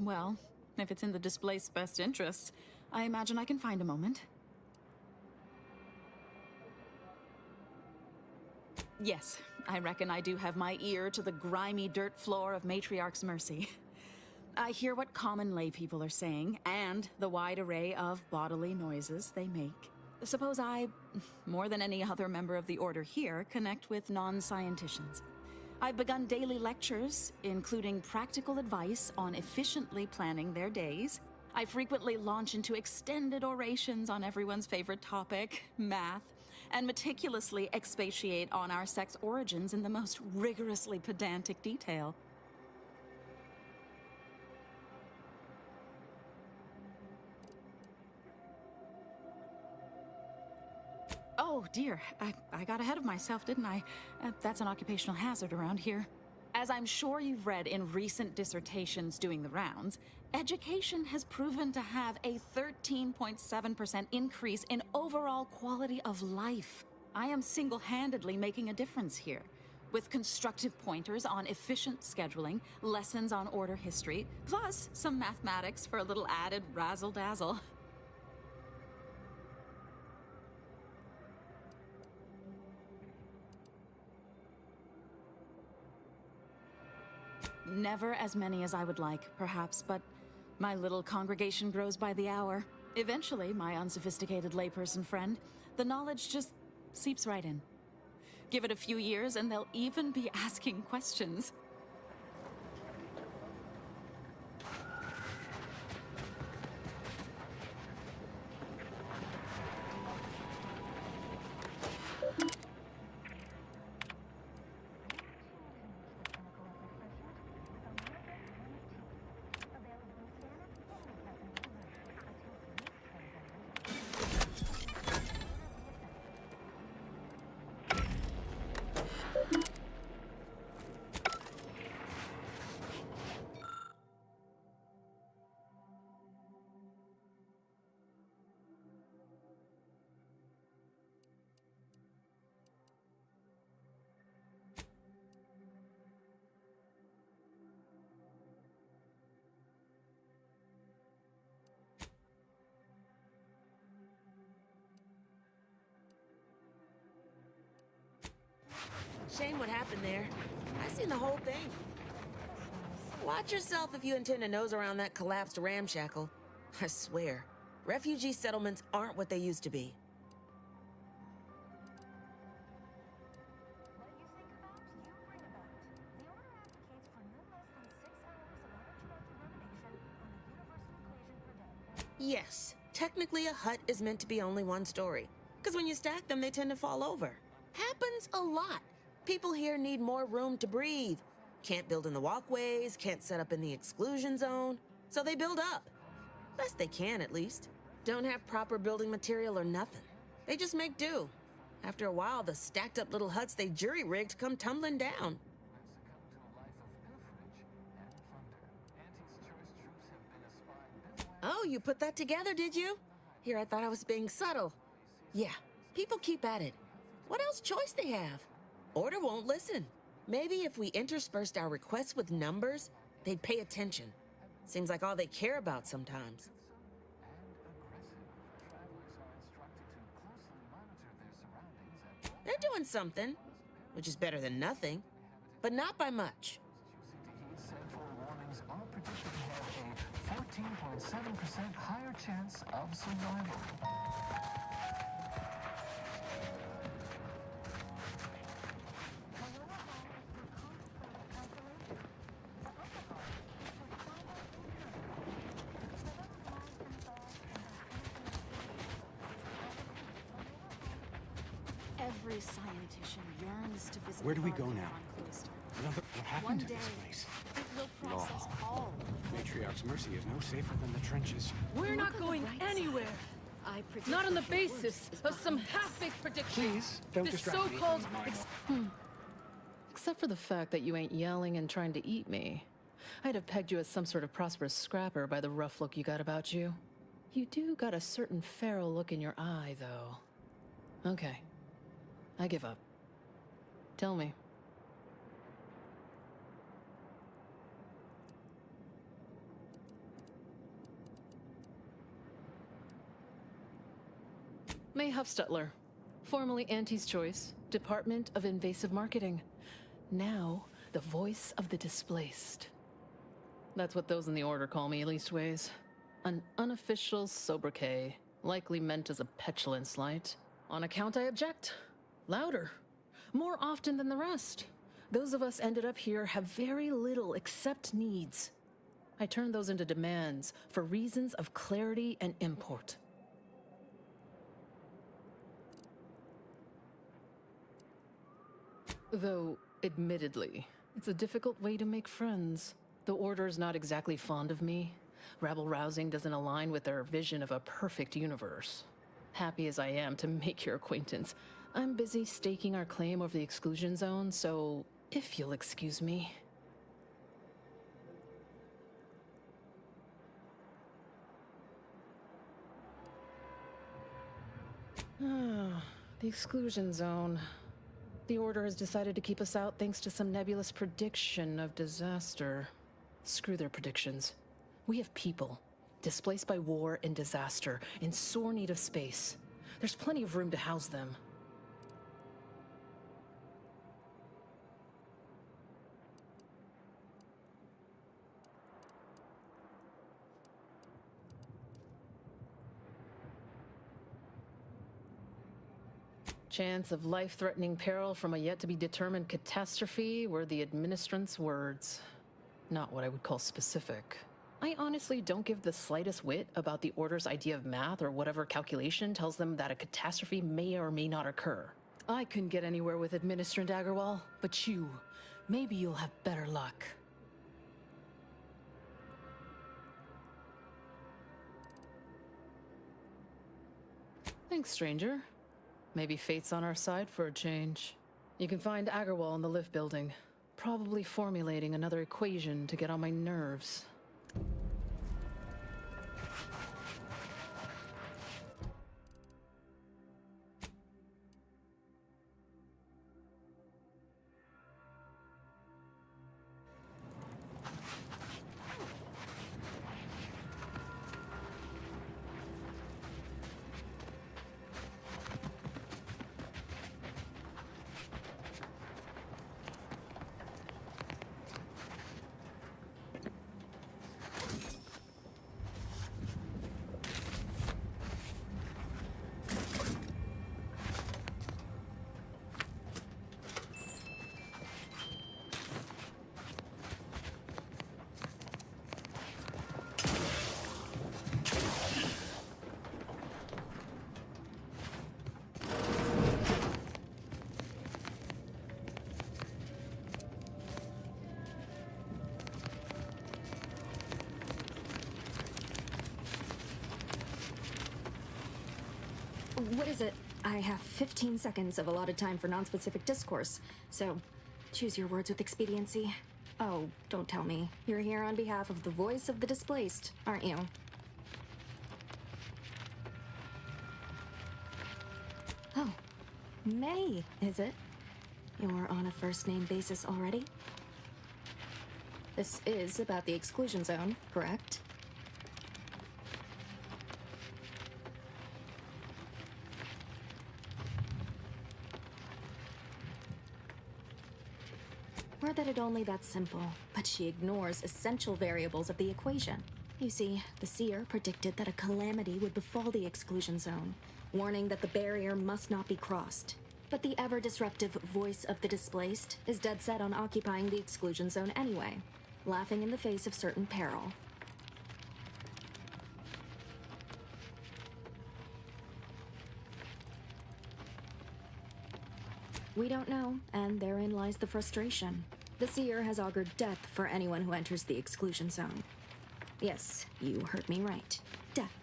Well, if it's in the displaced's best interests, I imagine I can find a moment. Yes, I reckon I do have my ear to the grimy dirt floor of Matriarch's Mercy. I hear what common laypeople are saying, and the wide array of bodily noises they make. Suppose I, more than any other member of the Order here, connect with non-scienticians. I've begun daily lectures, including practical advice on efficiently planning their days. I frequently launch into extended orations on everyone's favorite topic, math, and meticulously expatiate on our sex origins in the most rigorously pedantic detail. Oh, dear. I got ahead of myself, didn't I? That's an occupational hazard around here. As I'm sure you've read in recent dissertations doing the rounds, education has proven to have a 13.7% increase in overall quality of life. I am single-handedly making a difference here, with constructive pointers on efficient scheduling, lessons on order history, plus some mathematics for a little added razzle-dazzle. Never as many as I would like, perhaps, but my little congregation grows by the hour. Eventually, my unsophisticated layperson friend, the knowledge just seeps right in. Give it a few years and they'll even be asking questions. Shame what happened there. I seen the whole thing. Watch yourself if you intend to nose around that collapsed ramshackle. I swear, refugee settlements aren't what they used to be. Yes, technically a hut is meant to be only one story. Because when you stack them, they tend to fall over. Happens a lot. People here need more room to breathe. Can't build in the walkways, can't set up in the exclusion zone. So they build up. Best they can, at least. Don't have proper building material or nothing. They just make do. After a while, the stacked up little huts they jury-rigged come tumbling down. Oh, you put that together, did you? Here, I thought I was being subtle. Yeah, people keep at it. What else choice they have? Order won't listen. Maybe if we interspersed our requests with numbers, they'd pay attention. Seems like all they care about sometimes. They're doing something, which is better than nothing, but not by much. Warnings are predicted to have a 14.7% higher chance of survival. Every scientician yearns to visit. Where do we go Guardian now? on Callisto. What happened One to day, this place? it will process all. Matriarch's Mercy is no safer than the trenches. We're not going anywhere. Not on the basis of some half-baked prediction. Please, don't this distract me so-called from my Except for the fact that you ain't yelling and trying to eat me. I'd have pegged you as some sort of prosperous scrapper by the rough look you got about you. You do got a certain feral look in your eye, though. Okay. I give up. Tell me. May Huffstutler, formerly Auntie's Choice, Department of Invasive Marketing. Now, the voice of the displaced. That's what those in the Order call me, leastways. An unofficial sobriquet, likely meant as a petulant slight. On account I object. Louder. More often than the rest. Those of us ended up here have very little except needs. I turn those into demands for reasons of clarity and import. Though, admittedly, it's a difficult way to make friends. The Order's not exactly fond of me. Rabble-rousing doesn't align with their vision of a perfect universe. Happy as I am to make your acquaintance, I'm busy staking our claim over the exclusion zone, so if you'll excuse me. The exclusion zone. The Order has decided to keep us out thanks to some nebulous prediction of disaster. Screw their predictions. We have people, displaced by war and disaster, in sore need of space. There's plenty of room to house them. Chance of life-threatening peril from a yet-to-be-determined catastrophe were the administrant's words. Not what I would call specific. I honestly don't give the slightest whit about the Order's idea of math or whatever calculation tells them that a catastrophe may or may not occur. I couldn't get anywhere with Administrant Agarwal, but you, maybe you'll have better luck. Thanks, stranger. Maybe fate's on our side for a change. You can find Agarwal in the lift building, probably formulating another equation to get on my nerves. What is it? I have 15 seconds of allotted time for non-specific discourse, so choose your words with expediency. Oh, don't tell me. You're here on behalf of the voice of the displaced, aren't you? Oh, May, is it? You're on a first-name basis already? This is about the exclusion zone, correct? Or that it only that simple, but she ignores essential variables of the equation. You see, the seer predicted that a calamity would befall the exclusion zone, warning that the barrier must not be crossed. But the ever-disruptive voice of the displaced is dead set on occupying the exclusion zone anyway, laughing in the face of certain peril. We don't know, and therein lies the frustration. The seer has augured death for anyone who enters the exclusion zone. Yes, you heard me right. Death.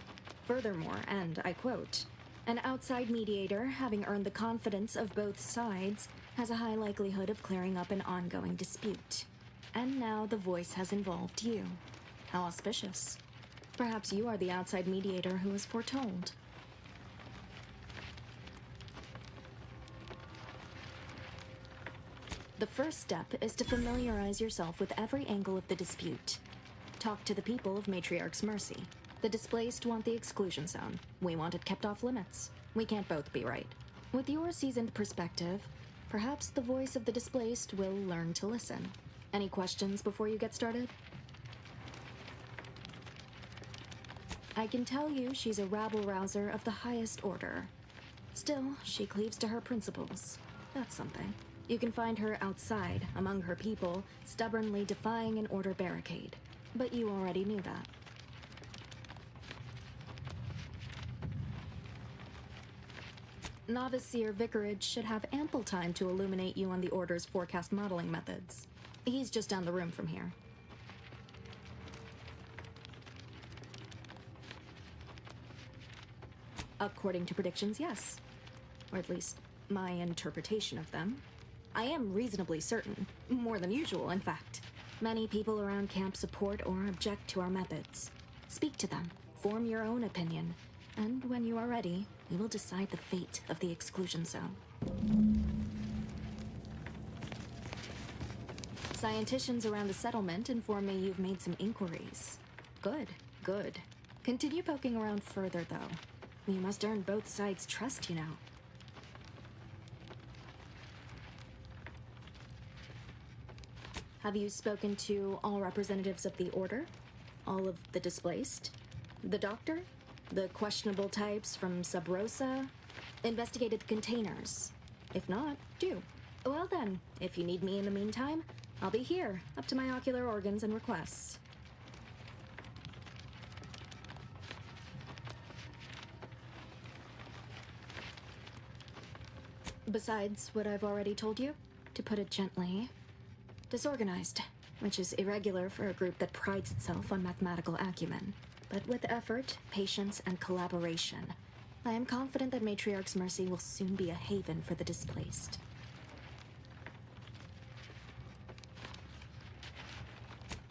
Furthermore, and I quote, "An outside mediator, having earned the confidence of both sides, has a high likelihood of clearing up an ongoing dispute. And now the voice has involved you. How auspicious. Perhaps you are the outside mediator who was foretold." The first step is to familiarize yourself with every angle of the dispute. Talk to the people of Matriarch's Mercy. The displaced want the exclusion zone. We want it kept off limits. We can't both be right. With your seasoned perspective, perhaps the voice of the displaced will learn to listen. Any questions before you get started? I can tell you she's a rabble-rouser of the highest order. Still, she cleaves to her principles. That's something. You can find her outside, among her people, stubbornly defying an order barricade. But you already knew that. Novice Seer Vicarage should have ample time to illuminate you on the Order's forecast modeling methods. He's just down the room from here. According to predictions, yes. Or at least, my interpretation of them. I am reasonably certain. More than usual, in fact. Many people around camp support or object to our methods. Speak to them, form your own opinion, and when you are ready, we will decide the fate of the exclusion zone. Scienticians around the settlement inform me you've made some inquiries. Good, good. Continue poking around further, though. You must earn both sides' trust, you know. Have you spoken to all representatives of the Order? All of the displaced? The Doctor? The questionable types from Sub Rosa? Investigated the containers? If not, do. Well then, if you need me in the meantime, I'll be here, up to my ocular organs and requests. Besides what I've already told you, to put it gently, disorganized, which is irregular for a group that prides itself on mathematical acumen. But with effort, patience, and collaboration, I am confident that Matriarch's Mercy will soon be a haven for the displaced.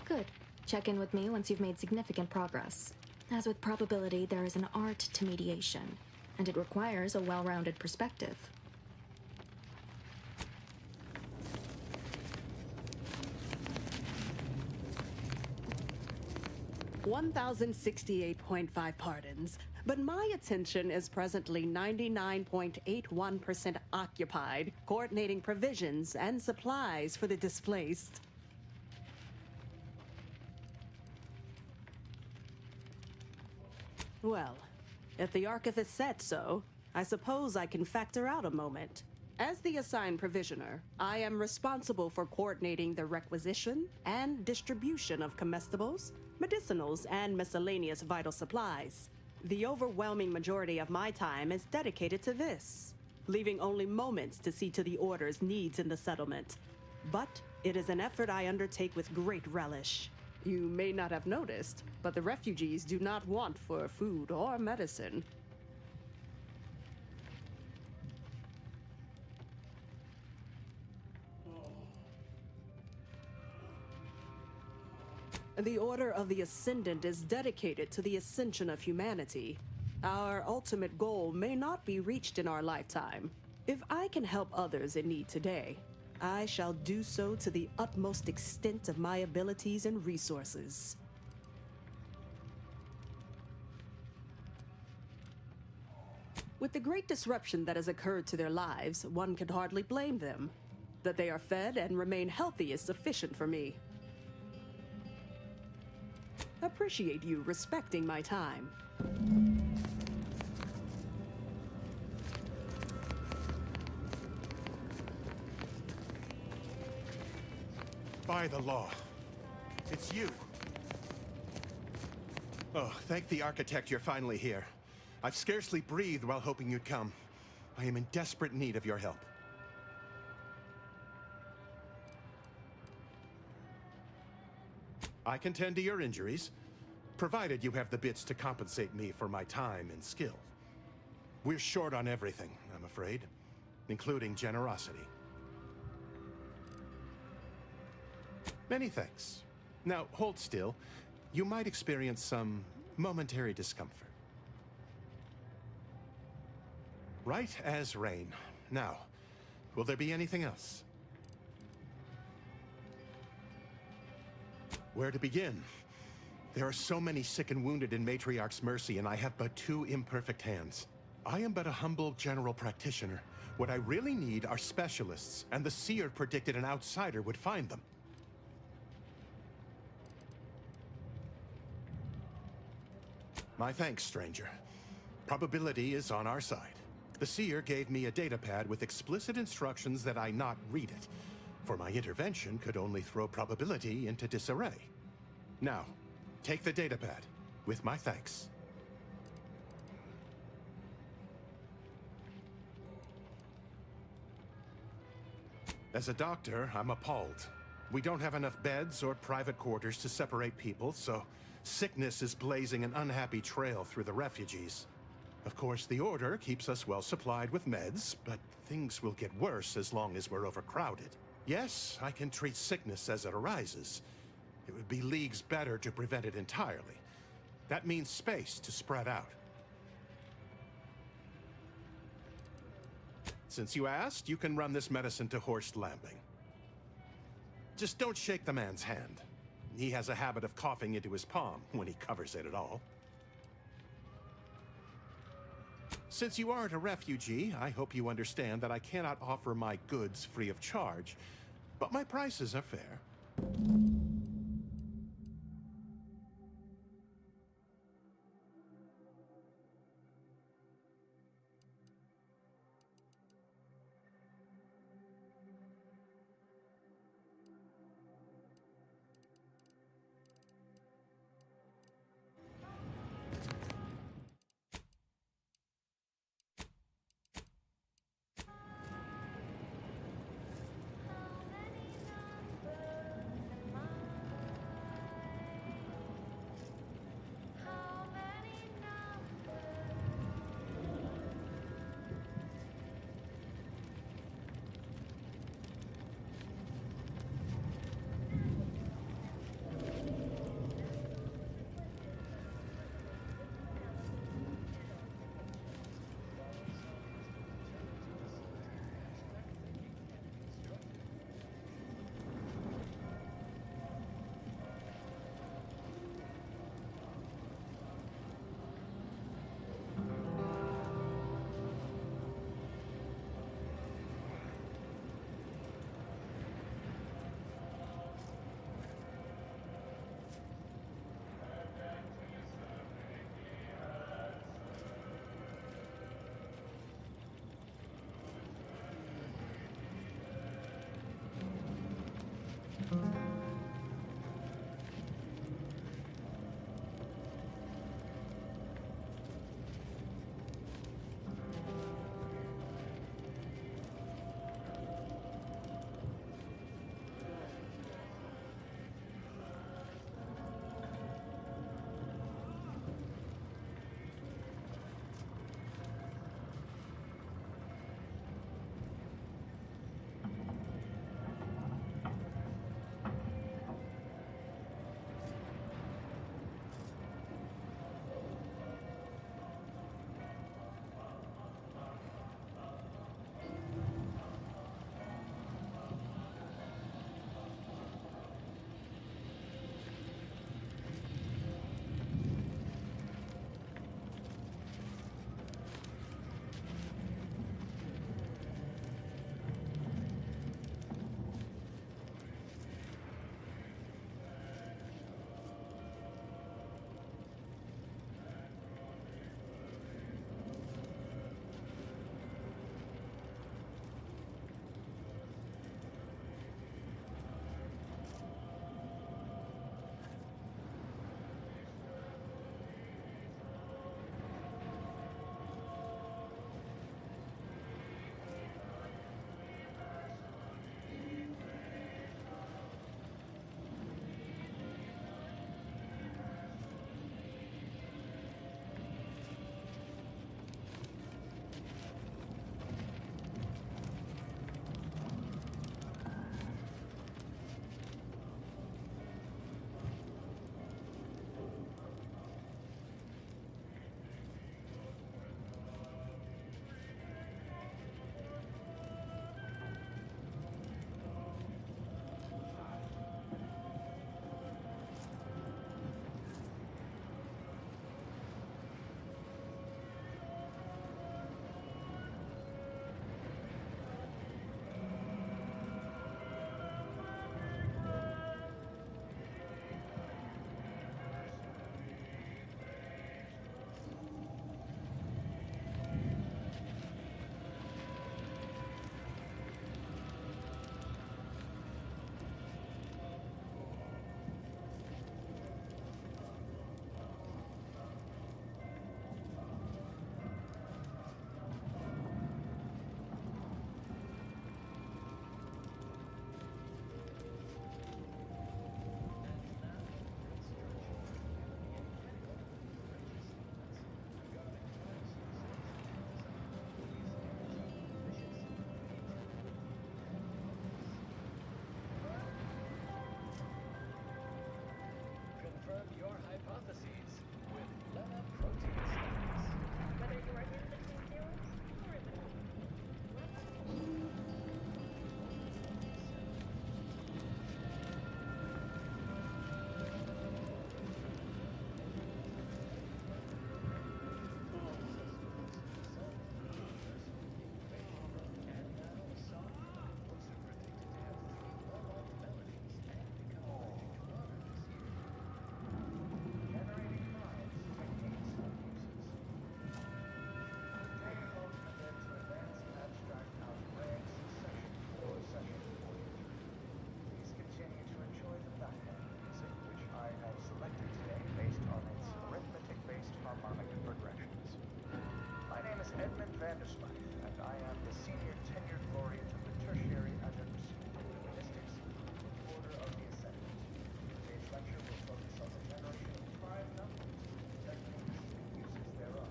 Good. Check in with me once you've made significant progress. As with probability, there is an art to mediation, and it requires a well-rounded perspective. $1,068.5 pardons, but my attention is presently 99.81% occupied, coordinating provisions and supplies for the displaced. Well, if the Archivist said so, I suppose I can factor out a moment. As the assigned provisioner, I am responsible for coordinating the requisition and distribution of comestibles, medicinals, and miscellaneous vital supplies. The overwhelming majority of my time is dedicated to this, leaving only moments to see to the Order's needs in the settlement. But it is an effort I undertake with great relish. You may not have noticed, but the refugees do not want for food or medicine. The Order of the Ascendant is dedicated to the ascension of humanity. Our ultimate goal may not be reached in our lifetime. If I can help others in need today, I shall do so to the utmost extent of my abilities and resources. With the great disruption that has occurred to their lives, one can hardly blame them. That they are fed and remain healthy is sufficient for me. Appreciate you respecting my time. By the law. It's you. Oh, thank the architect you're finally here. I've scarcely breathed while hoping you'd come. I am in desperate need of your help. I can tend to your injuries, provided you have the bits to compensate me for my time and skill. We're short on everything, I'm afraid, including generosity. Many thanks. Now, hold still. You might experience some momentary discomfort. Right as rain. Now, will there be anything else? Where to begin? There are so many sick and wounded in Matriarch's Mercy, and I have but 2 imperfect hands. I am but a humble general practitioner. What I really need are specialists, and the seer predicted an outsider would find them. My thanks, stranger. Probability is on our side. The seer gave me a datapad with explicit instructions that I not read it, for my intervention could only throw probability into disarray. Now, take the datapad, with my thanks. As a doctor, I'm appalled. We don't have enough beds or private quarters to separate people, so sickness is blazing an unhappy trail through the refugees. Of course, the Order keeps us well supplied with meds, but things will get worse as long as we're overcrowded. Yes, I can treat sickness as it arises. It would be leagues better to prevent it entirely. That means space to spread out. Since you asked, you can run this medicine to Horst Lambing. Just don't shake the man's hand. He has a habit of coughing into his palm when he covers it at all. Since you aren't a refugee, I hope you understand that I cannot offer my goods free of charge, but my prices are fair. is Edmund Vandersmythe, and I am the senior tenured laureate of the tertiary adjunct pursuit in humanistics of the Order of the Ascendant. Today's lecture will focus on the generation of prime numbers, techniques, and uses thereof.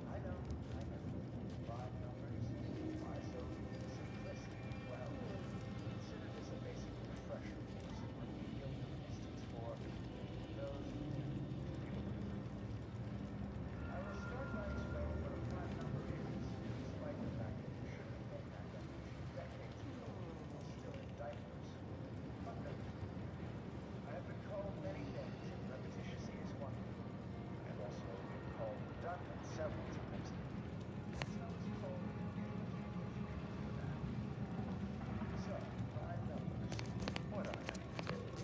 I know. Prime numbers? Why so simplistic? Well, consider this a basic refresher course in remedial humanistics for those who tend to humor. I will start by explaining what a prime number is, despite the fact that you should have known that definition decades ago while still in diapers. But no. I have been called many things, and repetitiously is one of them. I have also been called redundant several times. So it's called that. So, prime numbers. What are they?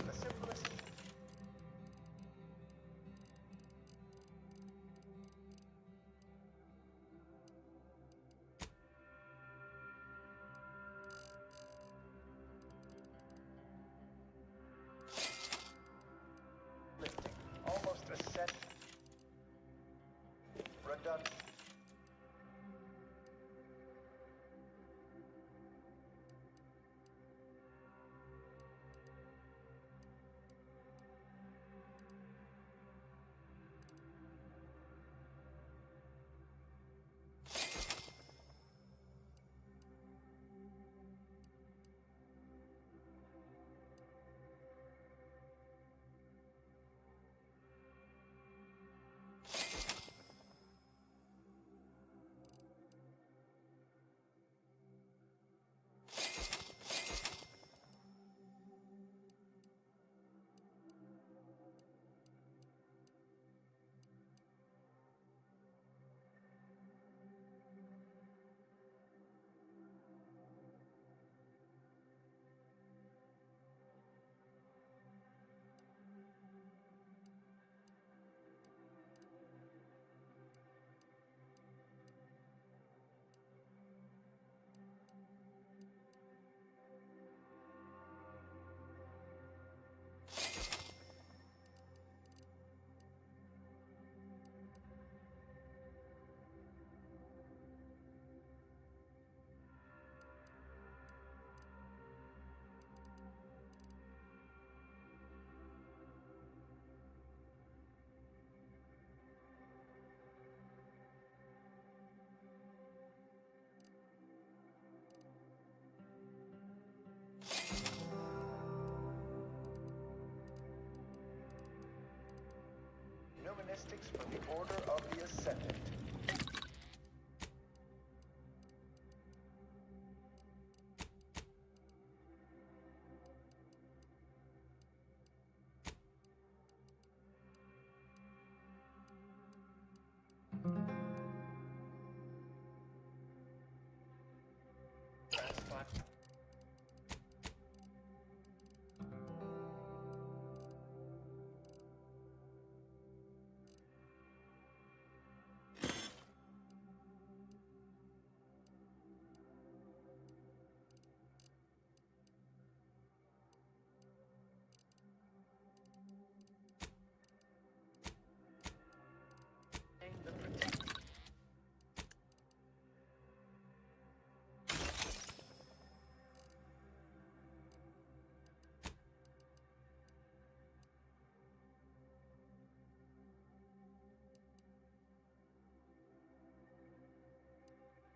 The simplest. Lifting. Almost a set. Redundant. Numismatics for the Order of the Ascendant. Transplant.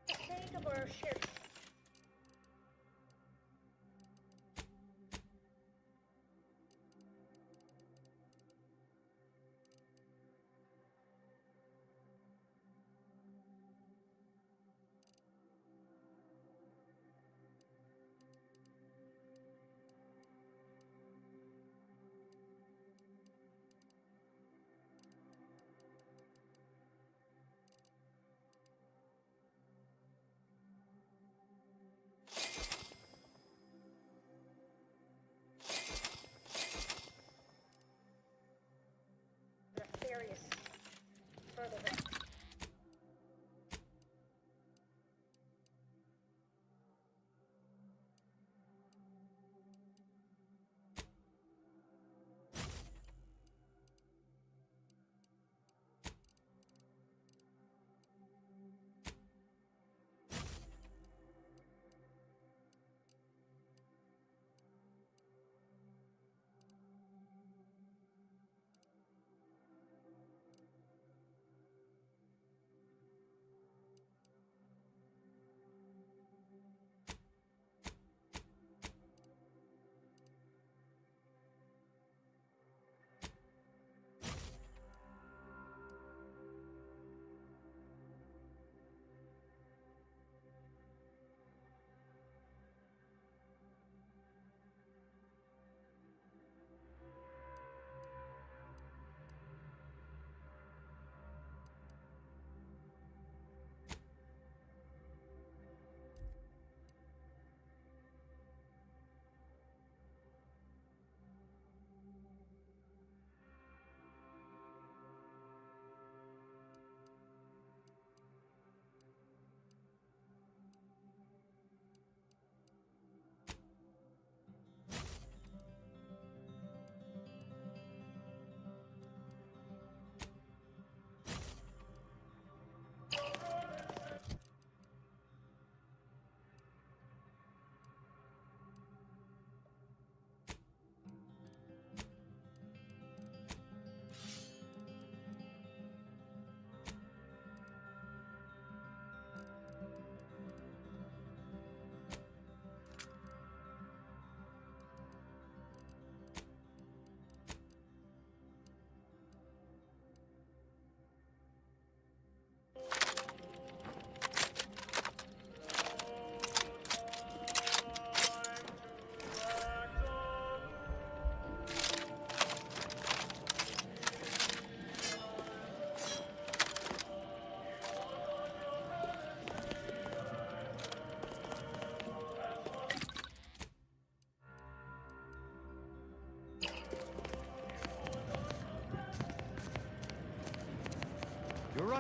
Take a brochure.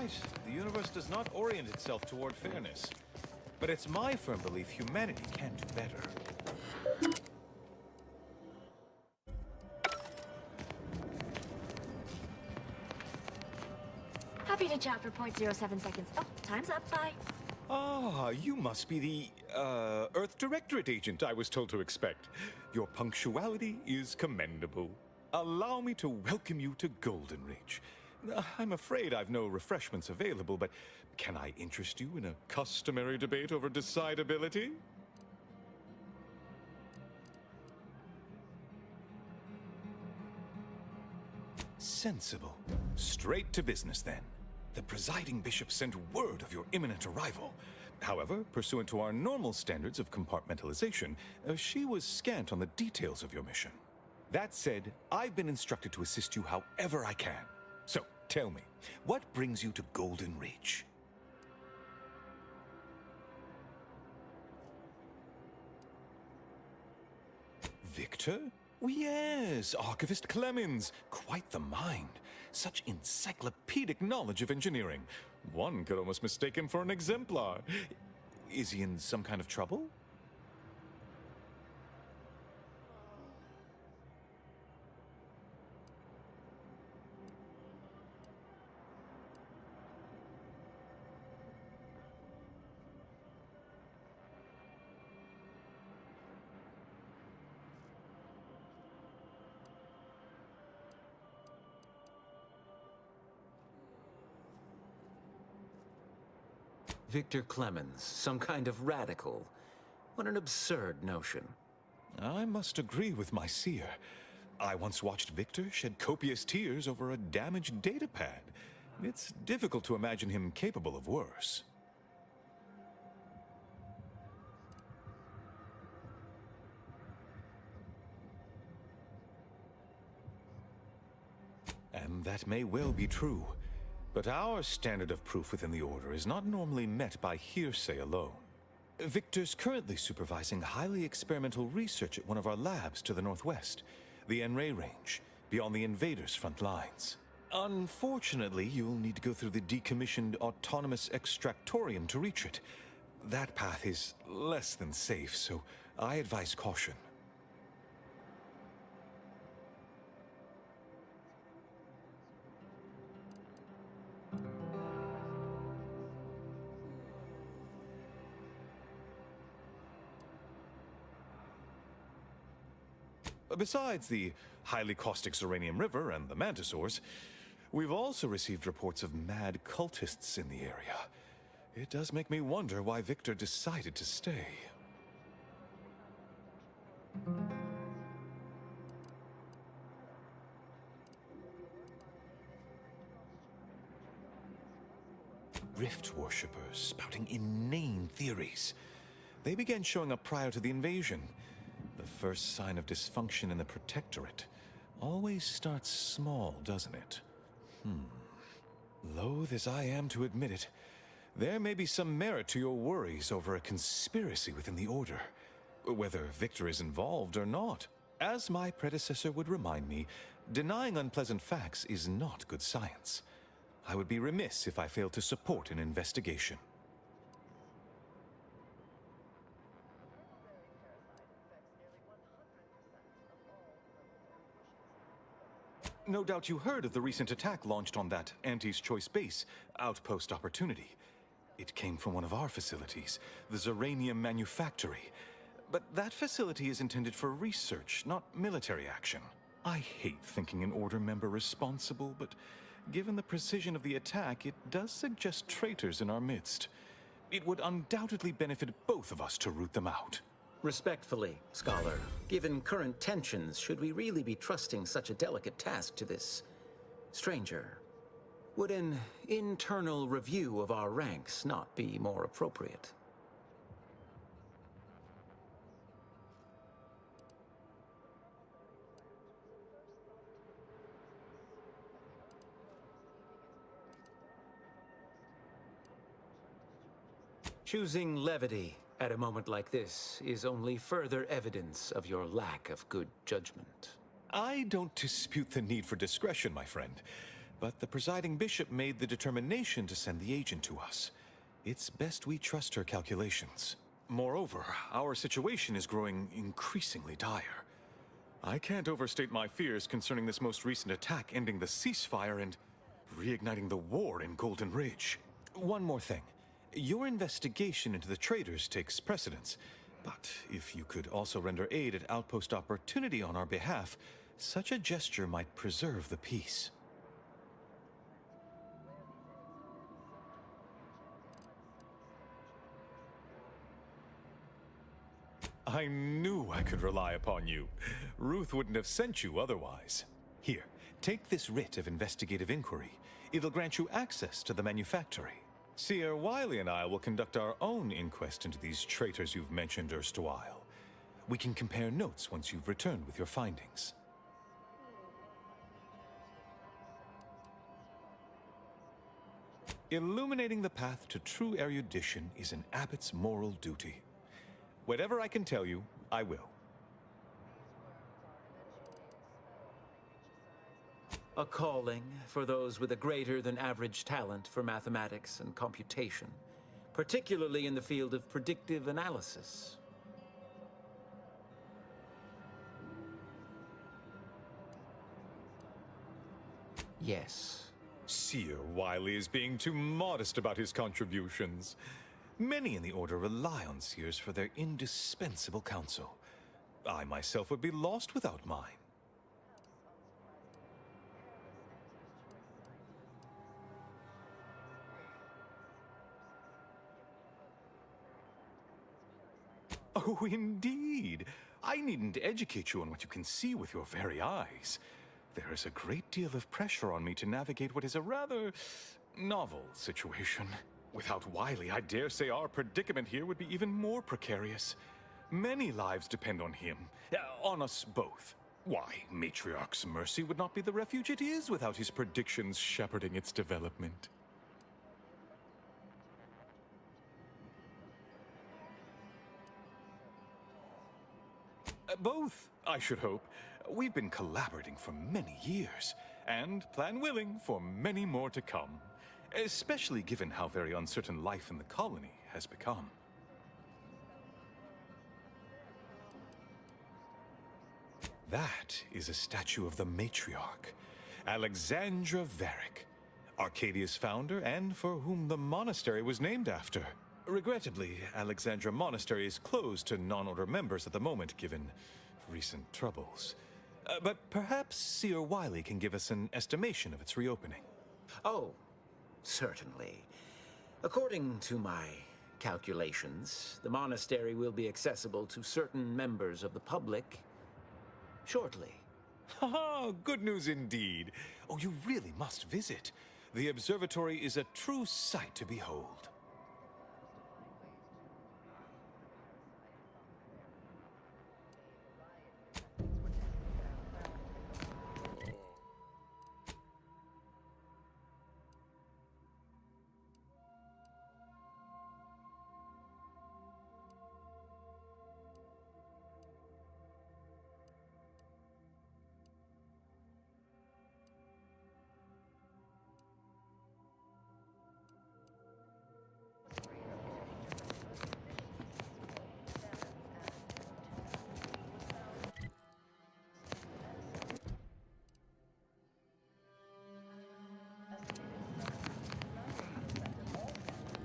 right. The universe does not orient itself toward fairness. But it's my firm belief humanity can do better. Happy to chat for 0.07 seconds. Oh, time's up. Bye. Ah, you must be the, Earth Directorate agent I was told to expect. Your punctuality is commendable. Allow me to welcome you to Golden Ridge. I'm afraid I've no refreshments available, but can I interest you in a customary debate over decidability? Sensible. Straight to business, then. The presiding bishop sent word of your imminent arrival. However, pursuant to our normal standards of compartmentalization, she was scant on the details of your mission. That said, I've been instructed to assist you however I can. So, tell me, what brings you to Golden Ridge? Victor? Oh, yes, Archivist Clemens. Quite the mind. Such encyclopedic knowledge of engineering. One could almost mistake him for an exemplar. Is he in some kind of trouble? Victor Clemens, some kind of radical. What an absurd notion. I must agree with my seer. I once watched Victor shed copious tears over a damaged datapad. It's difficult to imagine him capable of worse. And that may well be true. But our standard of proof within the Order is not normally met by hearsay alone. Victor's currently supervising highly experimental research at one of our labs to the northwest, the N-Ray range, beyond the invaders' front lines. Unfortunately, you'll need to go through the decommissioned autonomous extractorium to reach it. That path is less than safe, so I advise caution. Besides the highly caustic Uranium River and the Mantisaurs, we've also received reports of mad cultists in the area. It does make me wonder why Victor decided to stay. Rift worshippers spouting inane theories. They began showing up prior to the invasion. The first sign of dysfunction in the Protectorate always starts small, doesn't it? Loath as I am to admit it, there may be some merit to your worries over a conspiracy within the Order, whether Victor is involved or not. As my predecessor would remind me, denying unpleasant facts is not good science. I would be remiss if I failed to support an investigation. No doubt you heard of the recent attack launched on that Auntie's Choice base, Outpost Opportunity. It came from one of our facilities, the Zeranium Manufactory. But that facility is intended for research, not military action. I hate thinking an Order member responsible, but given the precision of the attack, it does suggest traitors in our midst. It would undoubtedly benefit both of us to root them out. Respectfully, Scholar, given current tensions, should we really be trusting such a delicate task to this stranger? Would an internal review of our ranks not be more appropriate? Choosing levity at a moment like this is only further evidence of your lack of good judgment. I don't dispute the need for discretion, my friend. but the presiding bishop made the determination to send the agent to us. It's best we trust her calculations. Moreover, our situation is growing increasingly dire. I can't overstate my fears concerning this most recent attack ending the ceasefire and reigniting the war in Golden Ridge. One more thing. Your investigation into the traitors takes precedence, but if you could also render aid at Outpost Opportunity on our behalf, such a gesture might preserve the peace. I knew I could rely upon you. Ruth wouldn't have sent you otherwise. Here, take this writ of investigative inquiry. It'll grant you access to the manufactory. Seer Wiley and I will conduct our own inquest into these traitors you've mentioned erstwhile. We can compare notes once you've returned with your findings. Illuminating the path to true erudition is an abbot's moral duty. Whatever I can tell you, I will. A calling for those with a greater than average talent for mathematics and computation, particularly in the field of predictive analysis. Yes. Seer Wiley is being too modest about his contributions. Many in the Order rely on Seers for their indispensable counsel. I myself would be lost without mine. Oh, indeed. I needn't educate you on what you can see with your very eyes. There is a great deal of pressure on me to navigate what is a rather novel situation. Without Wiley, I dare say our predicament here would be even more precarious. Many lives depend on him, on us both. Why, Matriarch's Mercy would not be the refuge it is without his predictions shepherding its development. Both, I should hope. We've been collaborating for many years, and, plan willing, for many more to come. Especially given how very uncertain life in the colony has become. That is a statue of the matriarch, Alexandra Varick, Arcadia's founder and for whom the monastery was named after. Regrettably, Alexandra Monastery is closed to non-order members at the moment, given recent troubles. But perhaps Seer Wiley can give us an estimation of its reopening. Oh, certainly. According to my calculations, the monastery will be accessible to certain members of the public shortly. Ha! Good news indeed. Oh, you really must visit. The observatory is a true sight to behold.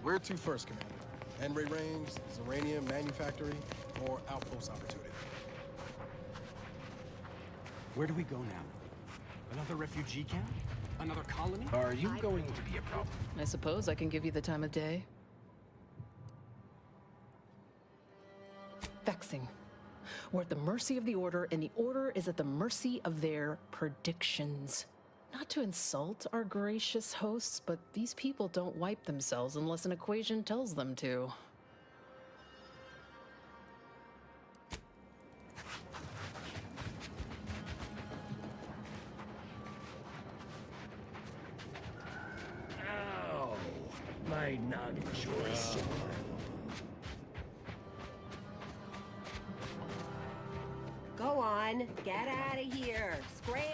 Where to first, Commander? Henry Range, Zeranium Manufactory, or Outpost Opportunity? Where do we go now? Another refugee camp? Another colony? Are you going to be a problem? I suppose I can give you the time of day. Vexing. We're at the mercy of the Order, and the Order is at the mercy of their predictions. Not to insult our gracious hosts, but these people don't wipe themselves unless an equation tells them to. Ow! Might not enjoy some. Go on, get out of here. Scram.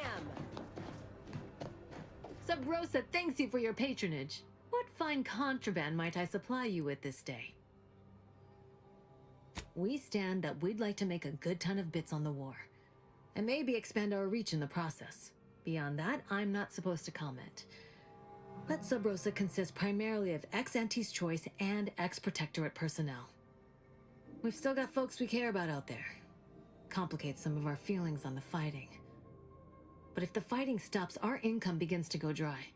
Sub Rosa thanks you for your patronage. What fine contraband might I supply you with this day? We stand that we'd like to make a good ton of bits on the war, and maybe expand our reach in the process. Beyond that, I'm not supposed to comment. But Sub Rosa consists primarily of ex-Anti's Choice and ex-Protectorate personnel. We've still got folks we care about out there. Complicates some of our feelings on the fighting. But if the fighting stops, our income begins to go dry.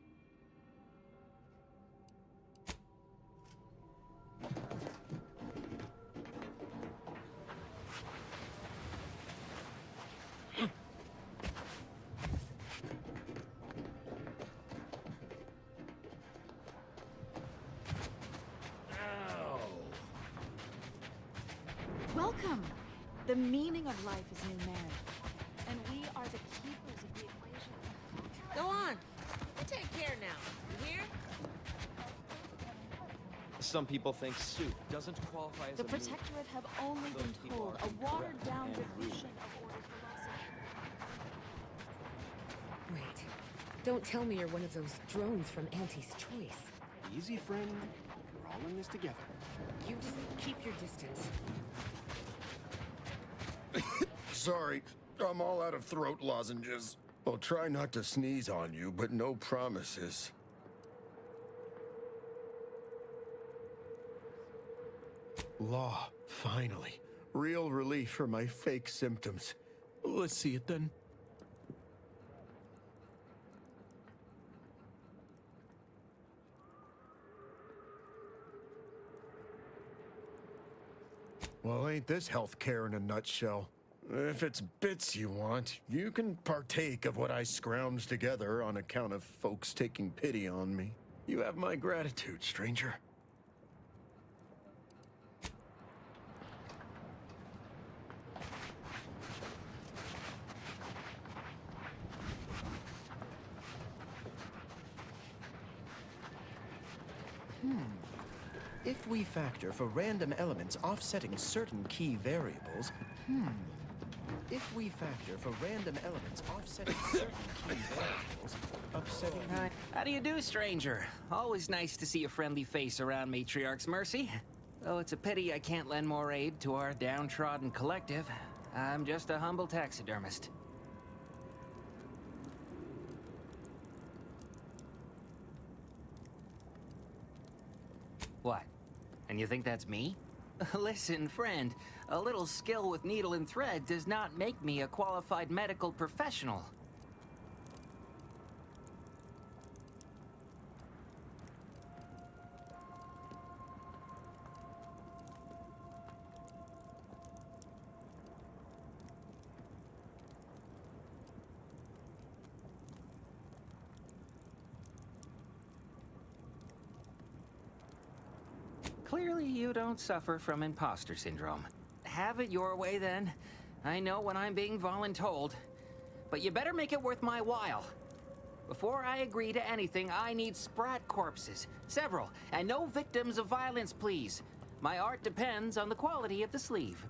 Welcome! The meaning of life is new marriage, and we are the keepers of the equation. Go on. You take care now. You hear? Some people think soup doesn't qualify as The a meal. Protectorate have only Those been people told are a incorrect watered-down and definition rude. of order philosophy. Wait. Don't tell me you're one of those drones from Auntie's Choice. Easy, friend. We're all in this together. You just keep your distance. Sorry, I'm all out of throat lozenges. I'll try not to sneeze on you, but no promises. Law, finally. Real relief for my fake symptoms. Let's see it then. Well, ain't this healthcare in a nutshell? If it's bits you want, you can partake of what I scrounged together on account of folks taking pity on me. You have my gratitude, stranger. If we factor for random elements offsetting certain key variables, If we factor for random elements offsetting certain key variables, upsetting... How do you do, stranger? Always nice to see a friendly face around Matriarch's Mercy. Though it's a pity I can't lend more aid to our downtrodden collective. I'm just a humble taxidermist. What? And you think that's me? Listen, friend, a little skill with needle and thread does not make me a qualified medical professional. Clearly, you don't suffer from imposter syndrome. Have it your way, then. I know when I'm being voluntold. But you better make it worth my while. Before I agree to anything, I need sprat corpses. Several. And no victims of violence, please. My art depends on the quality of the sleeve.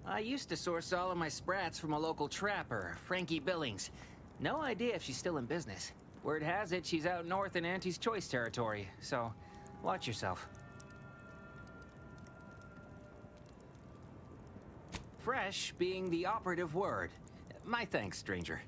I used to source all of my sprats from a local trapper, Frankie Billings. No idea if she's still in business. Word has it she's out north in Auntie's Choice territory, so watch yourself. Fresh being the operative word. My thanks, stranger.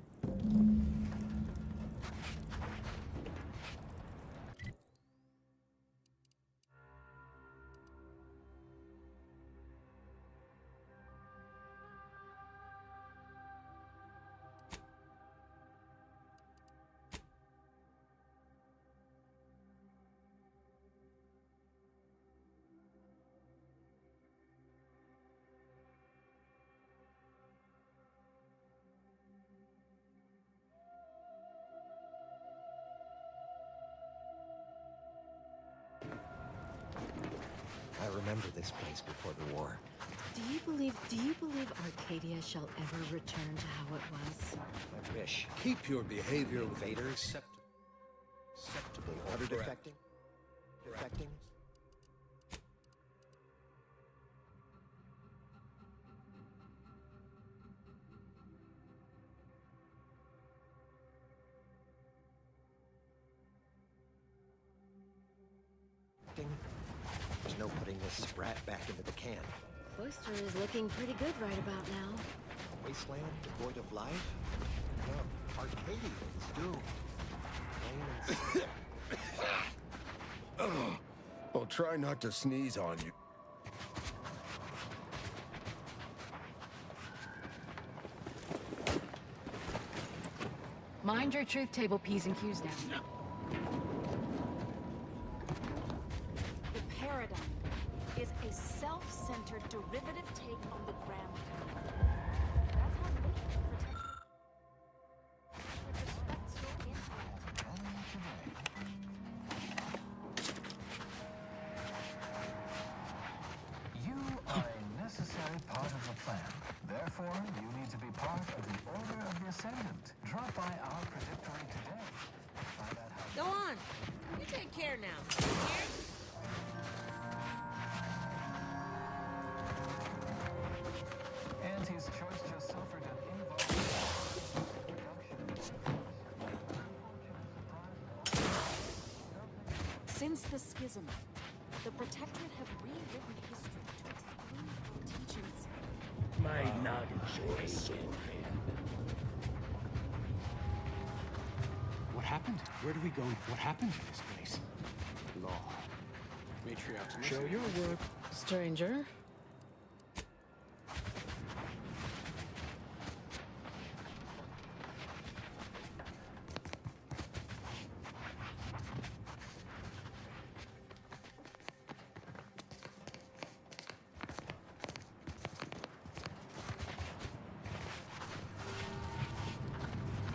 I remember this place before the war. Do you believe Arcadia shall ever return to how it was? I wish. Keep your behavior with Invaders. acceptable Order threat. defecting? no putting this sprat back into the can. Cloister is looking pretty good right about now. A wasteland devoid of life? No, Arcadia is doomed. Plain and simple. I'll try not to sneeze on you. Mind your truth table P's and Q's now. The paradigm is a self-centered derivative take on the ground. That's how we protect with respect to intellect. You are a necessary part of the plan. Therefore, you need to be part of the Order of the Ascendant. Drop by our predictory today. Find out how. Go on. You take care now. Here? Auntie's choice just suffered an involuntary Since the schism, the Protectorate have rewritten history to exclude from teachings. My noggin sure is so bad. What happened? Where do we go? What happened to this place? Law. Matriarchs. Show your work. Stranger?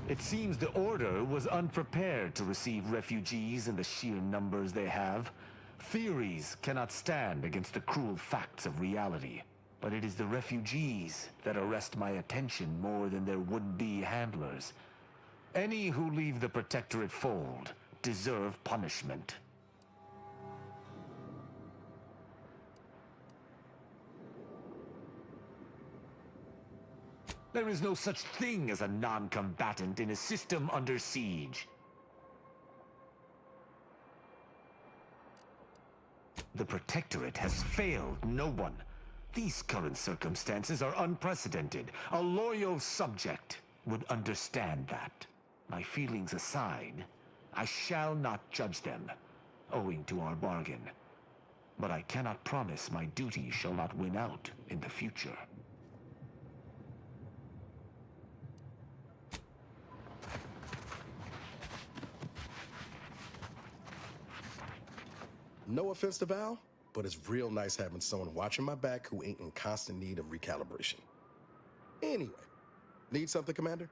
It seems the Order was unprepared to receive refugees in the sheer numbers they have. Theories cannot stand against the cruel facts of reality. But it is the refugees that arrest my attention more than their would-be handlers. Any who leave the Protectorate fold deserve punishment. There is no such thing as a non-combatant in a system under siege. The Protectorate has failed no one. These current circumstances are unprecedented. A loyal subject would understand that. My feelings aside, I shall not judge them, owing to our bargain. But I cannot promise my duty shall not win out in the future. No offense to Val, but it's real nice having someone watching my back who ain't in constant need of recalibration. Anyway, need something, Commander?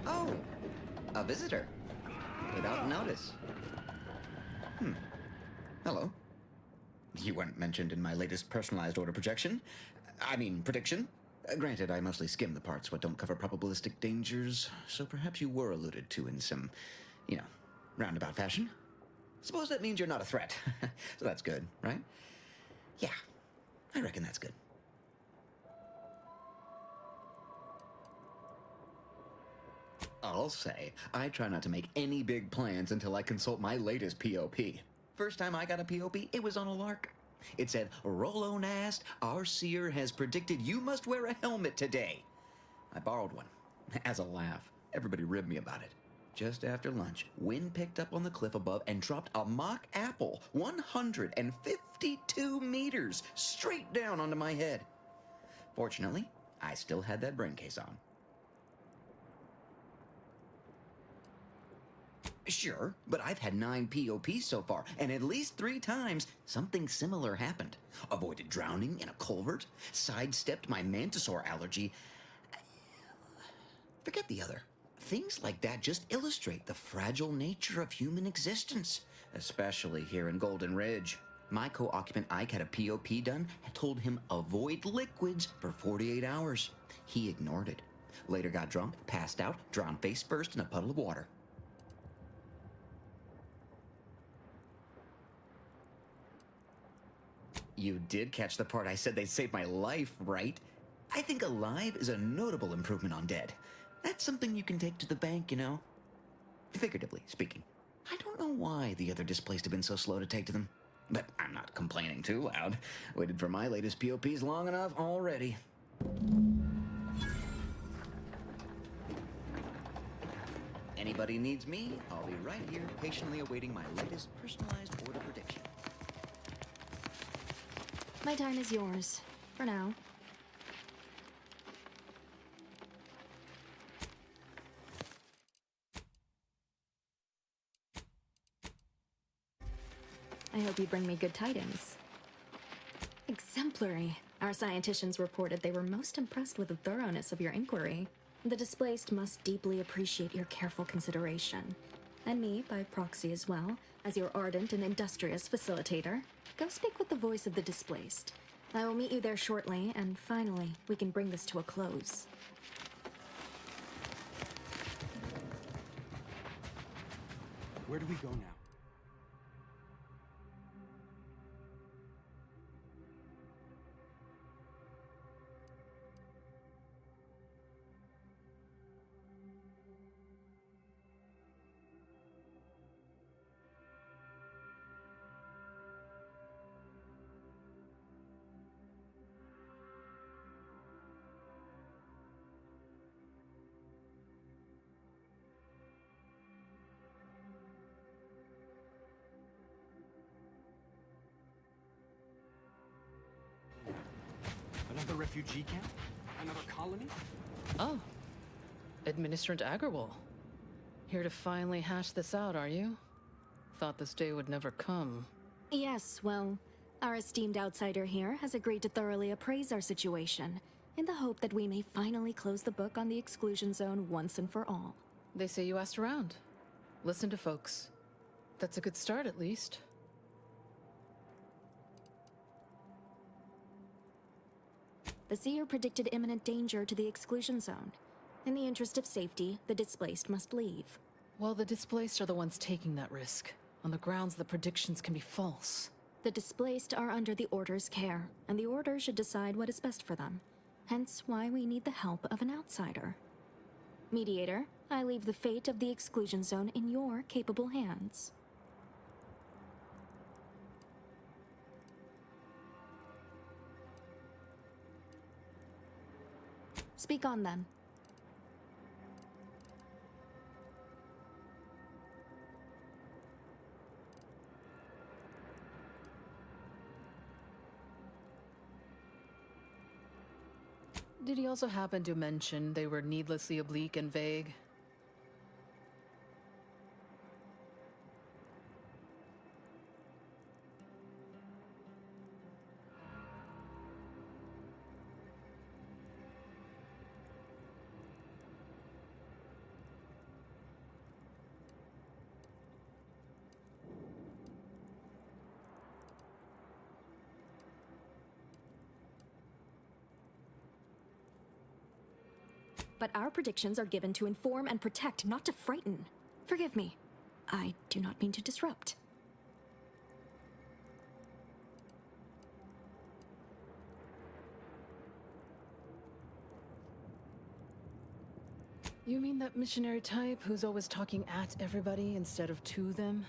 Oh, a visitor. Without notice. Hello. You weren't mentioned in my latest personalized order projection. I mean, prediction. Granted, I mostly skim the parts what don't cover probabilistic dangers, so perhaps you were alluded to in some, roundabout fashion. Suppose that means you're not a threat. So that's good, right? Yeah, I reckon that's good. I'll say, I try not to make any big plans until I consult my latest POP. First time I got a POP, it was on a lark. It said, Rolo Nast, our seer has predicted you must wear a helmet today. I borrowed one, as a laugh. Everybody ribbed me about it. just after lunch, wind picked up on the cliff above and dropped a mock apple 152 meters straight down onto my head. Fortunately, I still had that brain case on. Sure, but I've had 9 POPs so far, and at least 3 times something similar happened. Avoided drowning in a culvert, sidestepped my mantisaur allergy. Forget the other. Things like that just illustrate the fragile nature of human existence, especially here in Golden Ridge. My co-occupant Ike had a POP done and told him avoid liquids for 48 hours. He ignored it. Later got drunk, passed out, drowned face first in a puddle of water. You did catch the part I said they saved my life, right? I think alive is a notable improvement on dead. That's something you can take to the bank, you know? Figuratively speaking. I don't know why the other displaced have been so slow to take to them. But I'm not complaining too loud. Waited for my latest POPs long enough already. Anybody needs me, I'll be right here patiently awaiting my latest personalized order prediction. My time is yours, for now. I hope you bring me good tidings. Exemplary. Our scienticians reported they were most impressed with the thoroughness of your inquiry. The displaced must deeply appreciate your careful consideration. And me, by proxy as well, as your ardent and industrious facilitator. Go speak with the voice of the displaced. I will meet you there shortly, and finally, we can bring this to a close. Where do we go now? Another refugee camp? Another colony? Oh. Administrator Agarwal. Here to finally hash this out, are you? Thought this day would never come. Yes, well, our esteemed outsider here has agreed to thoroughly appraise our situation, in the hope that we may finally close the book on the exclusion zone once and for all. They say you asked around. Listen to folks. That's a good start, at least. The seer predicted imminent danger to the exclusion zone. In the interest of safety, the displaced must leave. Well, the displaced are the ones taking that risk, on the grounds the predictions can be false. The displaced are under the Order's care, and the Order should decide what is best for them. Hence why we need the help of an outsider. Mediator, I leave the fate of the exclusion zone in your capable hands. Speak on, then. Did he also happen to mention they were needlessly oblique and vague? But our predictions are given to inform and protect, not to frighten. Forgive me. I do not mean to disrupt. You mean that missionary type who's always talking at everybody instead of to them?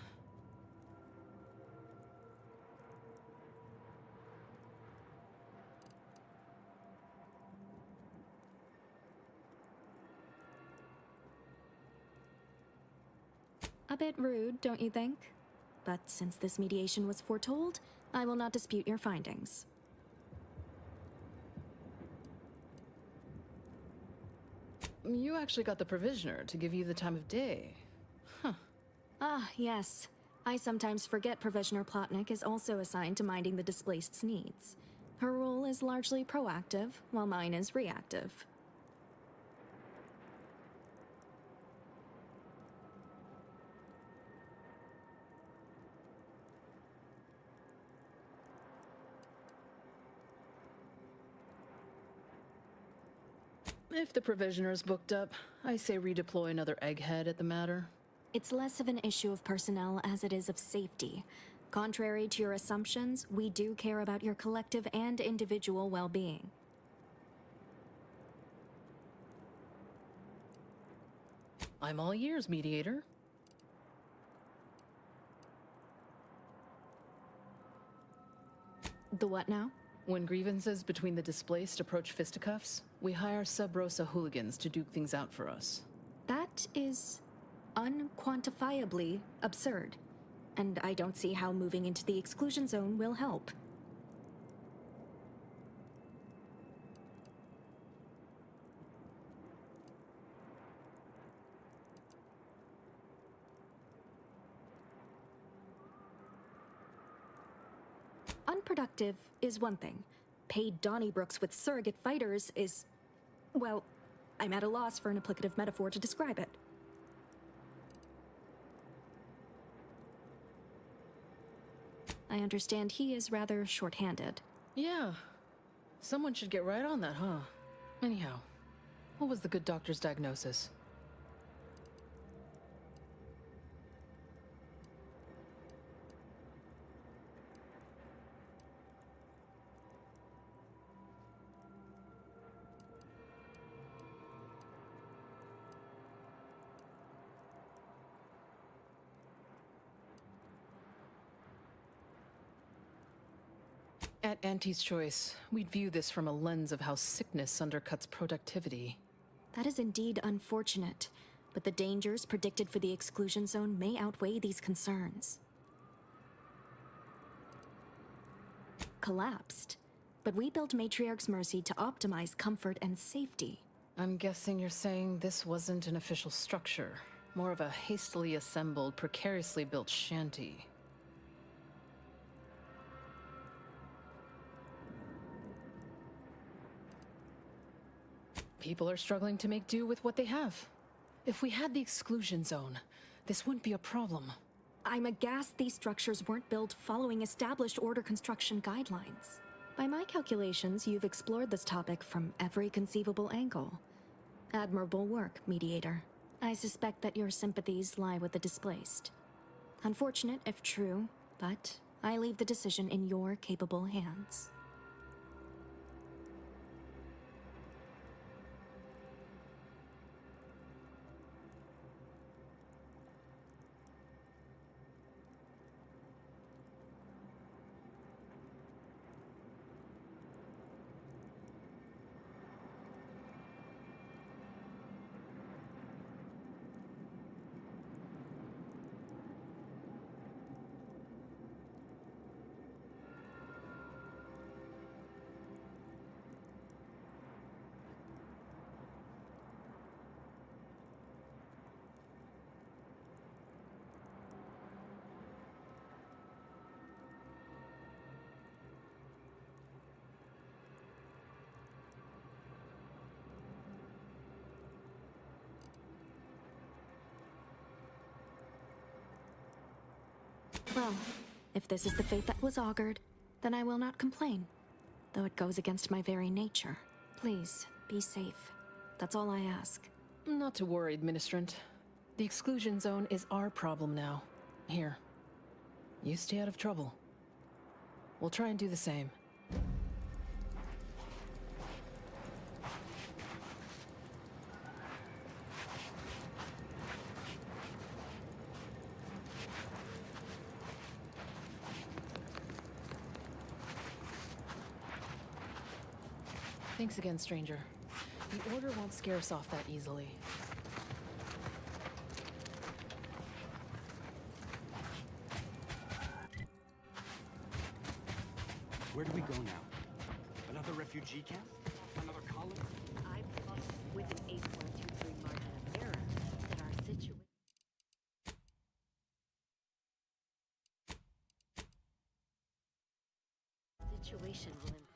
bit rude, don't you think? But since this mediation was foretold, I will not dispute your findings. You actually got the Provisioner to give you the time of day. Huh. Ah, yes. I sometimes forget Provisioner Plotnik is also assigned to minding the displaced's needs. Her role is largely proactive, while mine is reactive. If the Provisioner's booked up, I say redeploy another egghead at the matter. It's less of an issue of personnel as it is of safety. Contrary to your assumptions, we do care about your collective and individual well-being. I'm all ears, Mediator. The what now? When grievances between the displaced approach fisticuffs, we hire Sub Rosa hooligans to duke things out for us. That is unquantifiably absurd, and I don't see how moving into the exclusion zone will help. Unproductive is one thing. Paid Donnybrooks with surrogate fighters is... well, I'm at a loss for an applicative metaphor to describe it. I understand he is rather short-handed. Yeah. Someone should get right on that, huh? Anyhow, what was the good doctor's diagnosis? At Auntie's Choice, we'd view this from a lens of how sickness undercuts productivity. That is indeed unfortunate, but the dangers predicted for the exclusion zone may outweigh these concerns. Collapsed, but we built Matriarch's Mercy to optimize comfort and safety. I'm guessing you're saying this wasn't an official structure, more of a hastily assembled, precariously built shanty. People are struggling to make do with what they have. If we had the exclusion zone, this wouldn't be a problem. I'm aghast these structures weren't built following established order construction guidelines. By my calculations, you've explored this topic from every conceivable angle. Admirable work, Mediator. I suspect that your sympathies lie with the displaced. Unfortunate if true, but I leave the decision in your capable hands. Well, if this is the fate that was augured, then I will not complain, though it goes against my very nature. Please, be safe. That's all I ask. Not to worry, Administrant. The exclusion zone is our problem now. Here. You stay out of trouble. We'll try and do the same. Thanks again, stranger. The Order won't scare us off that easily. Where do we go now? Another refugee camp? Another colony? I plus with an 8.23 margin of error that our situation will improve.